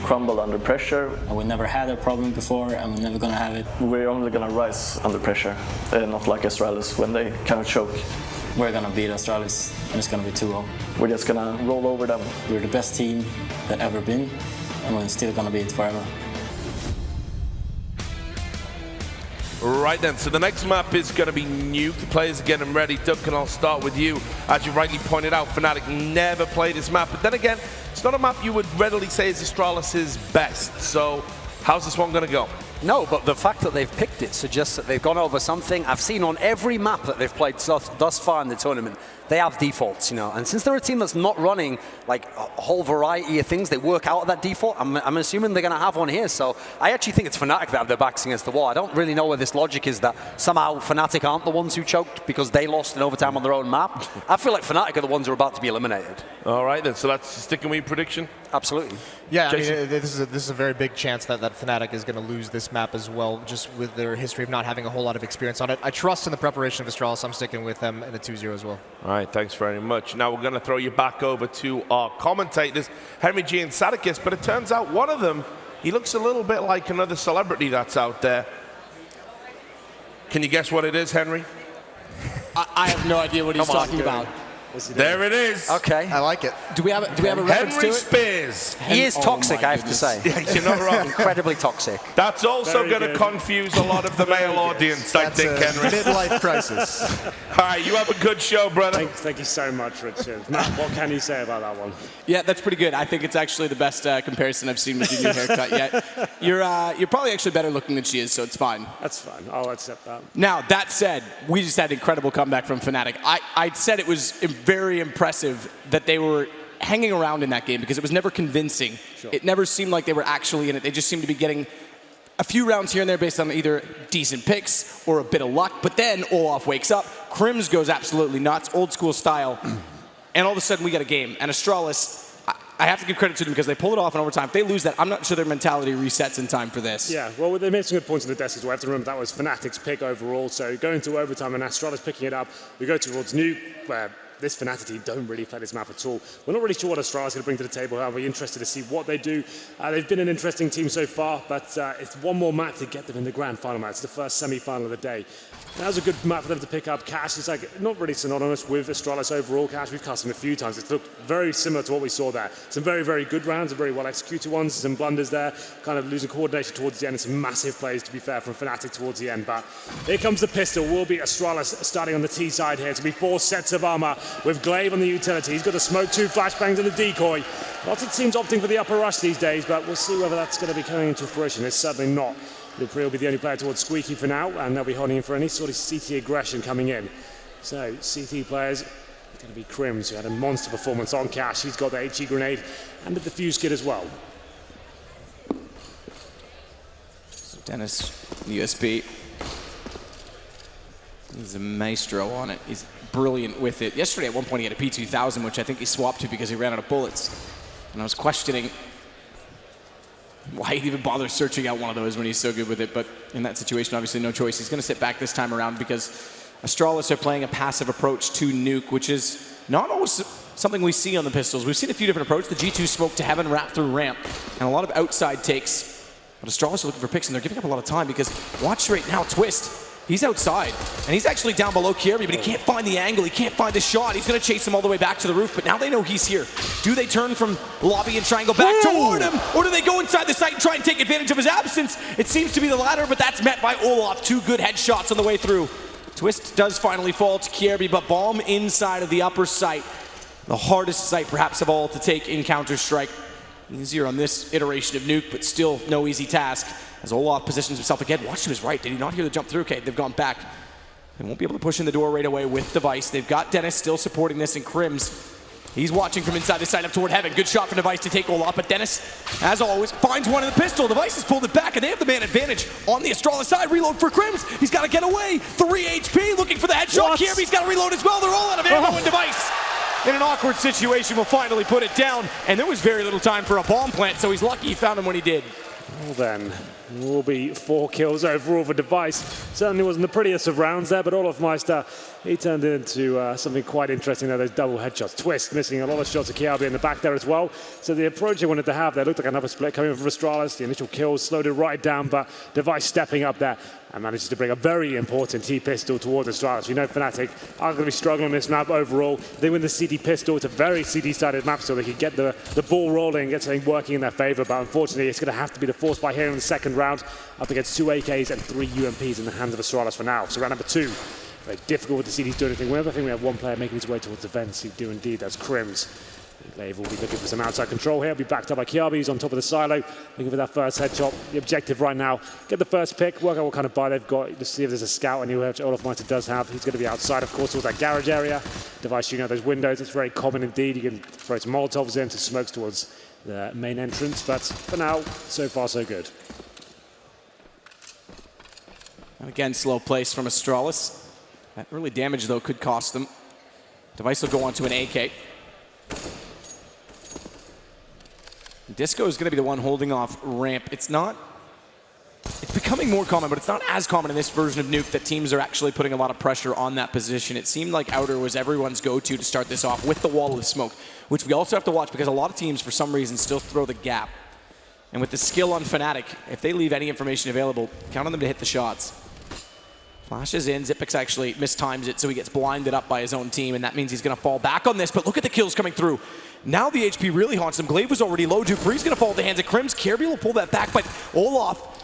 crumble under pressure. We never had a problem before, and we're never gonna have it. We're only gonna rise under pressure, not like Astralis when they kind of choke. We're gonna beat Astralis, and it's gonna be 2-0. We're just gonna roll over them. We're the best team that ever been, and we're still gonna be it forever. Right then, so the next map is going to be Nuke. The players are getting ready. Duncan, I'll start with you. As you rightly pointed out, Fnatic never played this map, but then again, it's not a map you would readily say is Astralis' best. So how's this one going to go? No, but the fact that they've picked it suggests that they've gone over something. I've seen on every map that they've played thus far in the tournament, they have defaults, you know. And since they're a team that's not running like a whole variety of things, they work out of that default. I'm assuming they're going to have one here. So I actually think it's Fnatic that have their backs against the wall. I don't really know where this logic is that somehow Fnatic aren't the ones who choked because they lost in overtime on their own map. I feel like Fnatic are the ones who are about to be eliminated. All right then, so that's sticking with your prediction? Absolutely. Yeah, I mean, this is a very big chance that Fnatic is going to lose this map as well, just with their history of not having a whole lot of experience on it. I trust in the preparation of Astralis. I'm sticking with them in a 2-0 as well. All right, thanks very much. Now we're going to throw you back over to our commentators, Henry G and Sadakis, but it turns out one of them, he looks a little bit like another celebrity that's out there. Can you guess what it is, Henry? I have no idea what he's talking about. There it is. Okay. I like it. Do we have a reference Henry to it? Spears. He is toxic, I have to say. Yeah, you're not wrong. Incredibly toxic. That's also Very going to good. confuse a lot of the male audience, I That's think, a Henry. midlife crisis. All right, you have a good show, brother. Thank you so much, Richard. Matt, what can you say about that one? Yeah, that's pretty good. I think it's actually the best comparison I've seen with your new haircut yet. You're probably actually better looking than she is, so it's fine. That's fine. I'll accept that. Now, that said, we just had an incredible comeback from Fnatic. I said it was very impressive that they were hanging around in that game because it was never convincing. Sure. It never seemed like they were actually in it. They just seemed to be getting a few rounds here and there based on either decent picks or a bit of luck. But then Olaf wakes up, Crims goes absolutely nuts, old school style, and all of a sudden we get a game. And Astralis, I have to give credit to them because they pull it off in overtime. If they lose that, I'm not sure their mentality resets in time for this. Yeah, well, they made some good points on the desk as well. I have to remember that was Fnatic's pick overall. So going to overtime and Astralis picking it up, we go towards Nuke, where this Fnatic team don't really play this map at all. We're not really sure what Astralis is going to bring to the table. I'll be interested to see what they do. They've been an interesting team so far, but it's one more map to get them in the grand final match. It's the first semi-final of the day. That was a good map for them to pick up. Cash is like not really synonymous with Astralis overall. Cash, we've cast him a few times. It looked very similar to what we saw there. Some very, very good rounds, some very well executed ones, some blunders there, kind of losing coordination towards the end, and some massive plays, to be fair, from Fnatic towards the end. But here comes the pistol. Will be Astralis starting on the T side here. To be 4 sets of armor with Glaive on the utility. He's got the smoke, 2 flashbangs and a decoy. Lots of teams opting for the upper rush these days, but we'll see whether that's going to be coming into fruition. It's certainly not. Dupree will be the only player towards Squeaky for now, and they'll be holding him for any sort of CT aggression coming in. So, CT players, it's going to be Crims, who had a monster performance on Cash. He's got the HE grenade and the defuse kit as well. So Dennis, USB. He's a maestro on it. He's brilliant with it. Yesterday, at one point, he had a P2000, which I think he swapped to because he ran out of bullets. And I was questioning why he'd even bother searching out one of those when he's so good with it. But in that situation, obviously no choice. He's going to sit back this time around because Astralis are playing a passive approach to Nuke, which is not always something we see on the pistols. We've seen a few different approaches. The G2 smoke to heaven, wrap through ramp, and a lot of outside takes. But Astralis are looking for picks, and they're giving up a lot of time because watch right now, Twist. He's outside, and he's actually down below Kierby, but he can't find the angle, he can't find the shot. He's going to chase him all the way back to the roof, but now they know he's here. Do they turn from lobby and try and go back toward him, or do they go inside the site and try and take advantage of his absence? It seems to be the latter, but that's met by Olaf. 2 good headshots on the way through. Twist does finally fall to Kierby, but Bomb inside of the upper site. The hardest site, perhaps, of all to take in Counter-Strike. Easier on this iteration of Nuke, but still no easy task. As Olaf positions himself again, watch to his right. Did he not hear the jump through? Okay, they've gone back. They won't be able to push in the door right away with Device. They've got Dennis still supporting this, and Crims, he's watching from inside the side up toward heaven. Good shot from Device to take Olaf, but Dennis, as always, finds one in the pistol. Device has pulled it back, and they have the man advantage on the Astralis side. Reload for Crims. He's got to get away. 3 HP, looking for the headshot. Kierby's got to reload as well. They're all out of ammo in Device. in an awkward situation will finally put it down. And there was very little time for a bomb plant, so he's lucky he found him when he did. Well then, it will be 4 kills overall for Device. Certainly wasn't the prettiest of rounds there, but Olaf Meister, he turned it into something quite interesting there, those double headshots. Twist missing a lot of shots of Kiabi in the back there as well. So the approach they wanted to have there looked like another split coming from Astralis. The initial kills slowed it right down, but Device stepping up there and manages to bring a very important T-pistol towards Astralis. We know Fnatic are going to be struggling on this map overall. They win the CD pistol. It's a very CD-sided map, so they can get the ball rolling and get something working in their favor. But unfortunately, it's going to have to be the force by here in the second round, up against 2 AKs and 3 UMPs in the hands of Astralis for now. So round number 2, very difficult with the CDs doing anything with. I think we have one player making his way towards the vents. He do indeed. That's Crims. ELEAGUE will be looking for some outside control here. Be backed up by Kiabi, who's on top of the silo, looking for that first headshot. The objective right now, get the first pick, work out what kind of buy they've got, just see if there's a scout, and which Olaf Meister does have. He's going to be outside, of course, towards that garage area. Device shooting out those windows. It's very common indeed. You can throw some Molotovs in, some smokes towards the main entrance, but for now, so far so good. And again, slow place from Astralis. That early damage, though, could cost them. Device will go on to an AK. Disco is going to be the one holding off ramp. It's becoming more common, but it's not as common in this version of Nuke that teams are actually putting a lot of pressure on that position. It seemed like Outer was everyone's go-to to start this off with the wall of smoke, which we also have to watch because a lot of teams, for some reason, still throw the gap. And with the skill on Fnatic, if they leave any information available, count on them to hit the shots. Flashes in, Xyp9x actually mistimes it, so he gets blinded up by his own team, and that means he's going to fall back on this, but look at the kills coming through. Now the HP really haunts him. Glaive was already low. dupree's going to fall at the hands of Crims. Kirby will pull that back, but Olaf,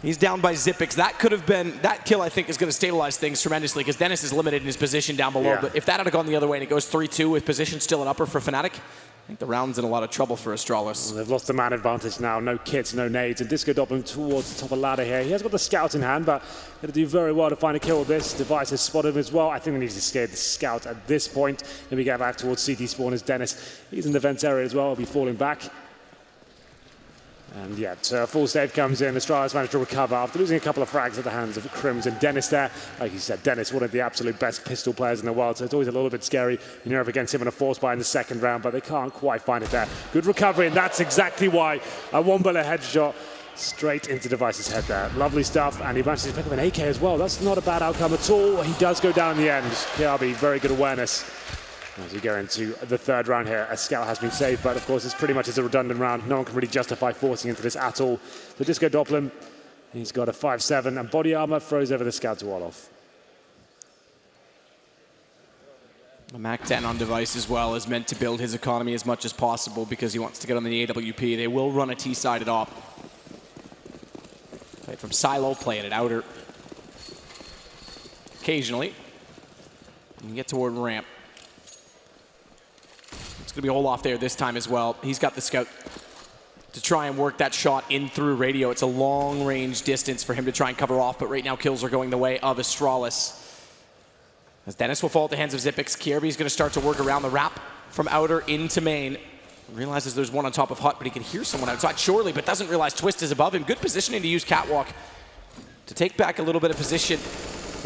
he's down by Xyp9x. That could have been, that kill I think is going to stabilize things tremendously because Dennis is limited in his position down below, Yeah. But if that had gone the other way and it goes 3-2 with position still an upper for Fnatic, I think the round's in a lot of trouble for Astralis. Well, they've lost the man advantage now. No kits, no nades. And Disco Doppler towards the top of the ladder here. He has got the scout in hand, but going to do very well to find a kill with this. Device has spotted him as well. I think he needs to scare the scout at this point. Then we get back towards CT spawn as Dennis. He's in the vents area as well. He'll be falling back. And yeah, so a full save comes in. Astralis managed to recover after losing a couple of frags at the hands of Crims and Dennis there. Like you said, Dennis, one of the absolute best pistol players in the world, so it's always a little bit scary when you're up against him in a force buy in the second round, but they can't quite find it there. Good recovery, and that's exactly why a one-bullet headshot straight into Device's head there. Lovely stuff, and he manages to pick up an AK as well. That's not a bad outcome at all. He does go down in the end. Kiabi, very good awareness. As we go into the third round here, a scout has been saved, but of course it's pretty much as a redundant round. No one can really justify forcing into this at all. The Disco Doppler, he's got a 5-7 and body armor, throws over the scout to Olaf. The Mac-10 on Device as well is meant to build his economy as much as possible because he wants to get on the AWP. They will run a T-sided op. Play it from silo, play it at outer. Occasionally, you can get toward ramp. It's going to be Olaf there this time as well. He's got the scout to try and work that shot in through radio. It's a long range distance for him to try and cover off, but right now kills are going the way of Astralis. As Dennis will fall at the hands of Xyp9x, Kirby's going to start to work around the wrap from outer into main. Realizes there's one on top of Hut, but he can hear someone outside surely, but doesn't realize Twist is above him. Good positioning to use Catwalk to take back a little bit of position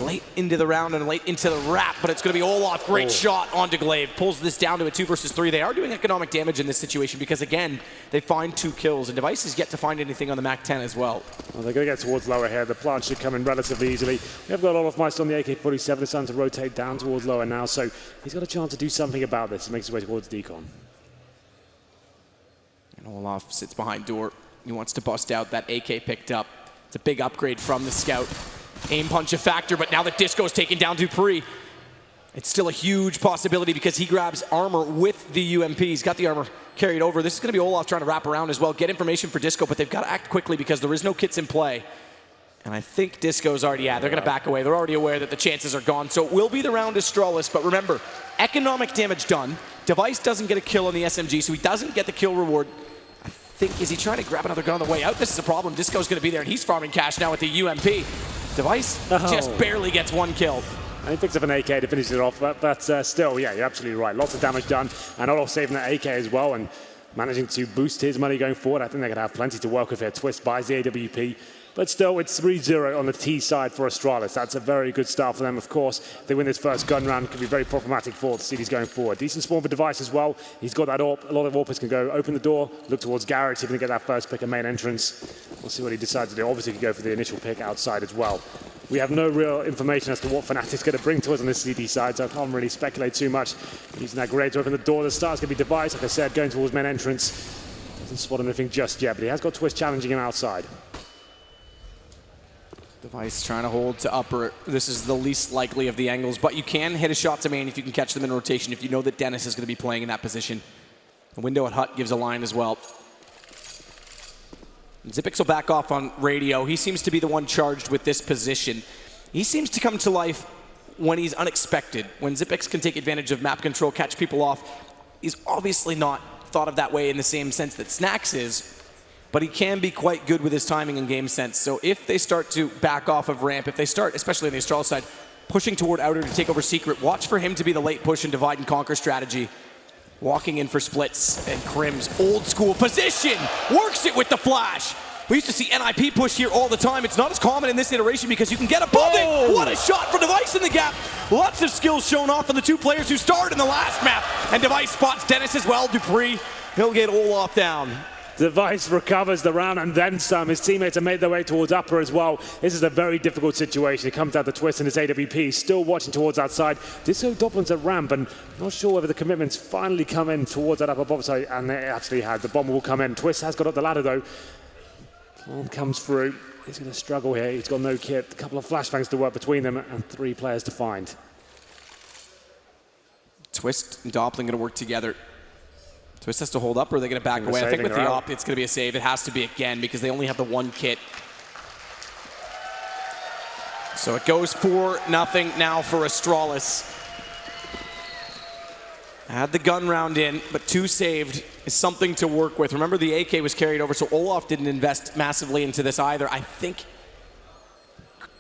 late into the round and late into the wrap, but it's going to be Olaf. Great shot onto Glaive. Pulls this down to a 2 versus 3. They are doing economic damage in this situation because, again, they find 2 kills, and Device is yet to find anything on the Mac-10 as well. Well, they're going to get towards lower here. The plant should come in relatively easily. We have got Olaf Meister on the AK-47. It's time to rotate down towards lower now, so he's got a chance to do something about this. He makes his way towards Decon. And Olaf sits behind door. He wants to bust out that AK picked up. It's a big upgrade from the scout. Aim punch a factor, but now that Disco's taking down dupreeh, it's still a huge possibility because he grabs armor with the UMP. He's got the armor carried over. This is going to be Olaf trying to wrap around as well, get information for Disco, but they've got to act quickly because there is no kits in play. And I think Disco's already they're going to back away. They're already aware that the chances are gone. So it will be the round Astralis, but remember, economic damage done. Device doesn't get a kill on the SMG, so he doesn't get the kill reward. I think, is he trying to grab another gun on the way out? This is a problem. Disco's going to be there, and he's farming cash now with the UMP. Device just barely gets 1 kill. And he picks up an AK to finish it off, but still, yeah, you're absolutely right. Lots of damage done, and Olaf saving that AK as well, and managing to boost his money going forward. I think they're going to have plenty to work with here. Twist buys the AWP. But still, it's 3-0 on the T side for Astralis. That's a very good start for them, of course. If they win this first gun round, it could be very problematic for the cities going forward. Decent spawn for Device as well. He's got that AWP. A lot of AWPers can go open the door, look towards Garrett, see if he can get that first pick and main entrance. We'll see what he decides to do. Obviously, he can go for the initial pick outside as well. We have no real information as to what Fnatic's going to bring to us on this CD side, so I can't really speculate too much. Using that grenade to open the door. The start's going to be Device, like I said, going towards main entrance. Doesn't spot anything just yet, but he has got Twist challenging him outside. Device trying to hold to upper. This is the least likely of the angles, but you can hit a shot to main if you can catch them in rotation, if you know that Dennis is going to be playing in that position. The window at Hut gives a line as well. Xyp9x will back off on radio. He seems to be the one charged with this position. He seems to come to life when he's unexpected, when Xyp9x can take advantage of map control, catch people off. He's obviously not thought of that way in the same sense that Snax is, but he can be quite good with his timing and game sense. So if they start to back off of ramp, if they start, especially on the Astralis side, pushing toward outer to take over secret, watch for him to be the late push and divide and conquer strategy. Walking in for splits, and Crim's old school position works it with the flash. We used to see NIP push here all the time. It's not as common in this iteration because you can get above it. What a shot for Device in the gap. Lots of skills shown off from the two players who started in the last map. And Device spots Dennis as well. Dupree, he'll get Olaf down. Device recovers the round and then some. His teammates have made their way towards upper as well. This is a very difficult situation. It comes out the Twist and his AWP still watching towards outside. Disco Doplin's at ramp and not sure whether the commitments finally come in towards that upper bomb side, and they actually had. The bomb will come in. Twist has got up the ladder though. Bomb comes through. He's going to struggle here. He's got no kit. A couple of flashbangs to work between them and 3 players to find. Twist and Doppling going to work together. Twist has to hold up, or are they going to back away? I think with the op, it's going to be a save. It has to be again because they only have the 1 kit. So it goes 4-0 now for Astralis. Had the gun round in, but 2 saved is something to work with. Remember, the AK was carried over, so Olaf didn't invest massively into this either. I think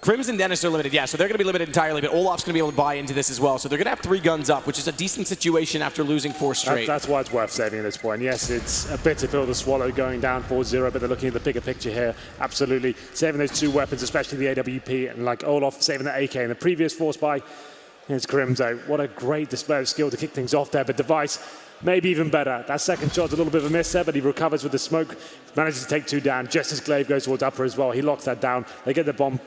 Crims and Dennis are limited, yeah, so they're going to be limited entirely, but Olaf's going to be able to buy into this as well. So they're going to have 3 guns up, which is a decent situation after losing 4 straight. That's why it's worth saving at this point. Yes, it's a bitter pill to swallow going down 4-0, but they're looking at the bigger picture here. Absolutely. Saving those 2 weapons, especially the AWP, and like Olaf saving the AK in the previous force buy. Here's Crimzo. What a great display of skill to kick things off there, but Device maybe even better. That second shot's a little bit of a miss there, but he recovers with the smoke, manages to take 2 down, just as Glaive goes towards upper as well. He locks that down. They get the bomb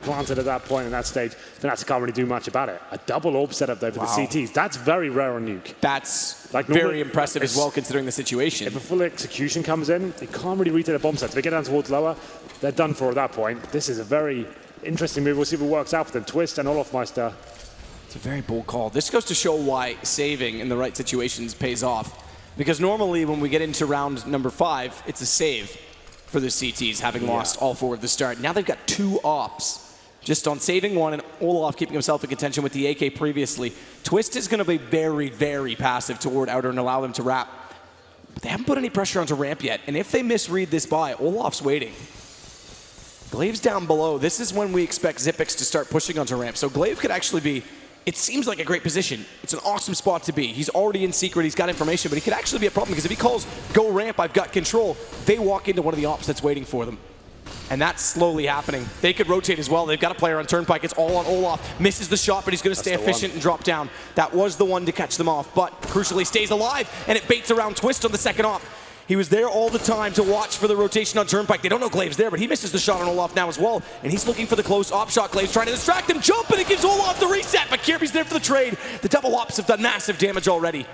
planted at that point in that stage. Fnatic can't really do much about it. A double AWP setup though for the CTs. That's very rare on Nuke. That's like very impressive as well considering the situation. If a full execution comes in, they can't really retake a bomb set. If they get down towards lower, they're done for at that point. This is a very interesting move. We'll see if it works out for them. Twist and Olafmeister. It's a very bold call. This goes to show why saving in the right situations pays off. Because normally when we get into round number 5, it's a save for the CTs, having lost all 4 at the start. Now they've got 2 ops. Just on saving 1 and Olaf keeping himself in contention with the AK previously. Twist is going to be very, very passive toward outer and allow them to wrap. But they haven't put any pressure onto ramp yet. And if they misread this buy, Olaf's waiting. Glaive's down below. This is when we expect Xyp9x to start pushing onto ramp. So Glaive could actually be, it seems like a great position. It's an awesome spot to be. He's already in secret. He's got information, but he could actually be a problem because if he calls, go ramp, I've got control, they walk into one of the ops that's waiting for them. And that's slowly happening. They could rotate as well. They've got a player on Turnpike. It's all on Olaf. Misses the shot, but he's going to stay efficient and drop down. That was the one to catch them off, but crucially stays alive, and it baits around Twist on the second op. He was there all the time to watch for the rotation on Turnpike. They don't know Glaive's there, but he misses the shot on Olaf now as well, and he's looking for the close op shot. Glaive's trying to distract him, jump, and it gives Olaf the reset, but Kirby's there for the trade. The double ops have done massive damage already.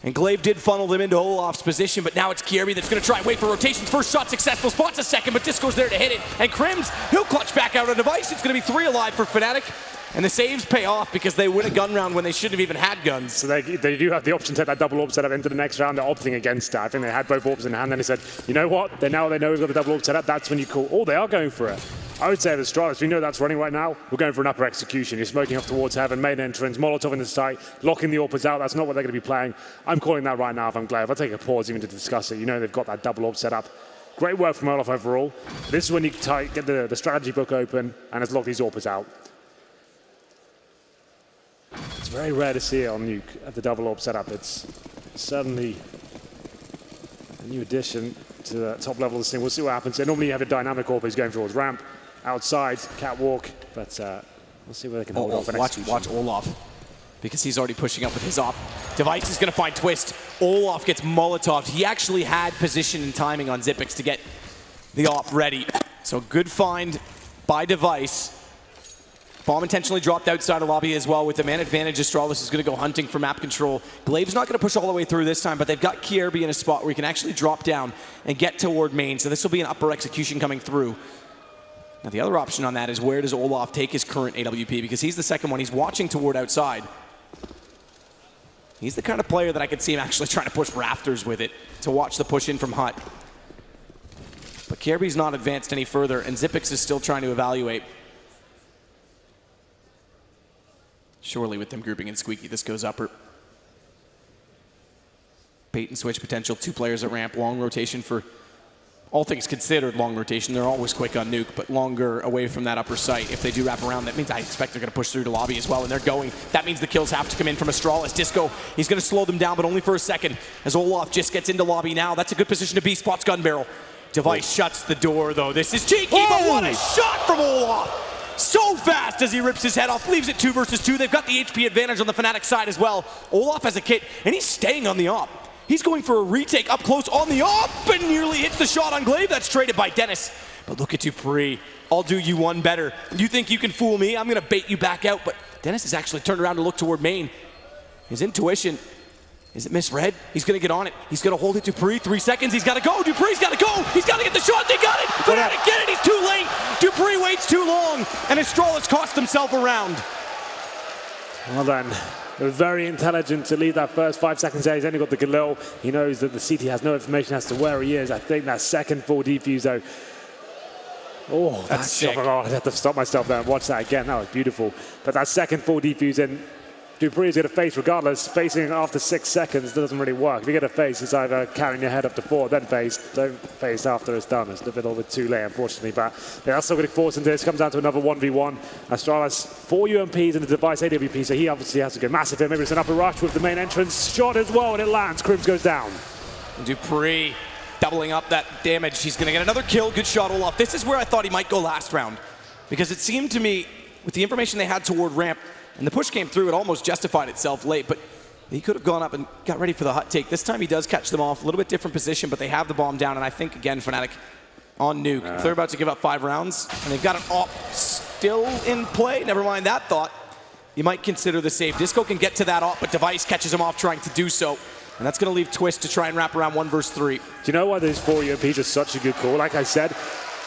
And Glaive did funnel them into Olaf's position, but now it's Kirby that's going to try and wait for rotations. First shot successful, spots a second, but Disco's there to hit it. And Crims, he'll clutch back out on Device. It's going to be 3 alive for Fnatic. And the saves pay off because they win a gun round when they shouldn't have even had guns. So they do have the option to take that double AWP setup into the next round. They're opting against that. I think they had both AWPs in hand, then they said, you know what? Now they know we've got the double AWP setup. That's when you call, oh, they are going for it. I would say the Astralis, we know that's running right now. We're going for an upper execution. You're smoking off towards heaven, main entrance, Molotov in the site, locking the AWPers out. That's not what they're going to be playing. I'm calling that right now if I'm Glaive. I'll take a pause even to discuss it. You know they've got that double AWP set up. Great work from Olaf overall. This is when you get the strategy book open and has locked these AWPers out. It's very rare to see it on Nuke at the double AWP setup. It's certainly a new addition. to the top level of this thing. We'll see what happens. So normally you have a dynamic AWP who's going towards ramp, outside, catwalk, but we'll see where they can hold off. Watch Olaf, because he's already pushing up with his op. Device is going to find Twist. Olaf gets Molotoved. He actually had position and timing on Xyp9x to get the op ready. So good find by Device. Bomb intentionally dropped outside of lobby as well with the man advantage. Astralis is going to go hunting for map control. Glaive's not going to push all the way through this time, but they've got Kierby in a spot where he can actually drop down and get toward main. So this will be an upper execution coming through. Now the other option on that is where does Olaf take his current AWP, because he's the second one. He's watching toward outside. He's the kind of player that I could see him actually trying to push rafters with it to watch the push in from Hut. But Kierby's not advanced any further, and Xyp9x is still trying to evaluate. Surely with them grouping in Squeaky, this goes upper. Bait and switch potential, 2 players at ramp, long rotation for all things considered, long rotation. They're always quick on nuke, but longer away from that upper site. If they do wrap around, that means I expect they're going to push through to lobby as well, and they're going. That means the kills have to come in from Astralis. Disco, he's going to slow them down, but only for a second, as Olaf just gets into lobby now. That's a good position to be, spots gun barrel. Device shuts the door, though. This is cheeky, but what a shot from Olaf! So fast as he rips his head off, leaves it 2 versus 2. They've got the HP advantage on the Fnatic side as well. Olaf has a kit, and he's staying on the op. He's going for a retake up close on the op, and nearly hits the shot on Glaive. That's traded by Dennis. But look at dupreeh. I'll do you one better. You think you can fool me? I'm going to bait you back out. But Dennis has actually turned around to look toward main. His intuition, is it misread? He's going to get on it. He's going to hold it. dupreeh, 3 seconds. He's got to go. dupreeh's got to go. He's got to get the shot. They got it. Fnatic get it. He's too late. dupreeh waits too long. And Astralis cost himself a round. Well then, they were very intelligent to leave that first 5 seconds there. He's only got the Galil. He knows that the CT has no information as to where he is. I think that second full defuse though. Oh, that's sick. Oh, I have to stop myself there and watch that again. That was beautiful. But that second full defuse in, dupreeh is going to face regardless. Facing after 6 seconds doesn't really work. If you get a face, it's either carrying your head up to 4, then face. Don't face after it's done. It's a little bit too late, unfortunately. But they are still getting forced into this. Comes down to another 1v1. Astralis, 4 UMPs in the Device AWP, so he obviously has to go massive here. Maybe it's an upper rush with the main entrance shot as well, and it lands. Crims goes down. dupreeh doubling up that damage. He's going to get another kill. Good shot, Olaf. This is where I thought he might go last round, because it seemed to me, with the information they had toward ramp, and the push came through, it almost justified itself late, but he could have gone up and got ready for the Hut take. This time he does catch them off, a little bit different position, but they have the bomb down, and I think, again, Fnatic on nuke. If they're about to give up 5 rounds, and they've got an op still in play, never mind that thought, you might consider the save. Disco can get to that op, but Device catches him off trying to do so, and that's going to leave Twist to try and wrap around 1 versus 3. Do you know why those 4 UMPs are such a good call? Like I said,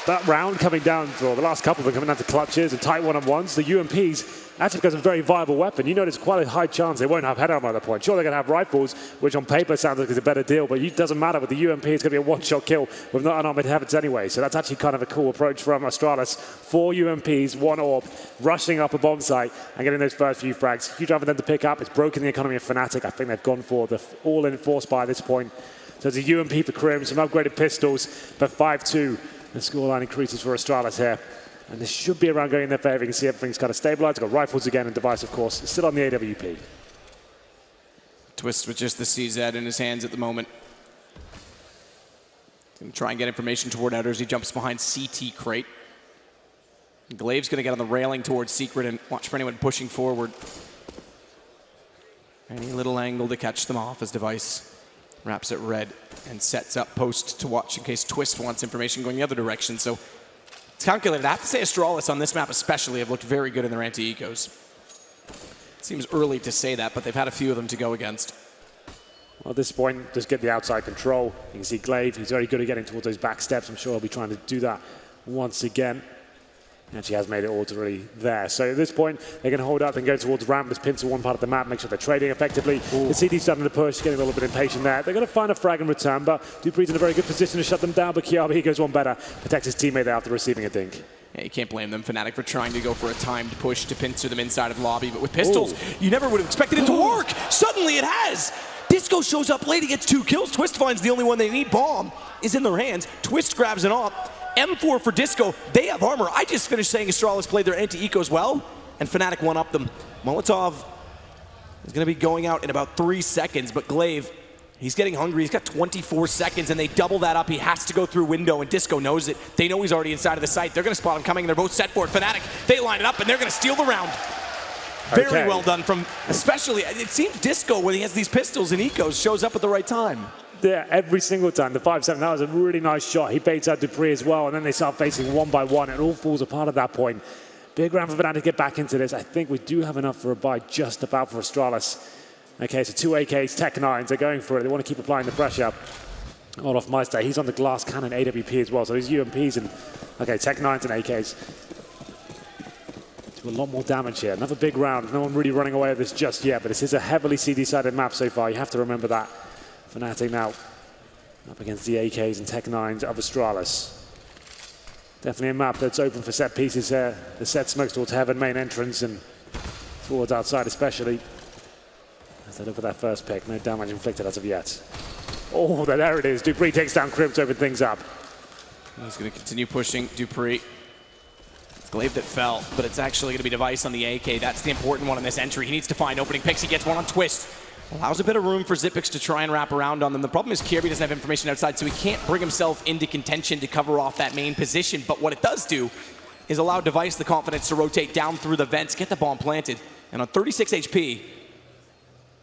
that round coming down, or the last couple of them coming down to clutches and tight one-on-ones, the UMPs actually becomes a very viable weapon. You know there's quite a high chance they won't have head armor at that point. Sure, they're going to have rifles, which on paper sounds like it's a better deal, but it doesn't matter. With the UMP, it's going to be a one-shot kill with not unarmored heavens anyway. So that's actually kind of a cool approach from Astralis. 4 UMPs, 1 AWP, rushing up a bomb site and getting those first few frags. Huge round for them to pick up. It's broken the economy of Fnatic. I think they've gone for the all-in force by this point. So it's a UMP for Crim, some upgraded pistols, but 5-2. The scoreline increases for Astralis here. And this should be around going in their favor. You can see everything's kind of stabilized. Got rifles again, and Device, of course, still on the AWP. Twist with just the CZ in his hands at the moment. Going to try and get information toward outers. He jumps behind CT crate. Glaive's going to get on the railing towards Secret and watch for anyone pushing forward. Any little angle to catch them off as Device wraps it red and sets up post to watch in case Twist wants information going the other direction. So it's calculated. I have to say Astralis on this map especially have looked very good in their anti-ecos. It seems early to say that, but they've had a few of them to go against. Well, at this point, just get the outside control. You can see Glaive, he's very good at getting towards those back steps. I'm sure he'll be trying to do that once again. He actually has made it already there. So at this point, they can hold up and go towards ramp. There's pins to one part of the map, make sure they're trading effectively. The CT's starting to push, getting a little bit impatient there. They're going to find a frag in return, but dupreeh's in a very good position to shut them down, but Kierby, he goes one better, protects his teammate there after receiving a dink. Yeah, you can't blame them, Fnatic, for trying to go for a timed push to pincer them inside of lobby, but with pistols, you never would have expected it to work. Suddenly it has. Disco shows up late, he gets 2 kills. Twist finds the only one they need. Bomb is in their hands. Twist grabs an op. M4 for Disco. They have armor. I just finished saying Astralis played their anti-ecos well, and Fnatic one-up them. Molotov is going to be going out in about 3 seconds, but Glaive He's getting hungry. He's got 24 seconds, and they double that up. He has to go through window, and Disco knows it. They know he's already inside of the site. They're going to spot him coming, and they're both set for it. Fnatic, they line it up, and they're going to steal the round. Very well done from, especially, it seems Disco, when he has these pistols and ecos, shows up at the right time. Yeah, every single time. The 5-7, that was a really nice shot. He baits out dupreeh as well, and then they start facing one by one. It all falls apart at that point. Big round for Fnatic to get back into this. I think we do have enough for a buy just about for Astralis. Okay, so 2 AKs, Tech 9s, they're going for it. They want to keep applying the pressure. Olaf Meister, he's on the glass cannon AWP as well, so he's UMPs and, okay, Tech 9s and AKs. Do a lot more damage here. Another big round. No one really running away with this just yet, but this is a heavily CD-sided map so far. You have to remember that. Fnatic now up against the AKs and Tech 9s of Astralis. Definitely a map that's open for set pieces here. The set smokes towards heaven, main entrance, and towards outside especially. As they look for that first pick, no damage inflicted as of yet. Oh, there it is. dupreeh takes down Crim to open things up. He's going to continue pushing dupreeh. It's Glaive that fell, but it's actually going to be Device on the AK. That's the important one in this entry. He needs to find opening picks. He gets one on Twist. Allows a bit of room for Xyp9x to try and wrap around on them. The problem is Kjaerbye doesn't have information outside, so he can't bring himself into contention to cover off that main position. But what it does do is allow Device the confidence to rotate down through the vents, get the bomb planted. And on 36 HP,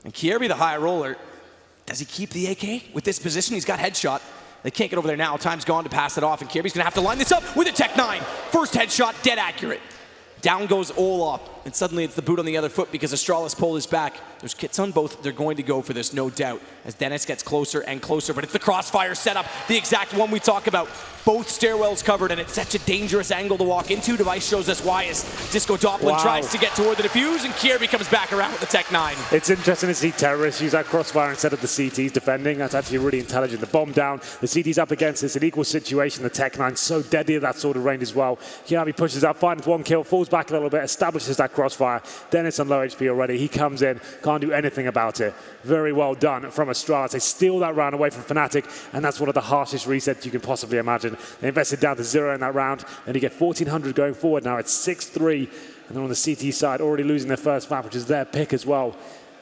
and Kjaerbye, the high roller, does he keep the AK? With this position, he's got headshot. They can't get over there now. Time's gone to pass it off, and Kjaerbye's gonna have to line this up with a Tech 9. First headshot, dead accurate. Down goes Olaf, and suddenly it's the boot on the other foot because Astralis pulled his back. There's kits on both. They're going to go for this, no doubt, as Dennis gets closer and closer, but it's the crossfire setup, the exact one we talk about. Both stairwells covered, and it's such a dangerous angle to walk into. Device shows us why as Disco Doppelin tries to get toward the defuse, and Kjaerbye comes back around with the Tech 9. It's interesting to see terrorists use that crossfire instead of the CTs defending. That's actually really intelligent. The bomb down, the CTs up against it's an equal situation. The Tech 9 so deadly at that sort of range as well. Kjaerbye pushes up, finds one kill, falls back a little bit, establishes that crossfire. Dennis on low HP already. He comes in, can't do anything about it. Very well done from Astralis. They steal that round away from Fnatic, and that's one of the harshest resets you can possibly imagine. They invested down to 0 in that round, and you get 1,400 going forward now. It's 6-3, and they're on the CT side, already losing their first map, which is their pick as well.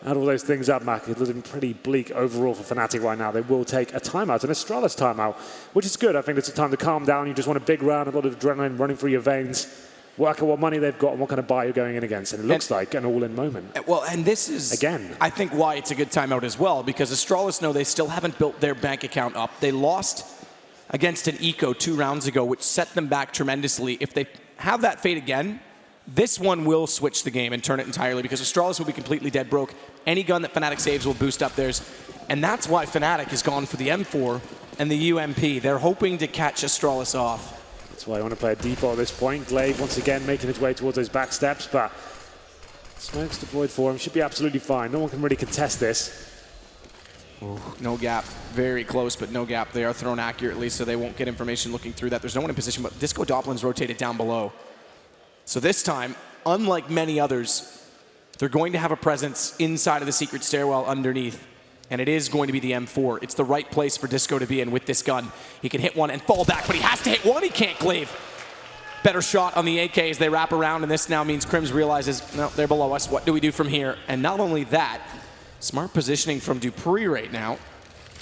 Add all those things up, Mac. It's looking pretty bleak overall for Fnatic right now. They will take a timeout, an Astralis timeout, which is good. I think it's a time to calm down. You just want a big round, a lot of adrenaline running through your veins. Work at what money they've got and what kind of buy you're going in against. And it looks like an all-in moment. Well, and this is, again, I think why it's a good timeout as well, because Astralis know they still haven't built their bank account up. They lost against an Eco 2 rounds ago, which set them back tremendously. If they have that fate again, this one will switch the game and turn it entirely, because Astralis will be completely dead broke. Any gun that Fnatic saves will boost up theirs. And that's why Fnatic has gone for the M4 and the UMP. They're hoping to catch Astralis off. That's why I want to play a default at this point. Glaive once again making his way towards those back steps, but smokes deployed for him. Should be absolutely fine. No one can really contest this. Ooh, no gap. Very close, but no gap. They are thrown accurately, so they won't get information looking through that. There's no one in position, but Disco Dopplin's rotated down below. So this time, unlike many others, they're going to have a presence inside of the secret stairwell underneath. And it is going to be the M4. It's the right place for Disco to be in with this gun. He can hit one and fall back, but he has to hit one. He can't Glaive. Better shot on the AK as they wrap around, and this now means Crims realizes, no, they're below us. What do we do from here? And not only that, smart positioning from dupreeh right now,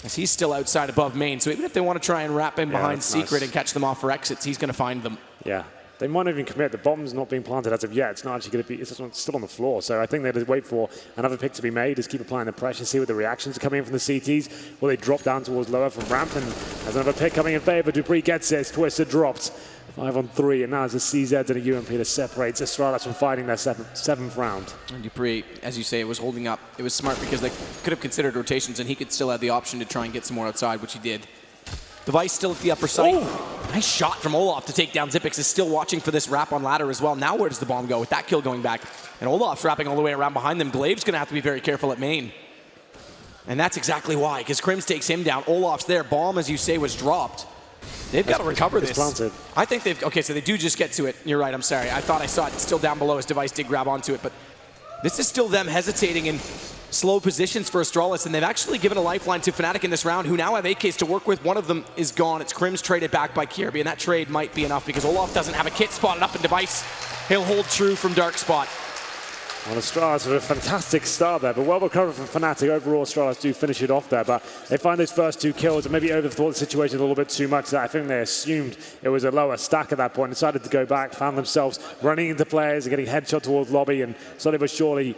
as he's still outside above main. So even if they want to try and wrap in behind Secret and catch them off for exits, he's going to find them. Yeah. They might not even commit. The bomb's not being planted as of yet. It's not actually going to be, it's still on the floor. So I think they'd wait for another pick to be made, just keep applying the pressure, see what the reactions are coming in from the CTs. Will they drop down towards lower from ramp? And there's another pick coming in favor. dupreeh gets it. Twisted dropped. 5 on 3, and now it's a CZ and a UMP that separates Astralis from fighting their seventh round. And dupreeh, as you say, was holding up. It was smart because they could have considered rotations, and he could still have the option to try and get some more outside, which he did. Device still at the upper site. Oh. Nice shot from Olaf to take down Xyp9x. Is still watching for this wrap on ladder as well. Now where does the bomb go with that kill going back? And Olaf's wrapping all the way around behind them. Glaive's going to have to be very careful at main. And that's exactly why, because Crims takes him down. Olaf's there. Bomb, as you say, was dropped. They've got to recover this. Planted. I think they've... Okay, so they do just get to it. You're right, I'm sorry. I thought I saw it still down below as Device did grab onto it, but this is still them hesitating in slow positions for Astralis, and they've actually given a lifeline to Fnatic in this round, who now have AKs to work with. One of them is gone. It's Crims traded back by Kjaerbye, and that trade might be enough because Olaf doesn't have a kit spotted up in Device. He'll hold true from dark spot. Well, Astralis with a fantastic start there, but well recovered from Fnatic. Overall, Astralis do finish it off there, but they find those first 2 kills and maybe overthought the situation a little bit too much. I think they assumed it was a lower stack at that point, decided to go back, found themselves running into players and getting headshot towards lobby, and slowly but surely,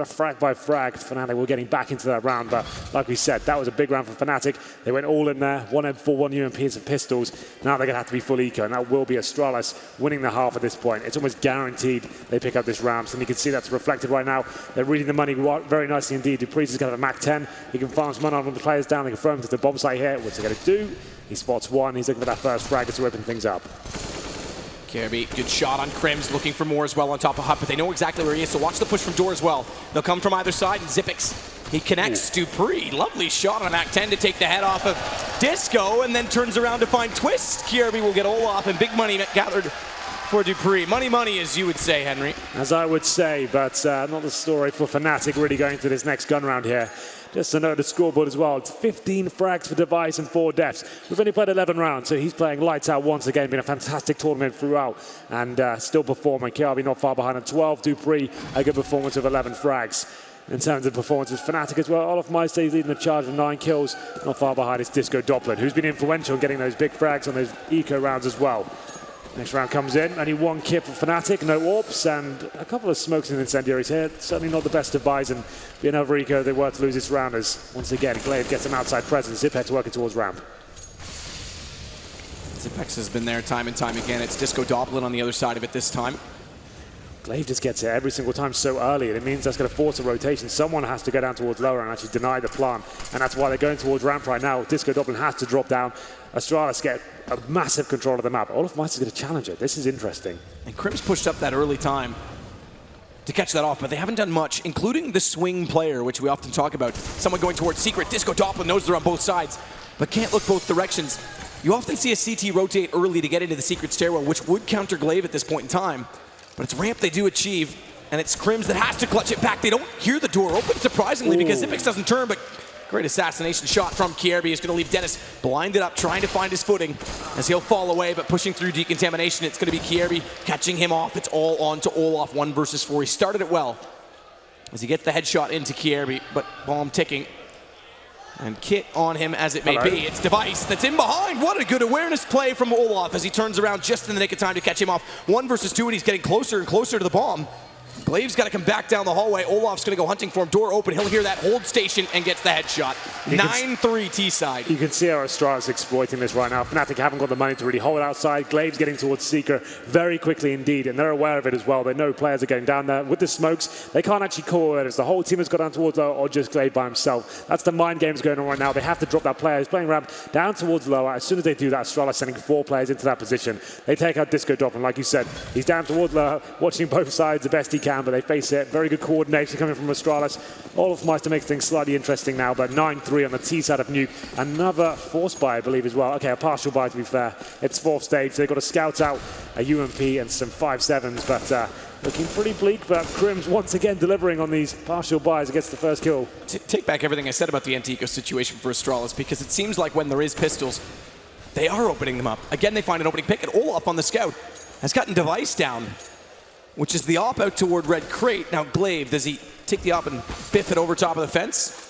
frag by frag, Fnatic were getting back into that round. But like we said, that was a big round for Fnatic. They went all in there, 1 M4, 1 UMP and some pistols. Now they're going to have to be full eco, and that will be Astralis winning the half at this point. It's almost guaranteed they pick up this round, and you can see that's reflected right now. They're reading the money very nicely indeed. Dupree's is going to have a Mac 10. He can farm some money on the players down. They can throw him to the bomb site here. What's he going to do? He spots 1. He's looking for that first frag to open things up. KRB, good shot on Crims, looking for more as well on top of Hut, but they know exactly where he is, so watch the push from door as well. They'll come from either side, and Xyp9x, he connects Dupree. Lovely shot on Act 10 to take the head off of Disco, and then turns around to find Twist. KRB will get Olaf, and big money gathered for Dupree. Money, as you would say, Henry. As I would say, but not the story for Fnatic really going to this next gun round here. Just to note the scoreboard as well, it's 15 frags for Device and 4 deaths. We've only played 11 rounds, so he's playing lights out once again, been a fantastic tournament throughout, and still performing. KRB not far behind at 12, Dupree a good performance of 11 frags. In terms of performances, Fnatic as well, Olaf Meister is leading the charge with 9 kills. Not far behind is Disco Doppler, who's been influential in getting those big frags on those eco rounds as well. Next round comes in, only 1 kit for Fnatic, no AWPs, and a couple of smokes and incendiaries here. Certainly not the best of buys, and being over eco, they were to lose this round as, once again, Glaive gets some outside presence. Xyp9x working towards ramp. Xyp9x has been there time and time again. It's Disco Doppler on the other side of it this time. Glaive just gets it every single time so early, and it means that's going to force a rotation. Someone has to go down towards lower and actually deny the plant, and that's why they're going towards ramp right now. Disco Doppler has to drop down. Astralis get a massive control of the map. Olaf Meister's going to challenge it. This is interesting. And Crims pushed up that early time to catch that off, but they haven't done much, including the swing player, which we often talk about. Someone going towards secret. Disco Doppler knows they're on both sides, but can't look both directions. You often see a CT rotate early to get into the secret stairwell, which would counter Glaive at this point in time. But it's ramp they do achieve, and it's Crims that has to clutch it back. They don't hear the door open, surprisingly, because Xyp9x doesn't turn, but great assassination shot from KRB is going to leave Dennis blinded up, trying to find his footing as he'll fall away, but pushing through decontamination. It's going to be KRB catching him off. It's all on to Olaf, 1 versus 4. He started it well as he gets the headshot into KRB, but bomb ticking. And kit on him as it may be. It's Device that's in behind. What a good awareness play from Olaf as he turns around just in the nick of time to catch him off. 1 versus 2, and he's getting closer and closer to the bomb. Glaive's got to come back down the hallway. Olaf's going to go hunting for him. Door open. He'll hear that hold station and gets the headshot. 9-3 T-side. You can see how Astralis exploiting this right now. Fnatic haven't got the money to really hold outside. Glaive's getting towards Seeker very quickly indeed, and they're aware of it as well. They know players are going down there. With the smokes, they can't actually call whether it's the whole team has got down towards lower or just Glaive by himself. That's the mind games going on right now. They have to drop that player who's playing ramp down towards lower. As soon as they do that, Astralis sending 4 players into that position. They take out Disco Doppler, like you said. He's down towards lower, watching both sides the best he can, but they face it. Very good coordination coming from Astralis. Olaf Meister makes things slightly interesting now, but 9-3 on the T side of Nuke. Another force buy, I believe, as well. Okay, a partial buy, to be fair. It's 4th stage. They've got to scout out a UMP and some 5.7s, but looking pretty bleak. But Crims once again delivering on these partial buys against the first kill. Take back everything I said about the anti-eco situation for Astralis, because it seems like when there is pistols, they are opening them up. Again, they find an opening pick, and Olaf on the scout has gotten Device down, which is the op out toward red crate. Now Glaive, does he take the op and biff it over top of the fence?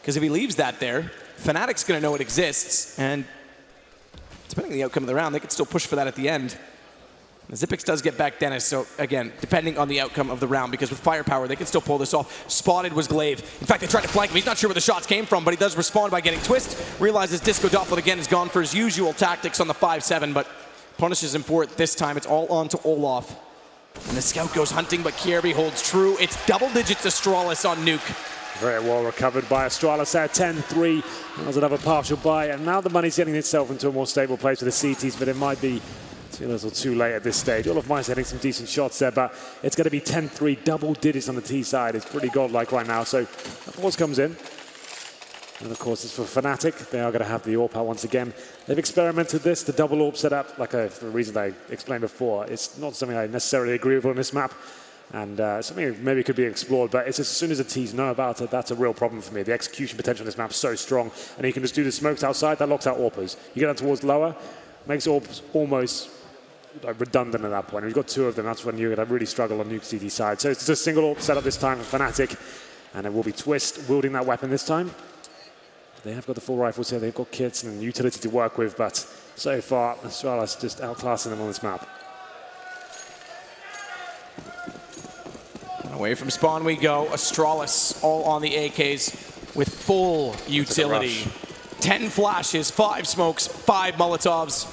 Because if he leaves that there, Fnatic's going to know it exists, and depending on the outcome of the round, they could still push for that at the end. Xyp9x does get back Dennis, so again, depending on the outcome of the round, because with firepower, they can still pull this off. Spotted was Glaive. In fact, they tried to flank him. He's not sure where the shots came from, but he does respond by getting Twist. Realizes Disco Doppler again has gone for his usual tactics on the 5.7, but punishes him for it this time. It's all on to Olaf. And the scout goes hunting, but KRB holds true. It's double digits Astralis on Nuke. Very well recovered by Astralis there, 10-3. That was another partial buy, and now the money's getting itself into a more stable place with the CTs, but it might be a little too late at this stage. Olaf Meister hitting some decent shots there, but it's going to be 10-3, double digits on the T side. It's pretty godlike right now, so of course comes in. And of course, it's for Fnatic. They are going to have the AWP out once again. They've experimented this, the double AWP setup, like for the reason I explained before. It's not something I necessarily agree with on this map, and something that maybe could be explored, but it's just as soon as the T's know about it, that's a real problem for me. The execution potential on this map is so strong, and you can just do the smokes outside, that locks out AWPers. You get down towards lower, makes AWPs almost redundant at that point. When you've got two of them, that's when you're going to really struggle on Nuke CT side. So it's just a single AWP setup this time for Fnatic, and it will be Twist wielding that weapon this time. They have got the full rifles here, they've got kits and utility to work with, but so far, Astralis just outclassing them on this map. Away from spawn we go. Astralis all on the AKs with full utility. 10 flashes, 5 smokes, 5 Molotovs,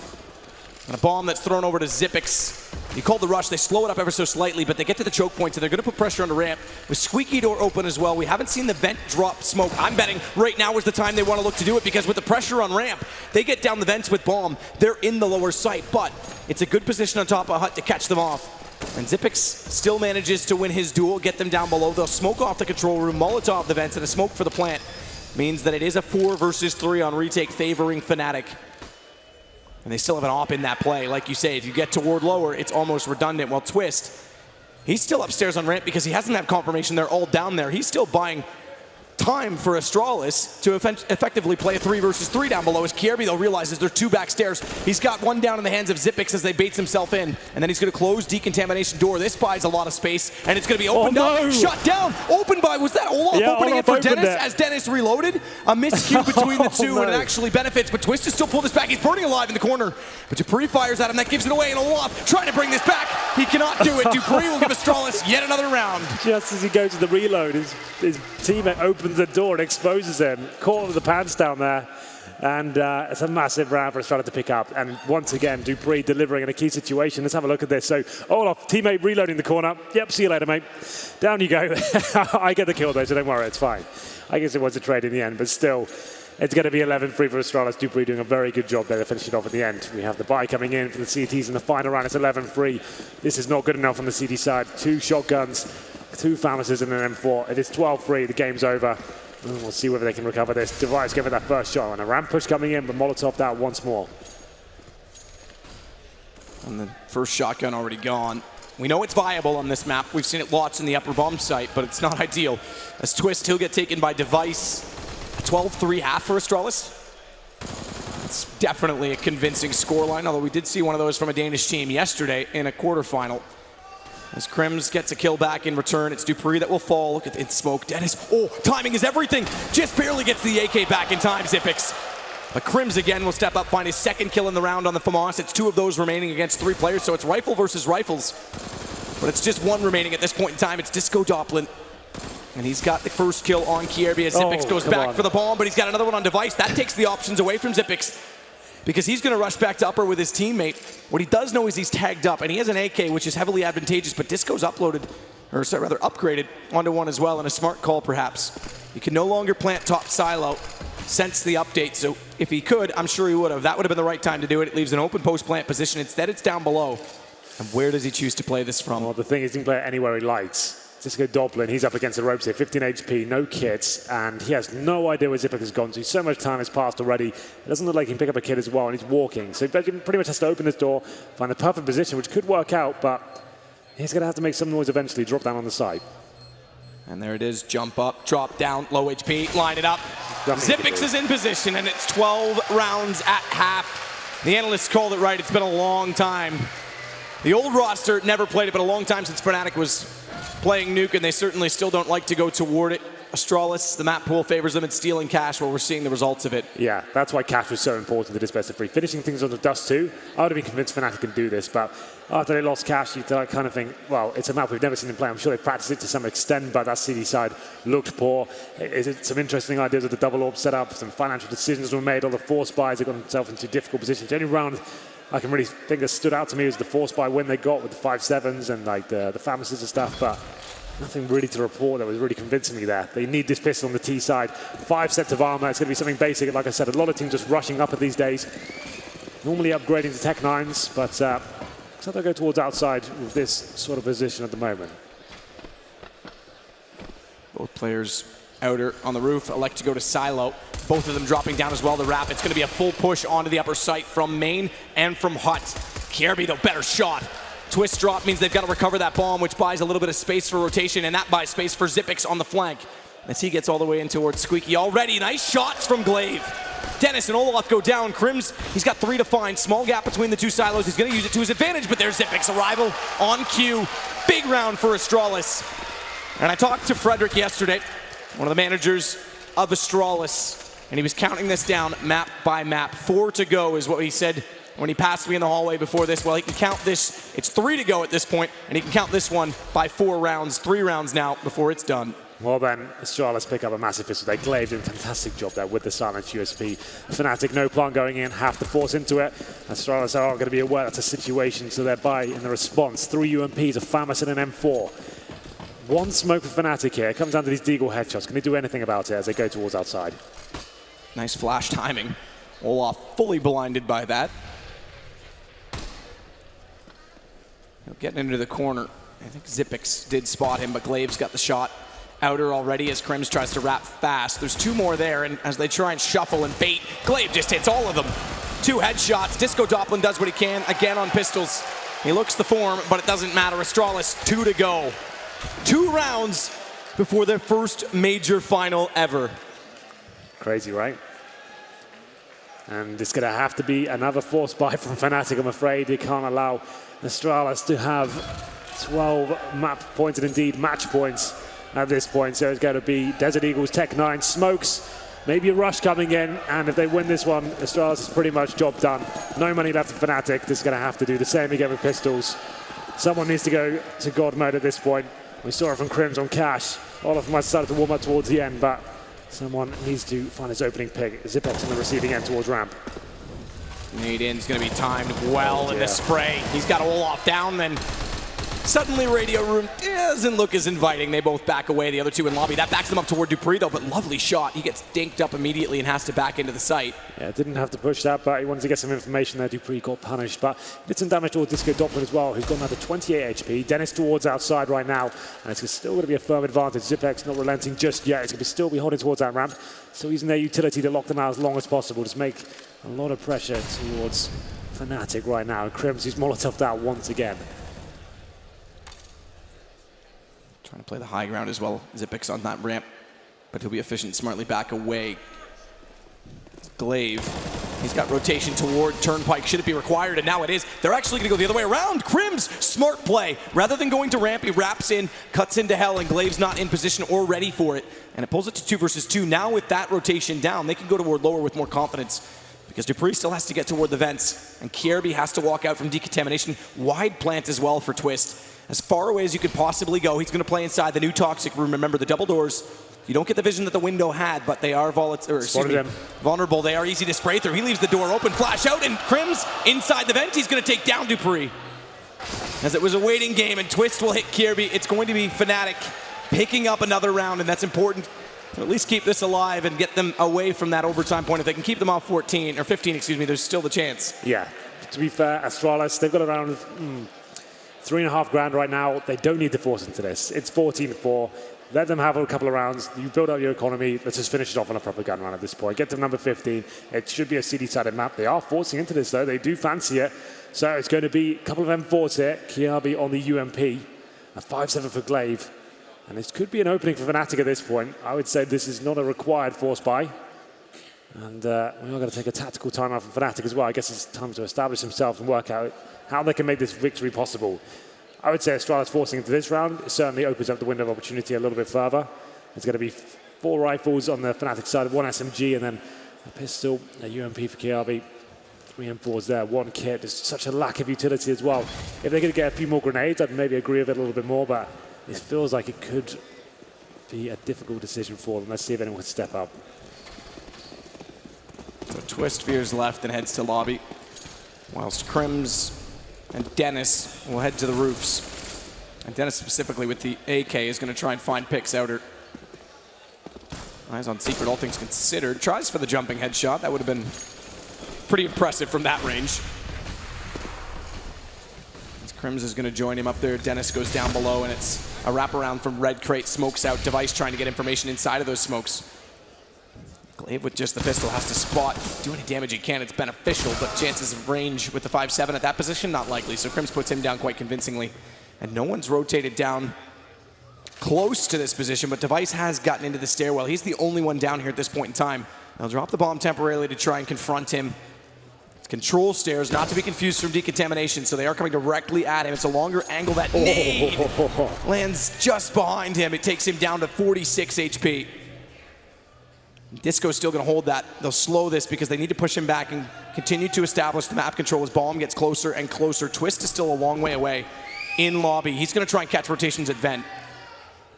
and a bomb that's thrown over to Xyp9x. You called the rush, they slow it up ever so slightly, but they get to the choke point, so they're going to put pressure on the ramp. With squeaky door open as well, we haven't seen the vent drop smoke. I'm betting right now is the time they want to look to do it, because with the pressure on ramp, they get down the vents with bomb. They're in the lower site, but it's a good position on top of Hut to catch them off. And Xyp9x still manages to win his duel, get them down below. They'll smoke off the control room, Molotov the vents, and a smoke for the plant. Means that it is a 4 versus 3 on retake, favoring Fnatic. And they still have an AWP in that play. Like you say, if you get toward lower, it's almost redundant. While Twist, he's still upstairs on ramp because he hasn't had confirmation they're all down there. He's still buying time for Astralis to effectively play a 3 versus 3 down below, as Kierby though realizes there's 2 backstairs. He's got 1 down in the hands of Xyp9x as they baits himself in, and then he's going to close decontamination door. This buys a lot of space, and it's going to be opened up, shut down, open by, was that Olaf opening it for Dennis as Dennis reloaded? A miscue between the two, and it actually benefits, but Twist is still pulled this back. He's burning alive in the corner, but Dupree fires at him, that gives it away, and Olaf trying to bring this back. He cannot do it. Dupree will give Astralis yet another round. Just as he goes to the reload, his teammate opens the door and exposes him, caught with the pants down there, and it's a massive round for Astralis to pick up. And once again, Dupree delivering in a key situation. Let's have a look at this. So Olaf, teammate reloading the corner. Yep, see you later, mate. Down you go. I get the kill though, so don't worry, it's fine. I guess it was a trade in the end, but still, it's going to be 11-3 for Astralis. Dupree doing a very good job there to finish it off at the end. We have the buy coming in for the CTs in the final round. It's 11-3. This is not good enough on the CT side. 2 shotguns, 2 Famases and an M4. It is 12-3, the game's over. And we'll see whether they can recover this. Device gave it that first shot, and a ramp push coming in, but Molotov out once more. And the first shotgun already gone. We know it's viable on this map. We've seen it lots in the upper bomb site, but it's not ideal. As Twist, he'll get taken by Device. A 12-3 half for Astralis. It's definitely a convincing scoreline, although we did see one of those from a Danish team yesterday in a quarterfinal. As Krims gets a kill back in return, it's Dupree that will fall. Look at it, smoke. Dennis, oh, timing is everything. Just barely gets the AK back in time, Xyp9x. But Krims again will step up, find his 2nd kill in the round on the FAMAS. It's 2 of those remaining against 3 players, so it's rifle versus rifles. But it's just 1 remaining at this point in time. It's Disco Doppelin. And he's got the first kill on Kierby as Xyp9x goes back for the bomb, but he's got another one on Device. That takes the options away from Xyp9x, because he's going to rush back to upper with his teammate. What he does know is he's tagged up, and he has an AK, which is heavily advantageous, but Disco's uploaded, or sorry, rather upgraded onto 1 as well, and a smart call perhaps. He can no longer plant top silo since the update, so if he could, I'm sure he would have. That would have been the right time to do it. It leaves an open post plant position. Instead, it's down below. And where does he choose to play this from? Well, the thing is, he can play it anywhere he likes. Disco Doppelin, he's up against the ropes here, 15 HP, no kits, and he has no idea where Xyp9x has gone to. So much time has passed already. It doesn't look like he can pick up a kit as well, and he's walking. So he pretty much has to open this door, find the perfect position, which could work out, but he's going to have to make some noise eventually, drop down on the side. And there it is, jump up, drop down, low HP, line it up. Xyp9x is in position, and it's 12 rounds at half. The analysts called it right. It's been a long time. The old roster never played it, but a long time since Fnatic was playing Nuke, and they certainly still don't like to go toward it. Astralis, the map pool favors them in stealing cash, while we're seeing the results of it. Yeah, that's why cash was so important to this best of 3. Finishing things on the dust too, I would have been convinced Fnatic can do this, but after they lost cash, you kind of think, well, it's a map we've never seen them play. I'm sure they practiced it to some extent, but that CD side looked poor. Some interesting ideas with the double AWP setup, some financial decisions were made, all the force buys have got themselves into difficult positions. The only round I can really think that stood out to me was the force buy win they got with the 5.7s and like the Famases and stuff, but nothing really to report that was really convincing me there. They need this pistol on the T side. 5 sets of armor. It's going to be something basic. Like I said, a lot of teams just rushing up at these days. Normally upgrading to Tech 9s, but looks like they'll go towards outside with this sort of position at the moment. Both players outer on the roof elect to go to silo. Both of them dropping down as well to wrap. It's going to be a full push onto the upper site from main and from Hut. Kierby, though, better shot. Twist drop means they've got to recover that bomb, which buys a little bit of space for rotation, and that buys space for Xyp9x on the flank as he gets all the way in towards Squeaky already. Nice shots from Glaive. Dennis and Olaf go down. Crims, he's got 3 to find. Small gap between the two silos. He's going to use it to his advantage, but there's Zipic's arrival on cue. Big round for Astralis. And I talked to Frederick yesterday, one of the managers of Astralis, and he was counting this down map by map. 4 to go is what he said when he passed me in the hallway before this. Well, he can count this. It's 3 to go at this point, and he can count this one by 4 rounds, 3 rounds now before it's done. Well then, Astralis pick up a massive pistol. They Glaive did a fantastic job there with the silence USP. Fnatic, no plan going in, have to force into it. Astralis are going to be aware that's a situation, so they're by in the response. 3 UMPs, a FAMAS and an M4. 1 smoke for Fnatic here. It comes down to these Deagle headshots. Can they do anything about it as they go towards outside? Nice flash timing. Olaf fully blinded by that. Getting into the corner. I think Zipix did spot him, but Glaive's got the shot. Outer already as Crims tries to wrap fast. There's 2 more there, and as they try and shuffle and bait, Glaive just hits all of them. 2 headshots. Disco Doppelin does what he can, again on pistols. He looks the form, but it doesn't matter. Astralis, 2 to go. 2 rounds before their first major final ever. Crazy, right? And it's going to have to be another force buy from Fnatic, I'm afraid. They can't allow Astralis to have 12 map points and indeed match points at this point. So it's going to be Desert Eagles, Tech 9, smokes, maybe a rush coming in, and if they win this one, Astralis is pretty much job done. No money left for Fnatic. This is going to have to do the same again with pistols. Someone needs to go to God mode at this point. We saw it from Crims on Cash. All of them might start to warm up towards the end, but someone needs to find his opening pick. Zipex on the receiving end towards ramp. Nade in's going to be timed well in the spray. He's got Olaf down, then suddenly Radio Room doesn't look as inviting. They both back away, the other 2 in lobby. That backs them up toward Dupree, though, but lovely shot. He gets dinked up immediately and has to back into the site. Yeah, didn't have to push that, but he wanted to get some information there. Dupree got punished, but he did some damage towards Disco Doppler as well, who's got another 28 HP. Dennis towards outside right now, and it's still going to be a firm advantage. Zipex not relenting just yet. It's going to still be holding towards that ramp. Still using their utility to lock them out as long as possible. Just make a lot of pressure towards Fnatic right now. And Crims, who's Molotoved out once again. Trying to play the high ground as well. Zipix on that ramp, but he'll be efficient, smartly back away. Glaive, he's got rotation toward Turnpike. Should it be required? And now it is. They're actually going to go the other way around. Crims, smart play. Rather than going to ramp, he wraps in, cuts into hell, and Glaive's not in position or ready for it. And it pulls it to 2 versus 2. Now with that rotation down, they can go toward lower with more confidence, because Dupree still has to get toward the vents, and Kierby has to walk out from decontamination. Wide plant as well for Twist. As far away as you could possibly go. He's going to play inside the new toxic room. Remember, the double doors, you don't get the vision that the window had, but they are vulnerable. They are easy to spray through. He leaves the door open, flash out, and Crims inside the vent. He's going to take down Dupree. As it was a waiting game, and Twist will hit Kierby. It's going to be Fnatic picking up another round, and that's important to at least keep this alive and get them away from that overtime point. If they can keep them off 14, or 15, excuse me, there's still the chance. Yeah, to be fair, Astralis, they've got around 3.5 grand right now. They don't need to force into this. It's 14-4. Let them have a couple of rounds. You build up your economy. Let's just finish it off on a proper gun run at this point. Get to number 15. It should be a CD-sided map. They are forcing into this, though. They do fancy it. So it's going to be a couple of M4s here. Kiabi on the UMP. A 5-7 for Glaive. And this could be an opening for Fnatic at this point. I would say this is not a required force buy. And we are going to take a tactical timeout from Fnatic as well. I guess it's time to establish themselves and work out how they can make this victory possible. I would say Astralis forcing into this round certainly opens up the window of opportunity a little bit further. There's going to be 4 rifles on the Fnatic side, 1 SMG, and then a pistol, a UMP for KRB. 3 M4s there, 1 kit. There's such a lack of utility as well. If they're going to get a few more grenades, I'd maybe agree with it a little bit more, but it feels like it could be a difficult decision for them. Let's see if anyone can step up. So Twist veers left and heads to lobby, whilst Crims and Dennis will head to the roofs. And Dennis specifically with the AK is going to try and find picks outer. Eyes on Secret, all things considered. Tries for the jumping headshot. That would have been pretty impressive from that range. As Crims is going to join him up there. Dennis goes down below, and it's a wraparound from Red Crate. Smokes out. Device trying to get information inside of those smokes. Glaive with just the pistol has to spot, do any damage he can. It's beneficial, but chances of range with the 5-7 at that position, not likely. So Crims puts him down quite convincingly. And no one's rotated down close to this position, but Device has gotten into the stairwell. He's the only one down here at this point in time. They'll drop the bomb temporarily to try and confront him. Control stairs, not to be confused from decontamination, so they are coming directly at him. It's a longer angle. That nade lands just behind him. It takes him down to 46 HP. Disco's still going to hold that. They'll slow this because they need to push him back and continue to establish the map control as Bomb gets closer and closer. Twist is still a long way away in lobby. He's going to try and catch rotations at Vent,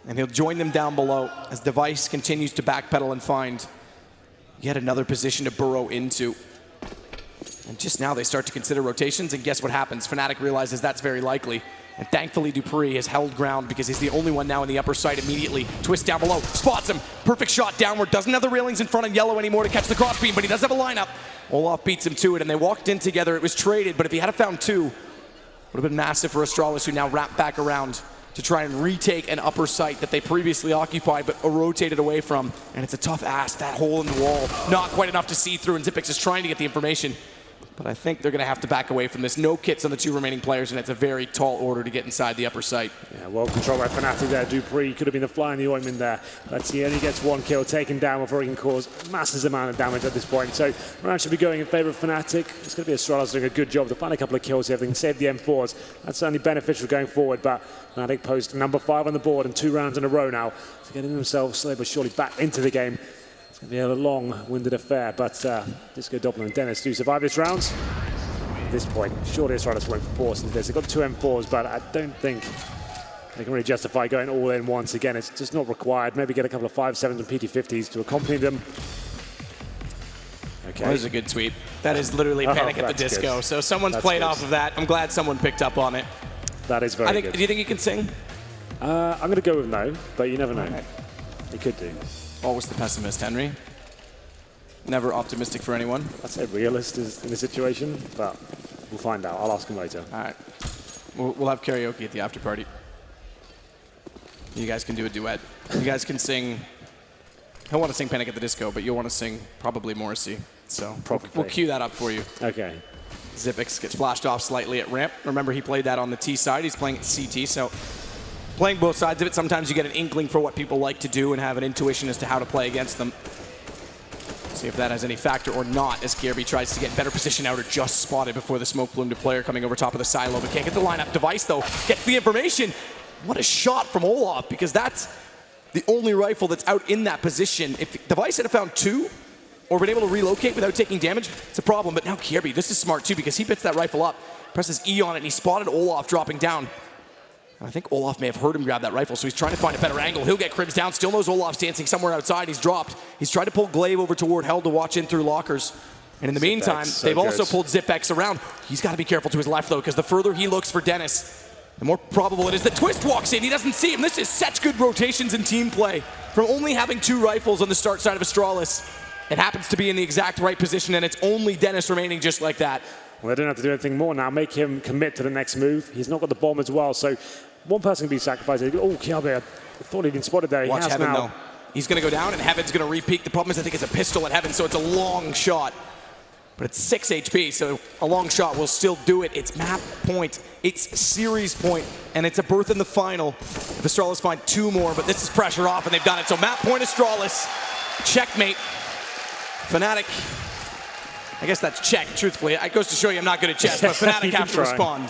and he'll join them down below as Device continues to backpedal and find yet another position to burrow into. And just now they start to consider rotations, and guess what happens? Fnatic realizes that's very likely. And thankfully dupreeh has held ground because he's the only one now in the upper side immediately. Twist down below, spots him, perfect shot downward, doesn't have the railings in front of yellow anymore to catch the crossbeam, but he does have a lineup. Olaf beats him to it, and they walked in together. It was traded, but if he had found two, would have been massive for Astralis, who now wrap back around to try and retake an upper site that they previously occupied but rotated away from. And it's a tough ask, that hole in the wall, not quite enough to see through, and Xyp9x is trying to get the information. But I think they're going to have to back away from this. No kits on the two remaining players, and it's a very tall order to get inside the upper site. Yeah, well controlled by Fnatic there. dupreeh could have been the fly in the ointment there. But he only gets one kill, taken down before he can cause massive amount of damage at this point. So round should be going in favor of Fnatic. It's going to be Astralis doing a good job to find a couple of kills here. They can save the M4s. That's certainly beneficial going forward. But Fnatic post number 5 on the board and 2 rounds in a row now. So getting themselves slowly but surely back into the game. It's going to be a long-winded affair. But Disco, Doppler and Dennis do survive this round. At this point, surely Astralis won't force into this. They've got 2 M4s, but I don't think they can really justify going all in once again. It's just not required. Maybe get a couple of 5.7s and PT50s to accompany them. Okay. That was a good tweet. That is literally Panic at the Disco. Good. So someone's played good. Off of that. I'm glad someone picked up on it. That is very good. Do you think he can sing? I'm going to go with no, but you never know. Right. He could do. Always the pessimist, Henry. Never optimistic for anyone. I'd say realist is in the situation, but we'll find out. I'll ask him later. All right. We'll have karaoke at the after party. You guys can do a duet. You guys can sing. He'll want to sing Panic at the Disco, but you'll want to sing probably Morrissey. So we'll cue that up for you. Okay. Xyp9x gets flashed off slightly at ramp. Remember, he played that on the T side. He's playing at CT, so playing both sides of it, sometimes you get an inkling for what people like to do and have an intuition as to how to play against them. See if that has any factor or not as KRB tries to get better position. Outer just spotted before the smoke bloom to player coming over top of the silo, but can't get the lineup. Device, though, gets the information. What a shot from Olaf, because that's the only rifle that's out in that position. If Device had found 2 or been able to relocate without taking damage, it's a problem. But now KRB, this is smart too, because he picks that rifle up, presses E on it, and he spotted Olaf dropping down. I think Olaf may have heard him grab that rifle, so he's trying to find a better angle. He'll get Cribs down, still knows Olaf's dancing somewhere outside. He's dropped. He's tried to pull Glaive over toward Hell to watch in through lockers. And in the meantime, they've also pulled Xyp9x around. He's got to be careful to his left, though, because the further he looks for Dennis, the more probable it is that Twist walks in. He doesn't see him. This is such good rotations and team play. From only having 2 rifles on the start side of Astralis, it happens to be in the exact right position, and it's only Dennis remaining just like that. Well, they don't have to do anything more now. Make him commit to the next move. He's not got the bomb as well, so one person can be sacrificed. Oh, KRB, I thought he'd been spotted there. Watch Heaven, though. He's going to go down, and Heaven's going to repeat. The problem is I think it's a pistol at Heaven, so it's a long shot. But it's 6 HP, so a long shot will still do it. It's map point. It's series point, and it's a berth in the final. If Astralis find 2 more, but this is pressure off, and they've done it. So map point Astralis. Checkmate. Fnatic. I guess that's check, truthfully. It goes to show you I'm not good at chess, but Fnatic have to respond.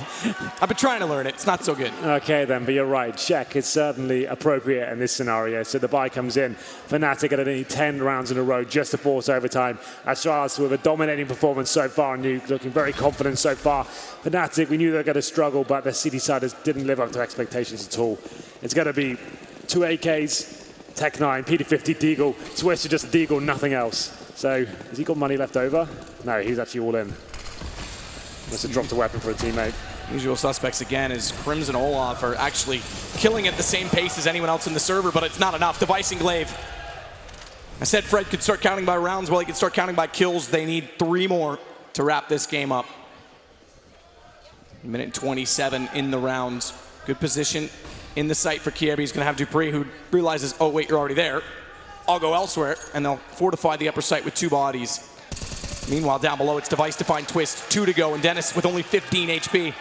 I've been trying to learn it. It's not so good. Okay, then, but you're right. Check is certainly appropriate in this scenario. So the buy comes in. Fnatic at only 10 rounds in a row just to force overtime. Astralis with a dominating performance so far, and looking very confident so far. Fnatic, we knew they were going to struggle, but the City siders didn't live up to expectations at all. It's going to be 2 AKs, Tech 9, PT50 Deagle. Twist is just Deagle, nothing else. So, has he got money left over? No, he's actually all in. Must have dropped a weapon for a teammate. Usual suspects again as Crimson and Olaf are actually killing at the same pace as anyone else in the server, but it's not enough. Device and Glaive. I said Fred could start counting by rounds. Well, he could start counting by kills. They need 3 more to wrap this game up. Minute 27 in the rounds. Good position in the site for KRB. He's going to have dupreeh, who realizes, oh, wait, you're already there. I'll go elsewhere, and they'll fortify the upper site with 2 bodies. Meanwhile, down below, it's Device to find Twist, 2 to go, and Dennis with only 15 HP.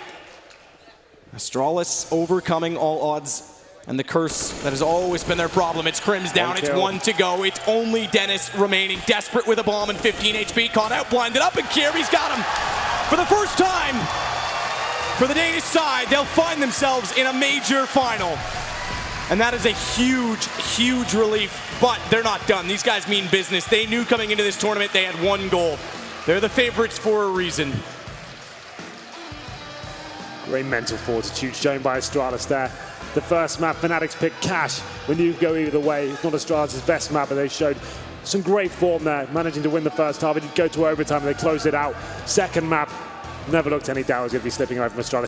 Astralis overcoming all odds And the curse that has always been their problem. It's Crim's down, it's 1 to go. It's only Dennis remaining, desperate with a bomb and 15 HP. Caught out, blinded up, and Kirby's got him. For the first time, for the Danish side, they'll find themselves in a major final. And that is a huge, huge relief. But they're not done. These guys mean business. They knew coming into this tournament they had one goal. They're the favorites for a reason. Great mental fortitude shown by Astralis there. The first map, Fnatic's picked Cash. We knew go either way. It's not Astralis' best map, but they showed some great form there, managing to win the first half. It did go to overtime, and they closed it out. Second map, never looked any doubt it was going to be slipping away from Astralis.